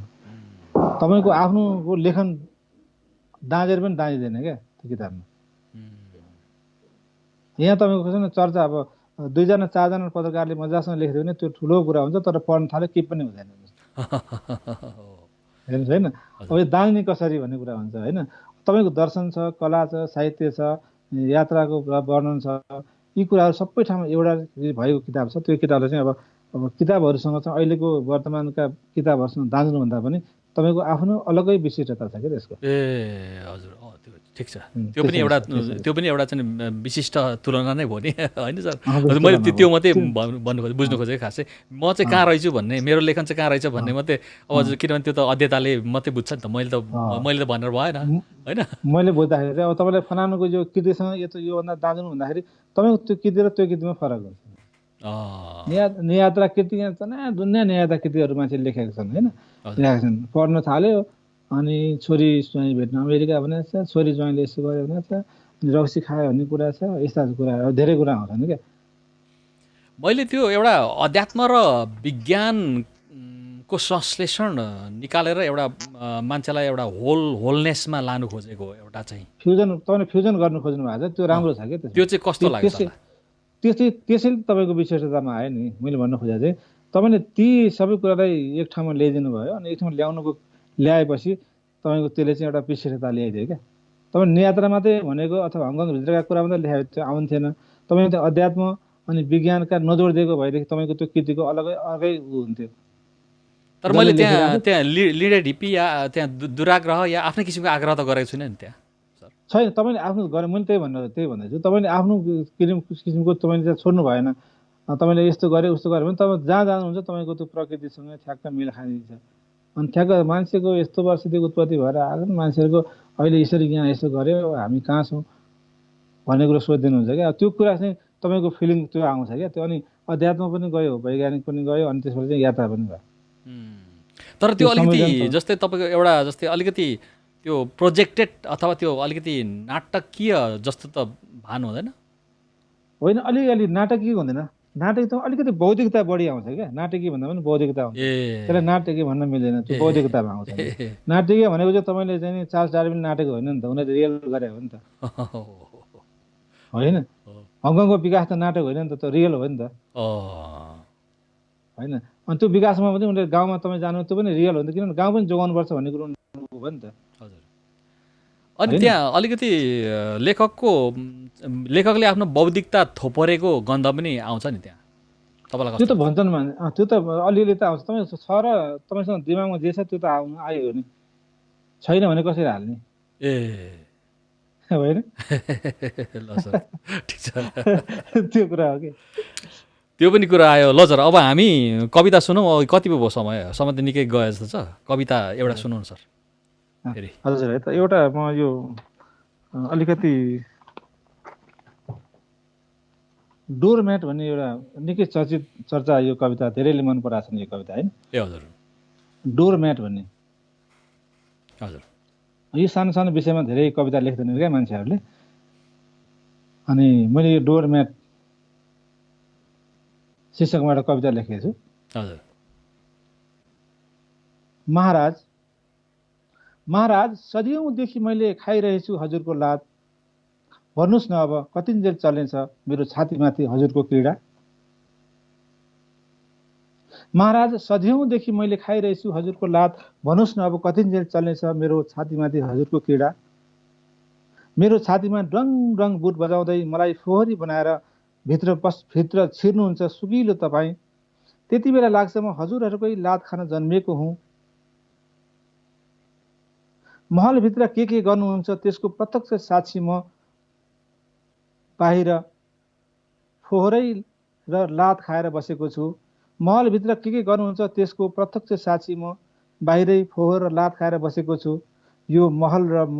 तपाईँको आफ्नोको लेखन दाँजेर पनि दाँजिँदैन क्या त्यो किताबमा। यहाँ तपाईँको कसैले चर्चा अब 2जना 4जना पत्रकारले मजासँग लेखिदियो भने त्यो ठुलो कुरा हुन्छ, तर पढ्न थाल्यो केही पनि हुँदैन। हेर्नुहोस् होइन, अब यो दाँज्ने कसरी भन्ने कुरा हुन्छ होइन। तपाईँको दर्शन छ, कला छ, साहित्य छ, यात्राको वर्णन छ, यी कुराहरू सबै ठाउँमा एउटा भएको किताब छ। त्यो किताबलाई चाहिँ अब किताबहरूसँग चाहिँ अहिलेको वर्तमानका किताबहरूसँग दाँज्नुभन्दा पनि तपाईँको आफ्नो अलग्गै विशिष्टता छ क्या त्यसको। ए हजुर, त्यो ठिक छ। त्यो पनि एउटा चाहिँ विशिष्ट तुलना नै भयो नि होइन सर? मैले त्यो मात्रै बुझ्नु खोजेँ खासै। म चाहिँ कहाँ रहेछु भन्ने, मेरो लेखन चाहिँ कहाँ रहेछ भन्ने मात्रै। अब किनभने त्यो त अध्येताले मात्रै बुझ्छ नि त, मैले त भनेर भएन होइन। मैले बुझ्दाखेरि चाहिँ अब तपाईँलाई फलानुको यो कृतिसँग योभन्दा दाँज्नु भन्दाखेरि तपाईँको त्यो कृति र त्यो कृतिमा फरक हुन्छ। नियात्रा कृति यहाँ छ न, दुनियाँ नियात्रा कृतिहरू मान्छेले लेखेका छन् होइन, लेखेका छन्। पढ्न थाल्यो अनि छोरी ज्वाइँ भेट्न अमेरिका भनेको छ, छोरी ज्वाइँले यसो गर्यो भनेको छ, अनि रक्सी खायो भन्ने कुरा छ, यस्ता कुराहरू धेरै कुरा आउँछन् क्या। मैले त्यो एउटा अध्यात्म र विज्ञानको संश्लेषण निकालेर एउटा मान्छेलाई एउटा होलनेसमा लानु खोजेको एउटा चाहिँ तपाईँले फ्युजन गर्नु खोज्नु भएको छ, त्यो राम्रो छ क्या। त्यो चाहिँ कस्तो लाग्छ? त्यसैले तपाईँको विशेषतामा आयो नि। मैले भन्न खोजेको चाहिँ तपाईँले ती सबै कुरालाई एक ठाउँमा ल्याइदिनु भयो, अनि एक ठाउँमा ल्याएपछि तपाईँको त्यसले चाहिँ एउटा विशेषता ल्याइदियो क्या। तपाईँ नियात्रा मात्रै भनेको अथवा हङकङभित्रका कुरा मात्रै लेखायो त्यो आउँथेन। तपाईँले त्यो अध्यात्म अनि विज्ञानका नजोडिदिएको भएदेखि तपाईँको त्यो कृतिको अलगै हुन्थ्यो। तर मैले त्यहाँ लिडे ढिप्पी या त्यहाँ दुराग्रह या आफ्नै किसिमको आग्रह त गरेको छुइनँ नि त्यहाँ छैन। तपाईँले आफ्नो गरे, मैले त्यही भन्दैछु। तपाईँले आफ्नो किसिमको तपाईँले त्यहाँ छोड्नु भएन। तपाईँले यस्तो गरे उस्तो गऱ्यो भने तपाईँ जहाँ जानुहुन्छ तपाईँको त्यो प्रकृतिसँग ठ्याक्क मेल खाइदिन्छ। अनि ठ्याक्क मान्छेको यस्तो वर्षदेखि उत्पत्ति भएर आएको मान्छेहरूको अहिले यसरी यहाँ यसो गऱ्यो, हामी कहाँ छौँ भन्ने कुरो सोधिदिनुहुन्छ क्या। त्यो कुरा चाहिँ तपाईँको फिलिङ त्यो आउँछ क्या। त्यो अनि अध्यात्म पनि गयो, वैज्ञानिक पनि गयो, अनि त्यसपछि चाहिँ यात्रा पनि भयो। तर त्यो अलिकति जस्तै तपाईँको एउटा जस्तै अलिकति त्यो प्रोजेक्टेड अथवा त्यो अलिकति नाटकीय जस्तो त भान हुँदैन? होइन, अलिअलि नाटकीय हुँदैन। नाटक त अलिकति बौद्धिकता बढी आउँछ क्या। नाटकीय भन्दा पनि बौद्धिकता आउँछ। त्यसलाई नाटकीय भन्न मिल्दैन, त्यो बौद्धिकतामा आउँछ। नाटकीय भनेको चाहिँ तपाईँले चाहिँ चार्ल्स डार्विन नाटक होइन नि त, उनीहरूले रियल गरे हो नि त होइन। हङकङको विकास त नाटक होइन नि त, त्यो रियल हो नि त होइन। अनि त्यो विकासमा पनि उनीहरूले गाउँमा तपाईँ जानु त्यो पनि रियल हो नि त, किनभने गाउँ पनि जोगाउनुपर्छ भन्ने कुरो भयो नि त। हजुर। अनि त्यहाँ अलिकति लेखकले आफ्नो बौद्धिकता थोपरेको गन्ध पनि आउँछ नि त्यहाँ तपाईँलाई? त्यो त भन्छन् भने त्यो त अलिअलि त आउँछ। तपाईँ छ र तपाईँसँग दिमागमा जे छ त्यो त आयो नि, छैन भने कसरी हाल्ने होइन? ल सर ठिक छ, त्यो कुरा हो कि। त्यो पनि कुरा आयो। ल सर, अब हामी कविता सुनौँ। कति पो भयो समय त निकै गयो जस्तो छ। कविता एउटा सुनौँ सर फेरि। हजुर है त, एउटा म यो अलिकति डोरम्याट भन्ने एउटा निकै चर्चा यो कविता धेरैले मन पराएको छन् यो कविता होइन। ए हजुर, डोरम्याट भन्ने। हजुर, यो सानो सानो विषयमा धेरै कविता लेख्दैनन् क्या मान्छेहरूले। अनि मैले यो डोरम्याट शीर्षकमा एउटा कविता लेखेको छु। हजुर। महाराज, सदियौँदेखि मैले खाइरहेछु हजुरको लात, भन्नुहोस् न अब कतिन्जेल चल्नेछ मेरो छातीमाथि हजुरको क्रीडा। महाराज, सदियौँदेखि मैले खाइरहेछु हजुरको लात, भन्नुहोस् न अब कतिन्जेल चल्नेछ मेरो छातीमाथि हजुरको क्रीडा। मेरो छातीमा डङ डङ बुट बजाउँदै मलाई फोहोरी बनाएर भित्र छिर्नुहुन्छ सुकिलो तपाईँ। त्यति बेला लाग्छ म हजुरहरूकै लात खान जन्मिएको हुँ। महलभित्र के गर्नुहुन्छ त्यसको प्रत्यक्ष साक्षी म, बाहिर फोहोरै र लात खाएर बसेको छु। महलभित्र के गर्नुहुन्छ त्यसको प्रत्यक्ष साक्षी म, बाहिरै फोहोर र लात खाएर बसेको छु। यो महल र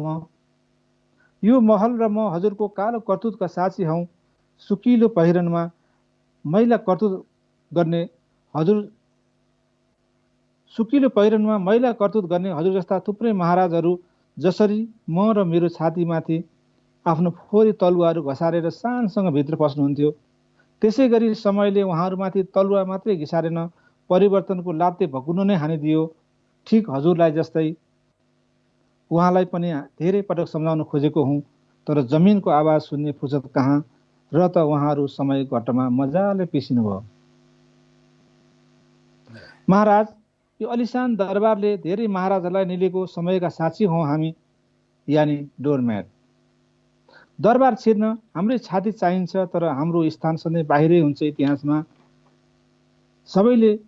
म हजुरको कालो करतुतका साक्षी हौँ। सुकिलो पहिरनमा मैला करतुत गर्ने हजुर, सुकिलो पहिरनमा मैला करतुत गर्ने हजुर जस्ता थुप्रै महाराजहरू जसरी म र मेरो छातीमाथि आफ्नो फोहोरी तलुवाहरू घसारेर शानसँग भित्र पस्नुहुन्थ्यो, त्यसै गरी समयले उहाँहरूमाथि तलुवा मात्रै घिसारेन, परिवर्तनको लात्ते भकुनो नै हानिदियो। ठिक हजुरलाई जस्तै उहाँलाई पनि धेरै पटक सम्झाउन खोजेको हुँ, तर जमिनको आवाज सुन्ने फुर्सद कहाँ, र त उहाँहरू समयको घट्टमा मजाले पिसिनुभयो। महाराज, यो अलिसान दरबारले धेरै महाराजहरूलाई निलेको समयका साक्षी हौँ हामी, यानि डोरम्याट। दरबार छिर्न हाम्रै छाती चाहिन्छ, तर हाम्रो स्थान सधैँ बाहिरै हुन्छ इतिहासमा। सबैले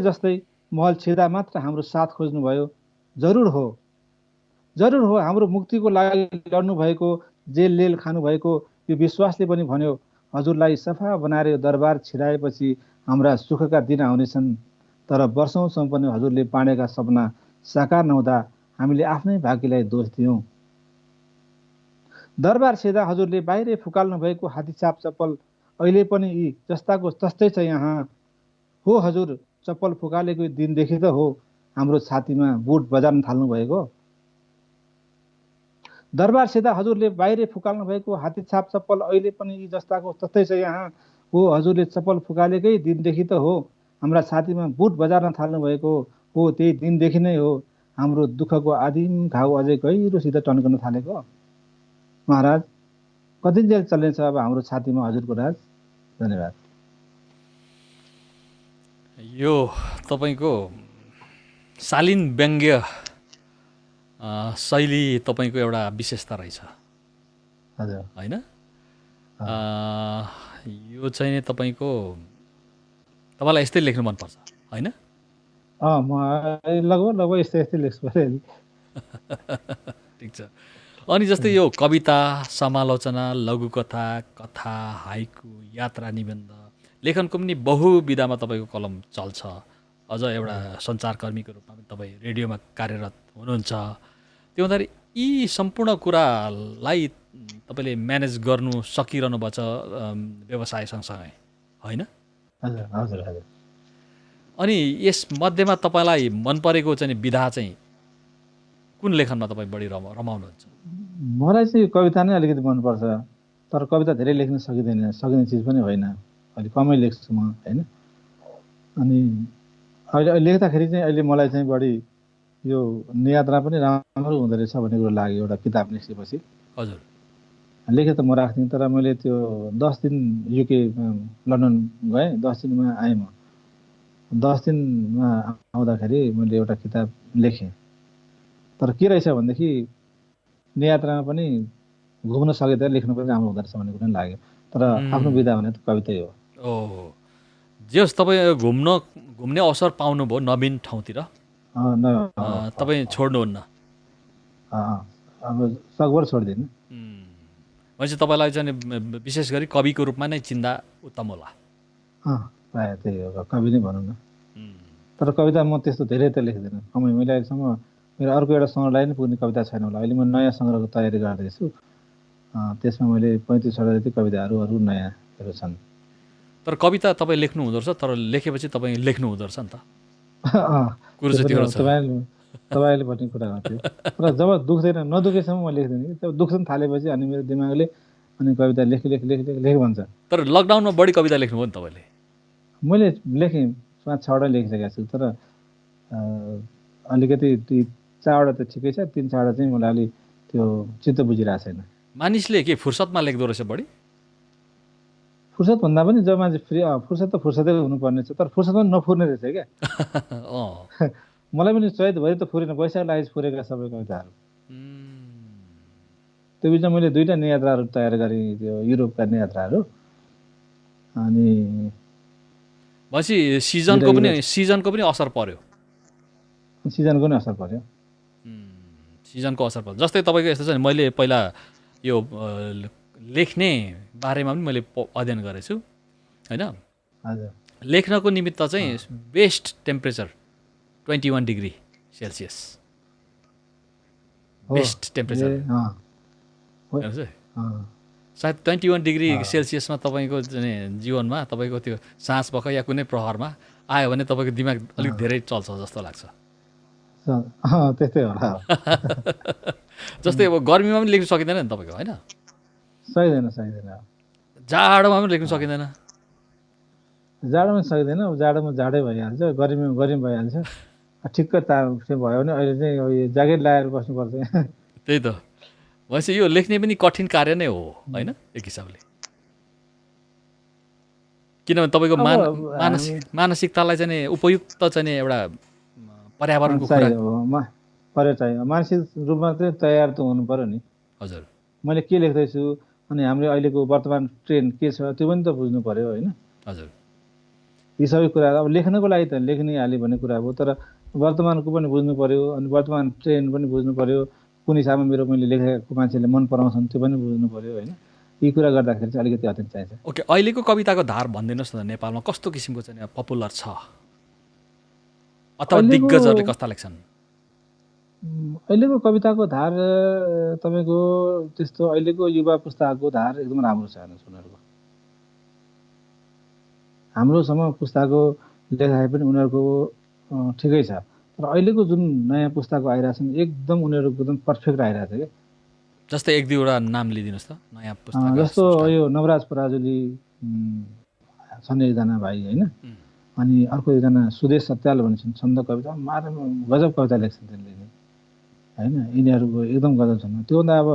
जस्तै महल छिर्दा मात्र हाम्रो साथ खोज्नुभयो। जरुर हो हाम्रो मुक्तिको लागि लड्नुभएको, जेल खानुभएको यो विश्वासले पनि भन्यो, हजुरलाई सफा बनाएर यो दरबार छिराएपछि हाम्रा सुखका दिन आउनेछन्। तर वर्षौँसम्म पनि हजुरले बाँडेका सपना साकार नहुँदा हामीले आफ्नै भाग्यलाई दोष दियौँ। दरबार छिर्दा हजुरले बाहिरै फुकाल्नु भएको हात्तीछाप चप्पल अहिले पनि यी जस्ताको तस्तै छ यहाँ। हो हजुर, चप्पल फुकालेको दिनदेखि त हो हाम्रो छातीमा बुट बजार्न थाल्नु भएको। दरबार छिर्दा हजुरले बाहिरै फुकाल्नु भएको हात्तीछाप चप्पल अहिले पनि यी जस्ताको तस्तै छ यहाँ। हो हजुरले चप्पल फुकालेकै दिनदेखि त हो हाम्रा छातीमा बुट बजार्न थाल्नु भएको। हो त्यही दिनदेखि नै हो हाम्रो दुःखको आदिम घाउ अझै गहिरोसित टन्कन थालेको। महाराज, कतिन्जेल चल्नेछ अब हाम्रो छातीमा हजुरको राज? धन्यवाद। यो तपाईँको शालीन व्यङ्ग्य शैली तपाईँको एउटा विशेषता रहेछ, हजुर, होइन? यो चाहिँ नि तपाईँलाई यस्तै लेख्नु मनपर्छ, होइन? म लगभग यस्तै लेख्छु पऱ्यो। ठिक छ। अनि जस्तै यो कविता, समालोचना, लघुकथा, कथा, हाइकु, यात्रा निबन्ध लेखनको पनि बहुविधामा तपाईँको कलम चल्छ। अझ एउटा सञ्चारकर्मीको रूपमा पनि तपाईँ रेडियोमा कार्यरत हुनुहुन्छ। त्यो हुँदाखेरि यी सम्पूर्ण कुरालाई तपाईँले म्यानेज गर्नु सकिरहनु भएको छ व्यवसाय सँगसँगै, होइन? हजुर हजुर हजुर। अनि यस मध्येमा तपाईँलाई मन परेको चाहिँ विधा चाहिँ कुन लेखनमा तपाईँ बढी रमाउनुहुन्छ? मलाई चाहिँ कविता नै अलिकति मनपर्छ, तर कविता धेरै लेख्न सकिने चिज पनि होइन, अलिक कमै लेख्छु म, होइन? अनि अहिले लेख्दाखेरि चाहिँ अहिले मलाई चाहिँ बढी यो नियात्रा पनि राम्रो हुँदो रहेछ भन्ने कुरो लाग्यो एउटा किताब निस्केपछि। हजुर, लेखेँ त म राख्थेँ, तर मैले त्यो 10 दिन युके लन्डन गएँ, 10 दिनमा आएँ म। 10 दिनमा आउँदाखेरि मैले एउटा किताब लेखेँ, तर के रहेछ भनेदेखि नियात्रामा पनि घुम्न सके त लेख्नु पनि राम्रो हुँदो रहेछ भन्ने कुरा लाग्यो। तर आफ्नो विधा भने त कवितै हो। ओहो, जस तपाईँ घुम्ने अवसर पाउनुभयो नवीन ठाउँतिर, तपाईँ छोड्नुहुन्न? अब सकभर छोड्दिनँ। भनेपछि तपाईँलाई चाहिँ विशेष गरी कविको रूपमा नै चिन्दा उत्तम होला। प्रायः त्यही हो, कवि नै भनौँ न। तर कविता म त्यस्तो धेरै त लेख्दिनँ, कमै। मैले अहिलेसम्म मेरो अर्को एउटा सङ्ग्रहलाई नै पुग्ने कविता छैन होला। अहिले म नयाँ सङ्ग्रहको तयारी गर्दैछु, त्यसमा मैले 35वटा जति कविताहरू नयाँहरू छन्। तर कविता तपाईँ लेख्नु हुँदो रहेछ, तर लेखेपछि तपाईँ लेख्नु हुँदो रहेछ नि त। तपाईँले भन्ने कुरा हो त्यो। तर जब दुख्दैन, नदुखेसम्म म लेख्दिनँ। जब दुख्न थालेपछि अनि मेरो दिमागले अनि कविता लेख भन्छ। तर लकडाउनमा बढी कविता लेख्नुभयो नि तपाईँले? मैले लेखेँ, 5-6वटा लेखिसकेको छु, तर अलिकति 4वटा त ठिकै छ, 3-4वटा चाहिँ मलाई अलि त्यो चित्त बुझिरहेको छैन। मानिसले के फुर्सदमा लेख्दो रहेछ बढी? फुर्सद भन्दा पनि जब मान्छे फ्री, फुर्सद त फुर्सदै हुनुपर्ने छ, तर फुर्सदमा नफुर्ने रहेछ क्या। मलाई पनि चैतभरि त फुरेन, वैशाख लागेपछि फुरेका सबै कविताहरू। त्यो बिचमा मैले 2टा नियात्राहरू तयार गरेँ, त्यो युरोपका नियात्राहरू। अनि भनेपछि सिजनको पनि असर पर्यो? सिजनको नै असर पर्यो। सिजनको असर पर्यो। जस्तै तपाईँको यस्तो छ नि, मैले पहिला यो लेख्ने बारेमा पनि मैले अध्ययन गरेछु, होइन? हजुर। लेख्नको निमित्त चाहिँ best temperature 21 degree Celsius best temperature. सायद 21 डिग्री सेल्सियसमा तपाईँको जीवनमा तपाईँको त्यो साँझ पख या कुनै प्रहरमा आयो भने तपाईँको दिमाग अलिक धेरै चल्छ जस्तो लाग्छ। त्यस्तै होला। जस्तै अब गर्मीमा पनि लेख्न सकिँदैन नि तपाईँको, होइन? सकिँदैन। जाडोमा पनि लेख्न सकिँदैन। जाडोमा सकिँदैन, अब जाडोमा जाडै भइहाल्छ, गर्मीमा गर्मी भइहाल्छ। ठिक्क तापक्रम भयो भने अहिले चाहिँ अब यो ज्याकेट लगाएर बस्नुपर्छ। त्यही त भनेपछि यो लेख्ने पनि कठिन कार्य नै हो, होइन, एक हिसाबले। किनभने तपाईँको मानसिकतालाई चाहिँ उपयुक्त चाहिँ एउटा पर्यावरणको कुरा चाहियो। मानसिक रूपमा चाहिँ तयार त हुनु पर्यो नि। हजुर, मैले के लेख्दैछु अनि हाम्रो अहिलेको वर्तमान ट्रेन्ड के छ त्यो पनि त बुझ्नु पर्यो, होइन? हजुर, यी सबै कुरा अब लेख्नको लागि त लेख्निहाल्यो भन्ने कुरा हो, तर वर्तमानको पनि बुझ्नु पर्यो, अनि वर्तमान ट्रेन्ड पनि बुझ्नु पर्यो, कुन हिसाबमा मैले लेखेको मान्छेले मन पराउँछन् त्यो पनि बुझ्नु पर्यो, होइन? यी कुरा गर्दाखेरि चाहिँ अलिकति अत्यन्त चाहिन्छ। ओके, अहिलेको कविताको धार भनिदिनुहोस् न, नेपालमा कस्तो किसिमको चाहिँ पपुलर छ अथवा दिग्गजहरूले कस्ता लेख्छन्? अहिलेको कविताको धार तपाईँको त्यस्तो अहिलेको युवा पुस्ताको धार एकदम राम्रो छ हेर्नुहोस् उनीहरूको। हाम्रोसम्म पुस्ताको लेखाइ पनि उनीहरूको ठिकै छ, तर अहिलेको जुन नयाँ पुस्ताको आइरहेछन् एकदम उनीहरूको एकदम पर्फेक्ट आइरहेछ क्या। जस्तै एक दुईवटा नाम लिइदिनुहोस् त नयाँ पुस्ता। जस्तो यो नवराज पराजुली छन् एकजना भाइ, होइन? अनि अर्को एकजना सुदेश सत्याल भन्छन्, छन्द कविता गजब कविता लेख्छन् त्यसले, होइन? यिनीहरूको एकदम गजब छन्। त्योभन्दा अब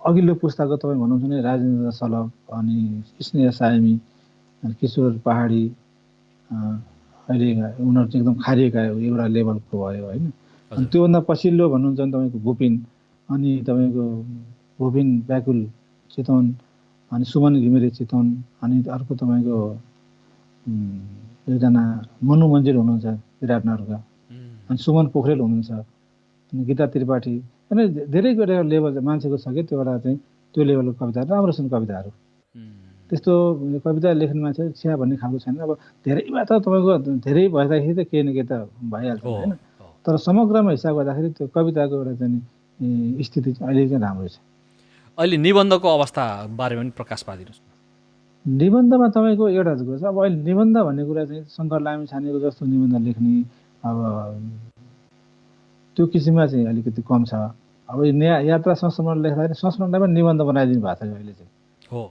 अघिल्लो पुस्ताको तपाईँ भन्नुहुन्छ भने राजेन्द्र सलभ, अनि स्नेह सायमी, किशोर पहाडी, अहिले उनीहरू चाहिँ एकदम खारिएका एउटा लेभलको भयो, होइन? अनि त्योभन्दा पछिल्लो भन्नुहुन्छ भने तपाईँको भुपिन, अनि तपाईँको भुपिन व्याकुल चितवन, अनि सुमन घिमिरे चितवन, अनि अर्को तपाईँको एकजना मनु मन्जिर हुनुहुन्छ विराटनगरका, अनि सुमन पोखरेल हुनुहुन्छ, अनि गीता त्रिपाठी, अनि धेरै लेभल मान्छेको छ कि त्यो एउटा चाहिँ त्यो लेभलको कविताहरू राम्रो छन् कविताहरू। त्यस्तो कविता लेख्ने मान्छे छ्या भन्ने खालको छैन। अब धेरैमा त तपाईँको धेरै भइदाखेरि त केही न केही त भइहाल्छ, होइन? तर समग्रमा हिसाब गर्दाखेरि त्यो कविताको एउटा चाहिँ स्थिति चाहिँ अहिले चाहिँ राम्रो छ। अहिले निबन्धको अवस्था बारेमा पनि प्रकाश पारिदिनुहोस् न। निबन्धमा तपाईँको एउटा कुरा छ, अब अहिले निबन्ध भन्ने कुरा चाहिँ शङ्कर लामिछानेको जस्तो निबन्ध लेख्ने अब त्यो किसिममा चाहिँ अलिकति कम छ। अब यात्रा संस्मरण लेख्दाखेरि संस्मरणलाई पनि निबन्ध बनाइदिनु भएको छ अहिले चाहिँ, हो,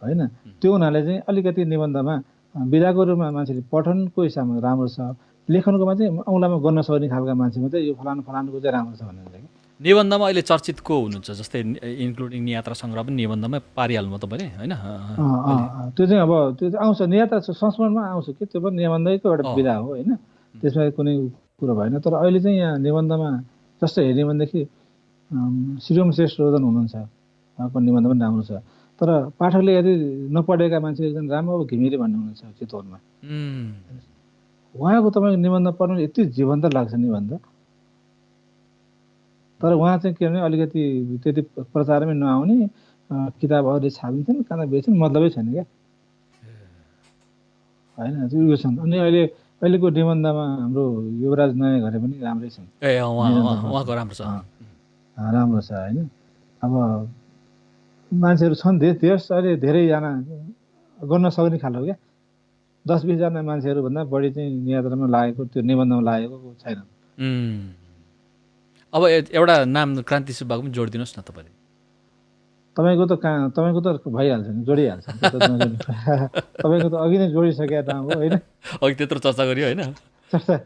होइन? त्यो हुनाले चाहिँ अलिकति निबन्धमा विधाको रूपमा मान्छेले पठनको हिसाबमा राम्रो छ, लेखनकोमा चाहिँ औँलामा गर्न सक्ने खालका मान्छेमा चाहिँ यो फलानुको चाहिँ राम्रो छ भन्ने हुन्छ। निबन्धमा अहिले चर्चित को हुनुहुन्छ? जस्तै इन्क्लुडिङ नियात्रा सङ्ग्रह पनि निबन्धमै पारिहाल्नु तपाईँले, होइन? त्यो चाहिँ अब त्यो चाहिँ आउँछ, नियात्रा संस्मरणमा आउँछ कि त्यो पनि निबन्धको एउटा विधा हो, होइन? त्यसमा कुनै कुरो भएन। तर अहिले चाहिँ यहाँ निबन्धमा जस्तो हेर्ने भनेदेखि श्रीराम श्रेष्ठ रोदन हुनुहुन्छ, उहाँको निबन्ध पनि राम्रो छ। तर पाठकले यदि नपढेका मान्छे एकदम राम्रो अब घिमिरे भन्ने हुनुहुन्छ चितवनमा, उहाँको तपाईँको निबन्ध पढ्नु यति जीवन्त लाग्छ निबन्ध। तर उहाँ चाहिँ के भने अलिकति त्यति प्रचारमै नआउने, किताबहरूले छापिन्छन्, कहाँ बेच्छन्, मतलबै छैन क्या, होइन? त्यो छन्। अनि अहिलेको निबन्धमा हाम्रो युवराज नयाँ घरे पनि राम्रै छन्, उहाँको राम्रो छ, होइन? अब मान्छेहरू छन् देश अहिले धेरैजना गर्न सक्ने खालको क्या, 10-20जना मान्छेहरू भन्दा बढी चाहिँ नियात्रामा लागेको त्यो निबन्धमा लागेको छैन। अब एउटा नाम क्रान्ति सुब्बाको पनि जोडिदिनुहोस् न तपाईँले। तपाईँको त भइहाल्छ नि, जोडिहाल्छ। तपाईँको त अघि नै जोडिसकेको नाम हो, होइन? अघि त्यत्रो चर्चा गरियो, होइन? चर्चा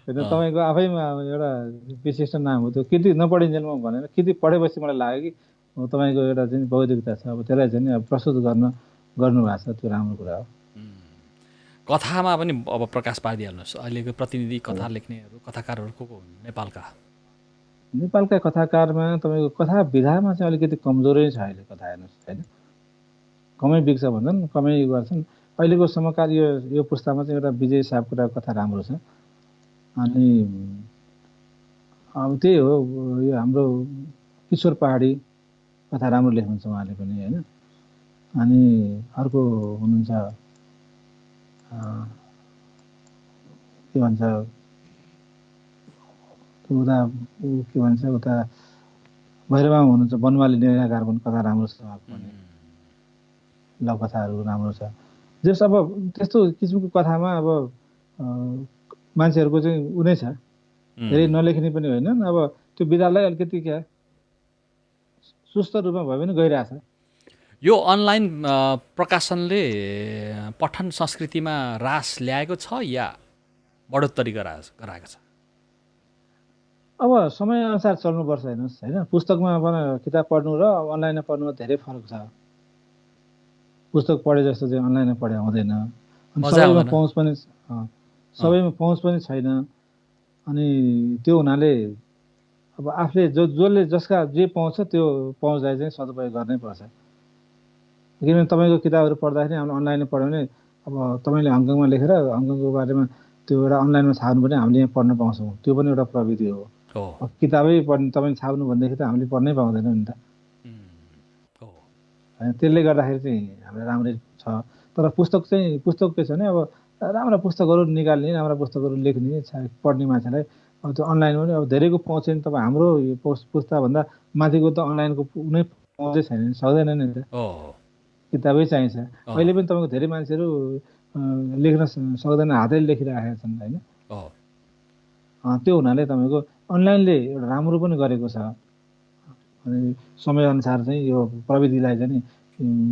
होइन, तपाईँको आफैमा एउटा विशिष्ट नाम हो त्यो। कृति नपढिन्जेलमा भनेर कृति पढेपछि मलाई लाग्यो कि तपाईँको एउटा चाहिँ बौद्धिकता छ, अब त्यसलाई चाहिँ अब प्रस्तुत गर्नुभएको छ, त्यो राम्रो कुरा हो। कथामा पनि अब प्रकाश पारिदिइहाल्नुहोस्। अहिलेको प्रतिनिधि कथा लेख्नेहरू कथाकारहरू को हुन् नेपालका कथाकारमा तपाईँको कथा विधामा चाहिँ अलिकति कमजोरै छ अहिले कथा, हेर्नुहोस्, होइन? कमै बिग्छ भन्छन्, कमै गर्छन्। अहिलेको समकाल यो पुस्तामा चाहिँ एउटा विजय सापकोटाको कथा राम्रो छ। अनि अब त्यही हो, यो हाम्रो किशोर पहाडी कथा राम्रो लेख्नुहुन्छ उहाँले पनि, होइन? अनि अर्को हुनुहुन्छ के भन्छ उता के भन्छ उता भैरवमा हुनुहुन्छ वनमाली निराकार पनि कथा राम्रो छ उहाँको पनि लघुकथाहरू राम्रो छ। जस अब त्यस्तो किसिमको कथामा अब मान्छेहरूको चाहिँ उनै छ, धेरै नलेख्ने पनि होइन। अब त्यो विधालाई अलिकति क्या सुस्त रूपमा भए पनि गइरहेछ। यो अनलाइन प्रकाशनले पठन संस्कृतिमा ह्रास ल्याएको छ या बढोत्तरी गराएको छ? अब समयअनुसार चल्नुपर्छ हेर्नुहोस् होइन। पुस्तकमा किताब पढ्नु र अनलाइनमा पढ्नुमा धेरै फरक छ। पुस्तक पढे जस्तो चाहिँ अनलाइनमा पढे हुँदैन। अनि सबैमा पहुँच पनि छैन। अनि त्यो हुनाले अब आफूले जसले जसका जे पाउँछ त्यो पहुँचलाई चाहिँ सदुपयोग गर्नै पर्छ। किनभने तपाईँको किताबहरू पढ्दाखेरि हामीले अनलाइनमा पढ्यो भने अब तपाईँले हङकङमा लेखेर हङकङको बारेमा त्यो एउटा अनलाइनमा छाप्नु पनि हामीले यहाँ पढ्न पाउँछौँ, त्यो पनि एउटा प्रविधि हो। किताबै पढ्नु तपाईँले छाप्नु भन्दाखेरि त हामीले पढ्नै पाउँदैनौँ नि त। त्यसले गर्दाखेरि चाहिँ हामीलाई राम्रै छ। तर पुस्तक के छ भने अब राम्रा पुस्तकहरू निकाल्ने, राम्रा पुस्तकहरू लेख्ने, पढ्ने मान्छेलाई अब त्यो अनलाइनमा पनि अब धेरैको पहुँच छैन। तपाईँ हाम्रो यो पुस्ताभन्दा माथिको त अनलाइनको कुनै पहुँचै छैन, सक्दैन नि त। किताबै चाहिन्छ। अहिले पनि तपाईँको धेरै मान्छेहरू लेख्न सक्दैन, हातैले लेखिरहेका छन् होइन। त्यो हुनाले तपाईँको अनलाइनले एउटा राम्रो पनि गरेको छ। अनि समयअनुसार चाहिँ यो प्रविधिलाई चाहिँ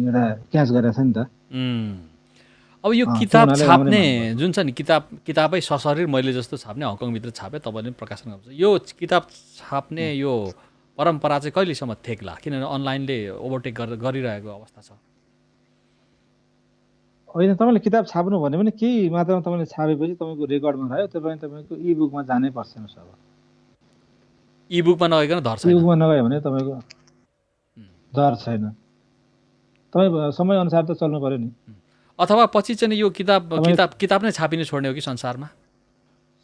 एउटा क्याच गरेको छ नि त। अब यो किताब छाप्ने जुन छ नि, किताबै सशरीर मैले जस्तो छाप्ने, हङकङभित्र छापे, तपाईँले प्रकाशन गर्नुहुन्छ। यो किताब छाप्ने यो परम्परा चाहिँ कहिलेसम्म थेक्ला? किनभने अनलाइनले ओभरटेक गरिरहेको अवस्था छ। होइन, तपाईँले किताब छाप्नु भन्यो भने केही मात्रामा तपाईँले छापेपछि तपाईँको रेकर्डमा रह्यो, तपाईँको इबुकमा जानै पर्छ। अब इबुकमा नगइकन धर छैन। इबुकमा नगयो भने तपाईँको दर छैन। तपाईँ समयअनुसार त चल्नु पऱ्यो नि। अथवा पछि चाहिँ यो किताब नै छापिने छोड्ने हो कि संसारमा?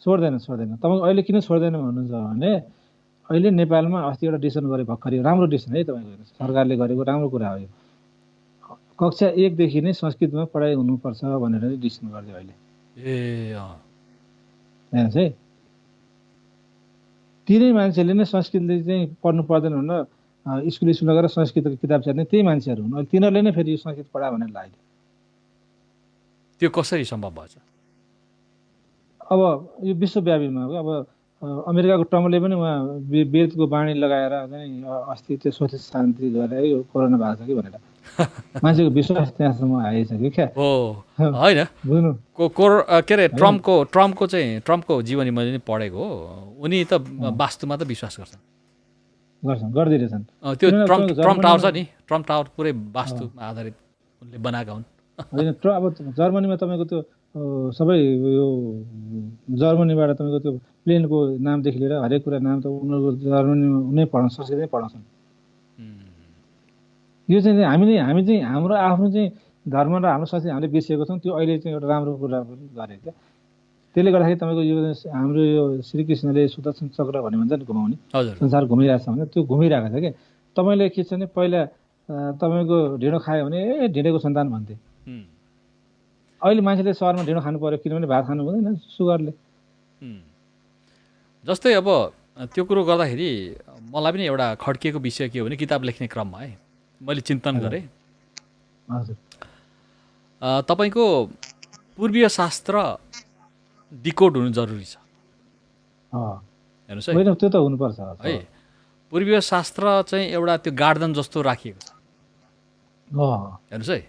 छोड्दैन। तपाईँ अहिले किन छोड्दैन भन्नुहुन्छ भने अहिले नेपालमा अस्ति एउटा डिसिसन गरे भर्खरै, राम्रो डिसिसन है तपाईँको, सरकारले गरेको राम्रो कुरा हो यो। कक्षा 1 देखि नै संस्कृतमा पढाइ हुनुपर्छ भनेर डिसिसन गरिदियो अहिले। हेर्नुहोस् है, तिनै मान्छेले नै संस्कृतले चाहिँ पढ्नु पर्दैन भनेर स्कुल गएर संस्कृतको किताब छाड्ने त्यही मान्छेहरू हुन्। अहिले तिनीहरूले नै फेरि यो संस्कृत पढा भनेर लाग्यो। त्यो कसरी सम्भव भएछ? अब यो विश्वव्यापीमा अब अमेरिकाको ट्रम्पले पनि उहाँ वेदको बाणी लगाएर चाहिँ अस्ति त्यो स्वच्छ शान्ति गरेर यो कोरोना भएको छ कि भनेर मान्छेको विश्वास त्यहाँसम्म आएछ कि क्या होइन। बुझ्नु के अरे ट्रम्पको जीवनी मैले नि पढेको हो। उनी त वास्तुमा त विश्वास गर्दिरहेछन्। त्यो ट्रम्प टावर छ नि, ट्रम्प टावर पुरै वास्तुमा आधारित उनले बनाएका हुन्। होइन, अब जर्मनीमा तपाईँको त्यो सबै यो जर्मनीबाट तपाईँको त्यो प्लेनको नामदेखि लिएर हरेक कुरा नाम त उनीहरूको जर्मनीमा उनी संस्कृत नै पढाउँछन्। यो चाहिँ हामी चाहिँ हाम्रो आफ्नो चाहिँ धर्म र हाम्रो संस्कृति हामीले बिर्सिएको छौँ। त्यो अहिले चाहिँ एउटा राम्रो कुरा गरे क्या। त्यसले गर्दाखेरि तपाईँको यो हाम्रो यो श्रीकृष्णले सुदर्शन चक्र भन्ने भन्छ नि, घुमाउने, संसार घुमिरहेको छ भने त्यो घुमिरहेको छ क्या। तपाईँले के छ भने पहिला तपाईँको ढिँडो खायो भने ढिँडेको सन्तान भन्थे। अहिले मान्छेले सहरमा ढिँडो खानु पर्यो किनभने भात खानु हुँदैन सुगरले। जस्तै अब त्यो कुरो गर्दाखेरि मलाई पनि एउटा खड्किएको विषय के हो भने किताब लेख्ने क्रममा है मैले चिन्तन गरेँ। हजुर, तपाईँको पूर्वीय शास्त्र डिकोड हुनु जरुरी छ। हेर्नुहोस् है, त्यो त हुनुपर्छ है। पूर्वीय शास्त्र चाहिँ एउटा त्यो गार्डन जस्तो राखिएको छ। हेर्नुहोस् है,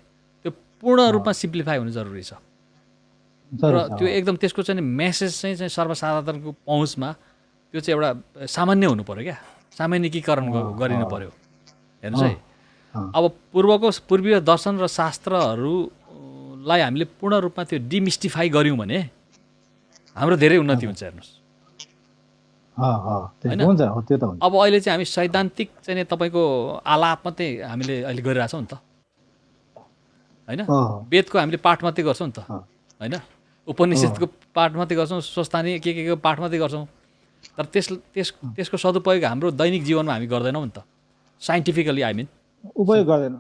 त्यो पूर्ण रूपमा सिम्प्लिफाई हुनु जरुरी छ। र त्यो एकदम त्यसको चाहिँ मेसेज चाहिँ सर्वसाधारणको पहुँचमा त्यो चाहिँ एउटा सामान्य हुनु पऱ्यो क्या, सामान्यकीकरण गरिनु पऱ्यो। हेर्नुहोस् है, अब पूर्वीय दर्शन र शास्त्रहरूलाई हामीले पूर्ण रूपमा त्यो डिमिस्टिफाई गऱ्यौँ भने हाम्रो धेरै उन्नति हुन्छ। हेर्नुहोस् होइन, अब अहिले चाहिँ हामी सैद्धान्तिक चाहिँ तपाईँको आलाप मात्रै हामीले अहिले गरिरहेछौँ नि त होइन। वेदको हामीले पाठ मात्रै गर्छौँ नि त होइन, उपनिषदको पाठ मात्रै गर्छौँ, स्वस्थानीय के पाठ मात्रै गर्छौँ। तर त्यसको सदुपयोग हाम्रो दैनिक जीवनमा हामी गर्दैनौँ नि त। साइन्टिफिकली उपयोग गर्दैनौँ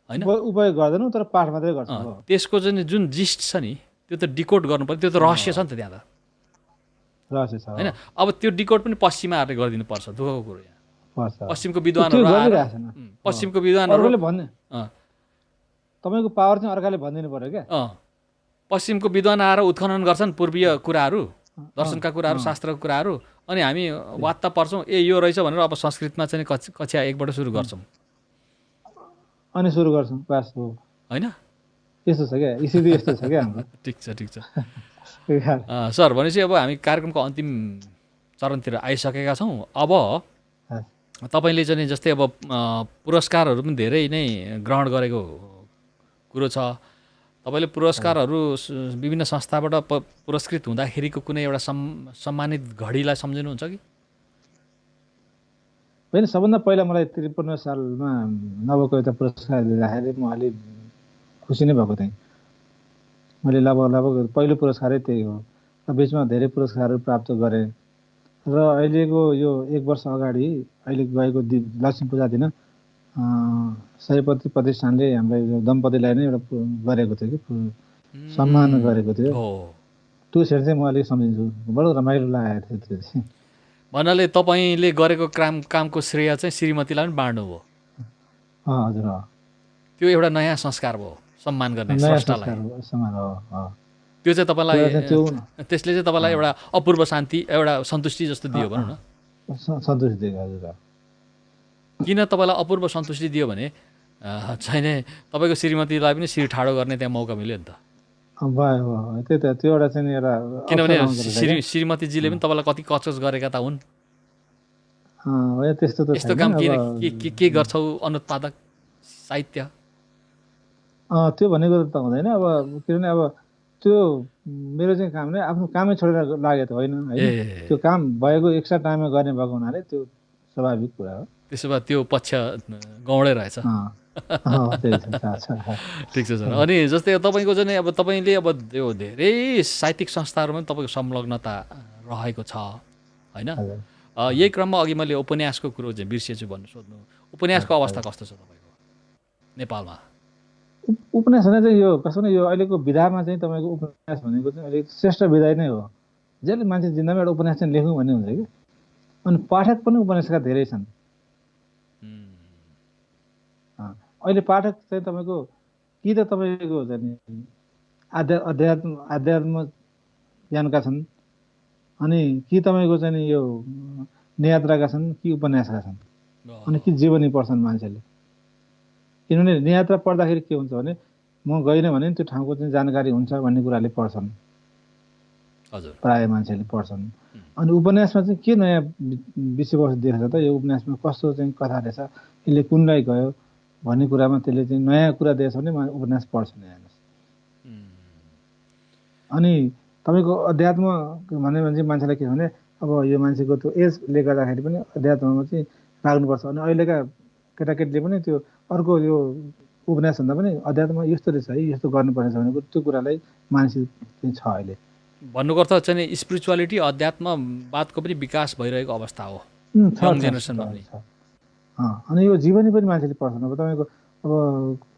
होइन, उपयोग गर्दैनौँ तर पाठ मात्रै गर्छौँ। त्यसको चाहिँ जुन जिस्ट छ नि त्यो त डिकोड गर्नु पर्यो। त्यो त रहस्य छ नि त, त्यहाँ त रहस्य छ होइन। अब त्यो डिकोड पनि पश्चिमा आएर गरिदिनु पर्छ, दुःखको कुरो यहाँ पर्छ पश्चिमको त्यो विद्वानहरू आएर गरिरहेको छैन पश्चिमको विद्वानहरू अर्कोले भन्ने अँ, तपाईँको पावर चाहिँ अर्काले भनिदिनु पर्यो क्या अँ, पश्चिमको विद्वान आएर उत्खनन गर्छन् पूर्वीय कुराहरू, दर्शनका कुराहरू, शास्त्रका कुराहरू, अनि हामी वात्त पर्छौँ, ए यो रहेछ भनेर अब संस्कृतमा चाहिँ कक्षा 1बाट सुरु गर्छौँ अनि सुरु गर्छौँ बास हो होइन? यस्तो छ क्या स्थिति यस्तो छ क्या हाम्रो ठिक छ, ठिक छ। यार, सर, भनेपछि अब हामी कार्यक्रमको अन्तिम चरणतिर आइसकेका छौँ। अब तपाईँले चाहिँ जस्तै अब पुरस्कारहरू पनि धेरै नै ग्रहण गरेको कुरो छ। तपाईँले पुरस्कारहरू विभिन्न संस्थाबाट पुरस्कृत हुँदाखेरिको कुनै एउटा सम्मानित घडीलाई सम्झिनुहुन्छ कि? होइन, सबभन्दा पहिला मलाई 53 सालमा नवकविता पुरस्कार दिँदाखेरि म अलि खुसी नै भएको थिएँ। मैले लगभग पहिलो पुरस्कारै त्यही हो। र बिचमा धेरै पुरस्कारहरू प्राप्त गरेँ र अहिलेको यो 1 वर्ष अगाडि अहिले गएको लक्ष्मी पूजा दिन सयपत्री प्रतिष्ठानले हामीलाई यो दम्पतिलाई नै एउटा गरेको थियो कि सम्मान गरेको थियो। त्यो क्षण चाहिँ म अलिक सम्झिन्छु, बडो रमाइलो लागेको थियो त्यो चाहिँ। भन्नाले तपाईँले गरेको कामको श्रेय चाहिँ श्रीमतीलाई पनि बाँड्नु भयो। हजुर, त्यो एउटा नयाँ संस्कार भयो, सम्मान गर्ने स्रष्टालाई। त्यो चाहिँ तपाईँलाई त्यसले चाहिँ तपाईँलाई एउटा अपूर्व शान्ति, एउटा सन्तुष्टि जस्तो दियो भनौँ न। सन्तुष्टि दियो, हजुर। किन तपाईँलाई अपूर्व सन्तुष्टि दियो भने चाहिँ तपाईँको श्रीमतीलाई पनि शिर ठाडो गर्ने त्यहाँ मौका मिल्यो नि त। भयो, त्यही त, त्यो एउटा चाहिँ एउटा किनभने श्रीमतीजीले पनि तपाईँलाई कति कचकच गरेका त हुन्। त्यस्तो त यस्तो काम के गर्छौ अनुत्पादक साहित्य, त्यो भनेको त हुँदैन। अब किनभने अब त्यो मेरो चाहिँ काम नै आफ्नो कामै छोडेर लागेको त होइन है। त्यो काम भएको एक्स्ट्रा टाइममा गर्ने भएको हुनाले त्यो स्वाभाविक कुरा हो। त्यसो भए त्यो पक्ष गौडै रहेछ। ठिक छ सर। अनि जस्तै तपाईँको चाहिँ अब तपाईँले अब त्यो धेरै साहित्यिक संस्थाहरूमा तपाईँको संलग्नता रहेको छ होइन? यही क्रममा अघि मैले उपन्यासको कुरो चाहिँ बिर्सिएछु भन्नु सोध्नु, उपन्यासको अवस्था कस्तो छ तपाईँको नेपालमा? उपन्यास भने चाहिँ यो कस्तो भने यो अहिलेको विधामा चाहिँ तपाईँको उपन्यास भनेको चाहिँ अलिक श्रेष्ठ विधा नै हो। जसले मान्छे जिन्दगीमा एउटा उपन्यास चाहिँ लेखौँ भन्ने हुन्छ कि। अनि पाठक पनि उपन्यासका धेरै छन्। अहिले पाठक चाहिँ तपाईँको कि त तपाईँको चाहिँ अध्यात्म ज्ञानका छन्, अनि कि तपाईँको चाहिँ यो नियात्राका छन्, कि उपन्यासका छन्, अनि कि जीवनी पढ्छन् मान्छेले। किनभने नियात्रा पढ्दाखेरि के हुन्छ भने म गइनँ भने त्यो ठाउँको चाहिँ जानकारी हुन्छ भन्ने कुराले पढ्छन्, प्रायः मान्छेले पढ्छन्। अनि उपन्यासमा चाहिँ के नयाँ विषयवस्तु देखेछ त, यो उपन्यासमा कस्तो चाहिँ कथा रहेछ, यसले कुनलाई गयो भन्ने कुरामा त्यसले चाहिँ नयाँ कुरा दिएछ भने उपन्यास पढ्छन् हेर्नुहोस्। अनि तपाईँको अध्यात्म भन्यो भने चाहिँ मान्छेलाई के भने अब यो मान्छेको त्यो एजले गर्दाखेरि पनि अध्यात्ममा चाहिँ लाग्नुपर्छ। अनि अहिलेका केटाकेटीले पनि त्यो अर्को यो उपन्यास भन्दा पनि अध्यात्ममा यस्तो रहेछ है, यस्तो गर्नुपर्छ भनेको त्यो कुरालाई मान्छे चाहिँ छ अहिले। भन्नुको अर्थ चाहिँ स्पिरिचुअलिटी, अध्यात्मवादको पनि विकास भइरहेको अवस्था हो यङ जेनेरेसनमा पनि। अनि यो जीवनी पनि मान्छेले पढ्छन्। अब तपाईँको अब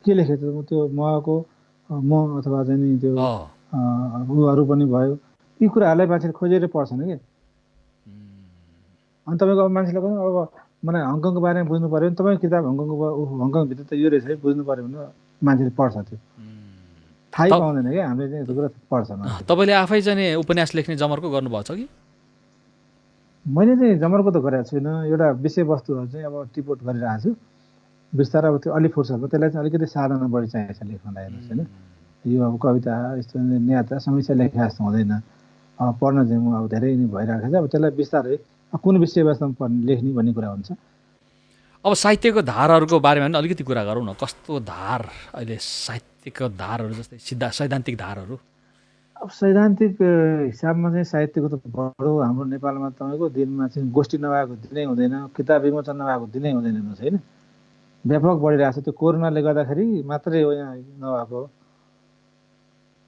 के लेखेको त्यो म अथवा चाहिँ नि त्यो उहरू पनि भयो, यी कुराहरूलाई मान्छेले खोजेर पढ्छन् कि। अनि तपाईँको अब मान्छेले पनि अब मलाई हङकङको बारेमा बुझ्नु पऱ्यो भने तपाईँको किताब हङकङभित्र त यो रहेछ है बुझ्नु पऱ्यो भने मान्छेले पढ्छ। त्यो थाहै पाउँदैन क्या, हामीले चाहिँ त्यो कुरा पढ्छन्। तपाईँले आफै चाहिँ उपन्यास लेख्ने जमर्को गर्नुभएको छ कि? मैले चाहिँ जमर्को त गरेको छुइनँ। एउटा विषयवस्तुहरू चाहिँ अब टिपोट गरिरहेको छु बिस्तारै। अब त्यो अलिक फुर्सदमा त्यसलाई चाहिँ अलिकति साधना बढी चाहिएको छ लेख्नलाई हेर्नुहोस् होइन। यो अब कविता यस्तो नियात्रा समस्या लेखेको जस्तो हुँदैन। अब पढ्न चाहिँ म अब धेरै नै भइरहेको छ। अब त्यसलाई बिस्तारै कुन विषयवस्तुमा लेख्ने भन्ने कुरा हुन्छ। अब साहित्यको धारहरूको बारेमा पनि अलिकति कुरा गरौँ न। कस्तो धार अहिले साहित्यको धारहरू, जस्तै सैद्धान्तिक धारहरू? अब सैद्धान्तिक हिसाबमा चाहिँ साहित्यको त बडो हाम्रो नेपालमा तपाईँको दिनमा चाहिँ गोष्ठी नभएको दिनै हुँदैन, किताब विमोचन नभएको दिनै हुँदैन हेर्नुहोस् होइन। व्यापक बढिरहेको छ। त्यो कोरोनाले गर्दाखेरि मात्रै हो यहाँ नभएको,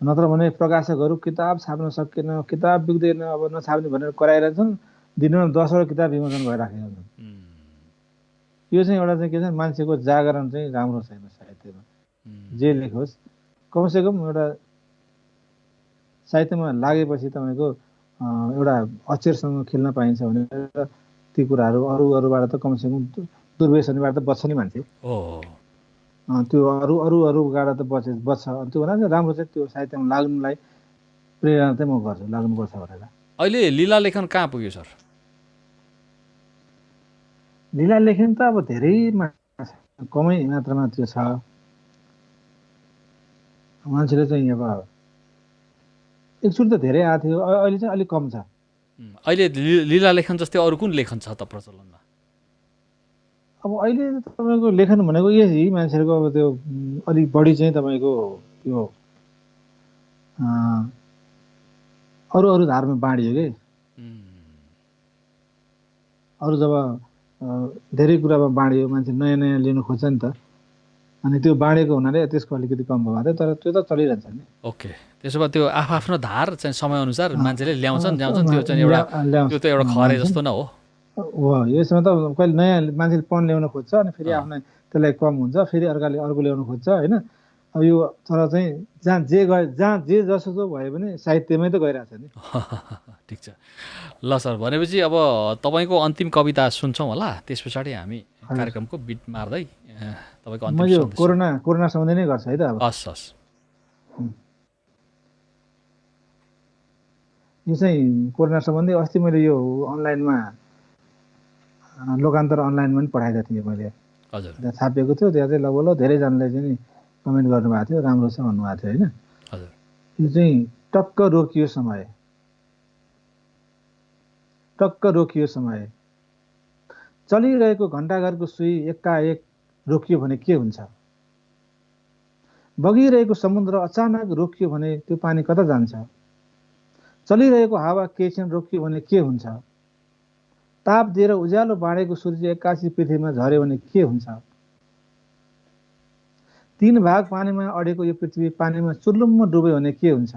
नत्र भने प्रकाशकहरू किताब छाप्न सकेन, किताब बिग्दैन, अब नछाप्ने भनेर कराइरहेछन्। दिनमा 10वटा किताब विमोचन भइराखेको छ। यो चाहिँ एउटा चाहिँ के छ, मान्छेको जागरण चाहिँ राम्रो छैन साहित्यमा। जे लेखोस् कमसेकम एउटा साहित्यमा लागेपछि तपाईँको एउटा अक्षरसँग खेल्न पाइन्छ भने ती कुराहरू अरूबाट त कमसेकम दुर्व्यसनीबाट त बच्छ नि मान्छे। त्यो अरूबाट त बच्छ। त्यो हुनाले राम्रो चाहिँ त्यो साहित्यमा लाग्नुलाई प्रेरणा चाहिँ म गर्छु, लाग्नुपर्छ भनेर। अहिले लीला लेखन कहाँ पुग्यो सर? लीला लेखन त अब धेरै कमै मात्रामा त्यो छ। मान्छेले चाहिँ अब एकचोटि त धेरै आएको थियो, अहिले चाहिँ अलिक कम छ। अहिले लीला लेखन जस्तै अरू कुन लेखन छ त प्रचलनमा? अब अहिले तपाईँको लेखन भनेको यही मान्छेहरूको अब त्यो अलिक बढी चाहिँ तपाईँको यो अरू धारमा बाँडियो कि। अरू जब धेरै कुरामा बाँडियो, मान्छे नयाँ नयाँ लिनु खोज्छ नि त, अनि त्यो बाँडेको हुनाले त्यसको अलिकति कम भएको थियो, तर त्यो त चलिरहन्छ नि। ओके, त्यसो भए त्यो आफ्नो धार चाहिँ समयअनुसार मान्छेले ल्याउँछन् त्यो चाहिँ त्यो त एउटा खरे जस्तो न हो। यसमा त कहिले नयाँ मान्छेले पन ल्याउन खोज्छ, अनि फेरि आफ्नो त्यसलाई कम हुन्छ, फेरि अर्को ल्याउन खोज्छ होइन। अब यो तर चाहिँ जहाँ जे जसो भए पनि साहित्यमै त गइरहेछ नि। ठिक छ ल सर, भनेपछि अब तपाईँको अन्तिम कविता सुन्छौँ होला, त्यस पछाडि हामी कार्यक्रमको बिट मार्दै तपाईँको अन्तिम सन्देश। कोरोना सम्बन्धी नै गर्छ है त अब। हस् हस्। यो चाहिँ कोरोना सम्बन्धी अस्ति मैले यो अनलाइनमा लोकान्तर अनलाइनमा पनि पठाएको थिएँ मैले। हजुर। त्यहाँ छापिएको थियो, त्यहाँ चाहिँ लगभग धेरैजनाले चाहिँ कमेन्ट गर्नुभएको थियो, राम्रो छ भन्नुभएको थियो होइन। हजुर। यो चाहिँ टक्क रोकियो समय, चलिरहेको घण्टाघरको सुई एकाएक रोकियो भने के हुन्छ? बगिरहेको समुद्र अचानक रोकियो भने त्यो पानी कता जान्छ? चलिरहेको हावा केही क्षण रोकियो भने के हुन्छ? ताप दिएर उज्यालो बाँडेको सूर्य एक्कासी पृथ्वीमा झर्यो भने के हुन्छ? 3 भाग पानीमा अडेको यो पृथ्वी पानीमा चुर्लुम्म डुब्यो भने के हुन्छ?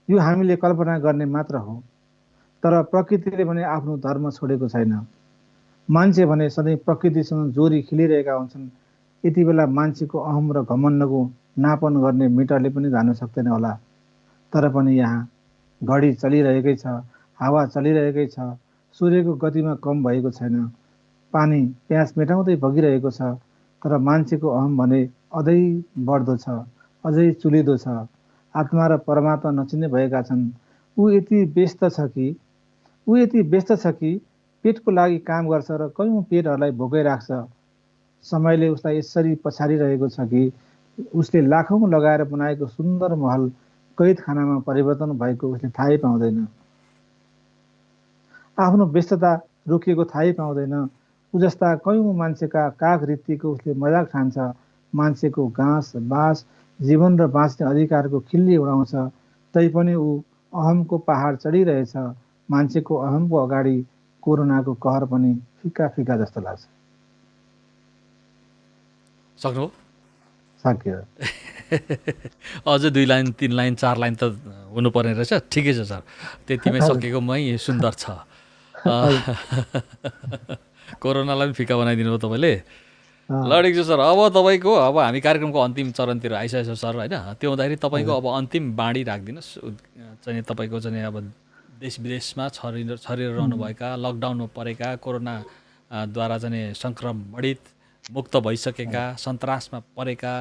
यो हामीले कल्पना गर्ने मात्र हो, तर प्रकृतिले भने आफ्नो धर्म छोडेको छैन। मान्छे भने सधैँ प्रकृतिसँग जोरी खेलिरहेका हुन्छन्। यति बेला मान्छेको अहम र घमण्डको नापन गर्ने मिटरले पनि जान सक्दैन होला, तर पनि यहाँ घडी चलिरहेकै छ, हावा चलिरहेकै छ, सूर्यको गतिमा कम भएको छैन, पानी प्यास मेटाउँदै बगिरहेको छ, तर मान्छेको अहम भने अझै बढ्दो छ, अझै चुलिदो छ। आत्मा र परमात्मा नचिन्ने भएका छन्। ऊ यति व्यस्त छ कि पेटको लागि काम गर्छ र कयौं पेटहरूलाई भोकै राख्छ। समयले उसलाई यसरी पछाडिरहेको छ कि उसले लाखौं लगाएर बनाएको सुन्दर महल कैद खानामा परिवर्तन भएको उसले थाहै पाउँदैन। आफ्नो व्यस्तता रोकिएको थाहै पाउँदैन। ऊ जस्ता कयौं मान्छेका काग रीतिको उसले मजाक ठान्छ। मान्छेको घाँस बाँस जीवन र बाँच्ने अधिकारको खिल्ली उडाउँछ, तैपनि ऊ अहमको पहाड चढिरहेछ। मान्छेको अहमको अगाडि कोरोनाको कहर पनि फिका फिका जस्तो लाग्छ। सक्नु सक्यो। अझ 2 लाइन 3 लाइन 4 लाइन त हुनुपर्ने रहेछ। ठिकै छ सर, त्यतिमै सकेकोमै सुन्दर छ। कोरोनालाई पनि फिका बनाइदिनु भयो तपाईँले। ल ठिक छ सर, अब तपाईँको अब हामी कार्यक्रमको अन्तिम चरणतिर आइसकेको छ सर होइन। त्यो हुँदाखेरि तपाईँको अब अन्तिम बाणी राखिदिनुहोस्। चाहिँ तपाईँको चाहिँ अब देश विदेशमा छरिएर रहनुभएका, लकडाउनमा परेका, कोरोनाद्वारा चाहिँ सङ्क्रमणित मुक्त भइसकेका, सन्तासमा परेका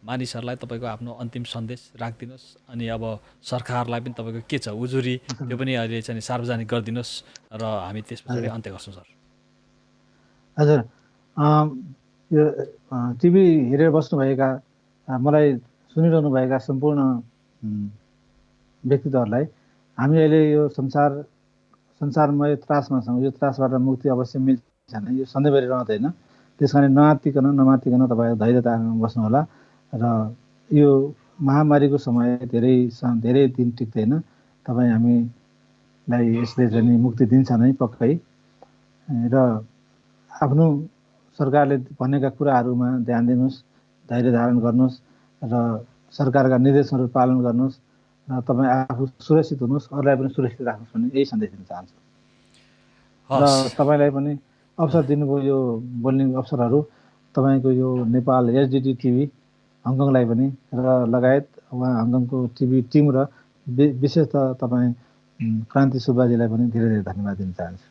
मानिसहरूलाई तपाईँको आफ्नो अन्तिम सन्देश राखिदिनुहोस्। अनि अब सरकारलाई पनि तपाईँको के छ उजुरी, त्यो पनि अहिले चाहिँ सार्वजनिक गरिदिनुहोस् र हामी त्यस पछाडि अन्त्य गर्छौँ सर। हजुर, यो टिभी हेरेर बस्नुभएका, मलाई सुनिरहनुभएका सम्पूर्ण व्यक्तित्वहरूलाई हामी अहिले यो संसारमय त्रासमा छौँ। यो त्रासबाट मुक्ति अवश्य मिल्छ नै, यो सधैँभरि रहँदैन। त्यस कारण नमात्तिकन तपाईँ धैर्यतामा बस्नुहोला र यो महामारीको समय धेरै दिन टिक्दैन। तपाईँ हामीलाई यसले चाहिँ मुक्ति दिन्छ नै पक्कै। र आफ्नो सरकारले भनेका कुराहरूमा ध्यान दिनुहोस्, धैर्य धारण गर्नुहोस् र सरकारका निर्देशहरू पालन गर्नुहोस् र तपाईँ आफू सुरक्षित हुनुहोस्, अरूलाई पनि सुरक्षित राख्नुहोस् भन्ने यही सन्देश दिन चाहन्छु। र तपाईँलाई पनि अवसर दिनुभयो यो बोल्ने अवसरहरू, तपाईँको यो नेपाल एसडिटी टिभी हङकङलाई पनि र लगायत उहाँ हङकङको टिभी टिम र विशेषतः तपाईँ क्रान्ति सुब्बाजीलाई पनि धेरै धेरै धन्यवाद दिन चाहन्छु।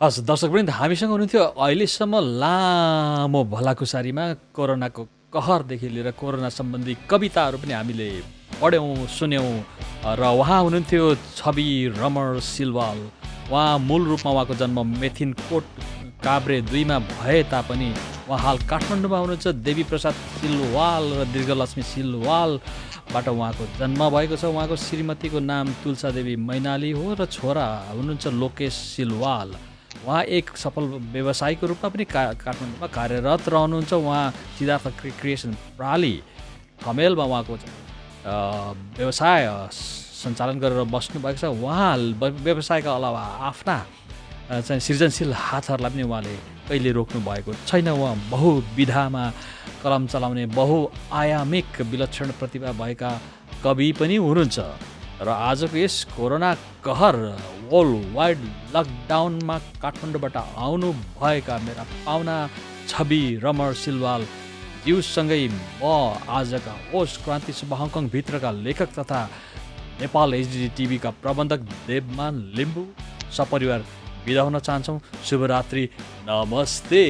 हस् दर्शकवृन्द, हामीसँग हुनुहुन्थ्यो अहिलेसम्म लामो भलाकुसारीमा कोरोनाको कहरदेखि लिएर कोरोना सम्बन्धी कविताहरू पनि हामीले पढ्यौँ सुन्यौँ र उहाँ हुनुहुन्थ्यो छवि रमण सिलवाल। उहाँ मूल रूपमा उहाँको जन्म मेथिनकोट काभ्रे 2मा भए तापनि उहाँ हाल काठमाडौँमा हुनुहुन्छ। देवी प्रसाद सिलवाल र दीर्घलक्ष्मी सिलवालबाट उहाँको जन्म भएको छ। उहाँको श्रीमतीको नाम तुलसा देवी मैनाली हो र छोरा हुनुहुन्छ लोकेश सिलवाल। उहाँ एक सफल व्यवसायीको रूपमा पनि काठमाडौँमा कार्यरत रहनुहुन्छ। उहाँ सिद्धार्थ क्रिएसन प्राली ठमेलमा उहाँको व्यवसाय सञ्चालन गरेर बस्नुभएको छ। उहाँ व्यवसायका अलावा आफ्ना चाहिँ सृजनशील हातहरूलाई पनि उहाँले कहिले रोक्नु भएको छैन। उहाँ बहुविधामा कलम चलाउने बहुआयामिक विलक्षण प्रतिभा भएका कवि पनि हुनुहुन्छ। र आजको यस कोरोना कहर वर्ल्ड वाइड लकडाउनमा काठमाडौँबाट आउनु भएका मेरा पाहुना छवि रमण सिलवाल ज्यूसँगै म आजका होस्ट क्रान्ति सुब्बा हङकङभित्रका लेखक तथा नेपाल एचडिडी टिभीका प्रबन्धक देवमान लिम्बू सपरिवार बिदा हुन चाहन्छौँ। शुभरात्रि, नमस्ते।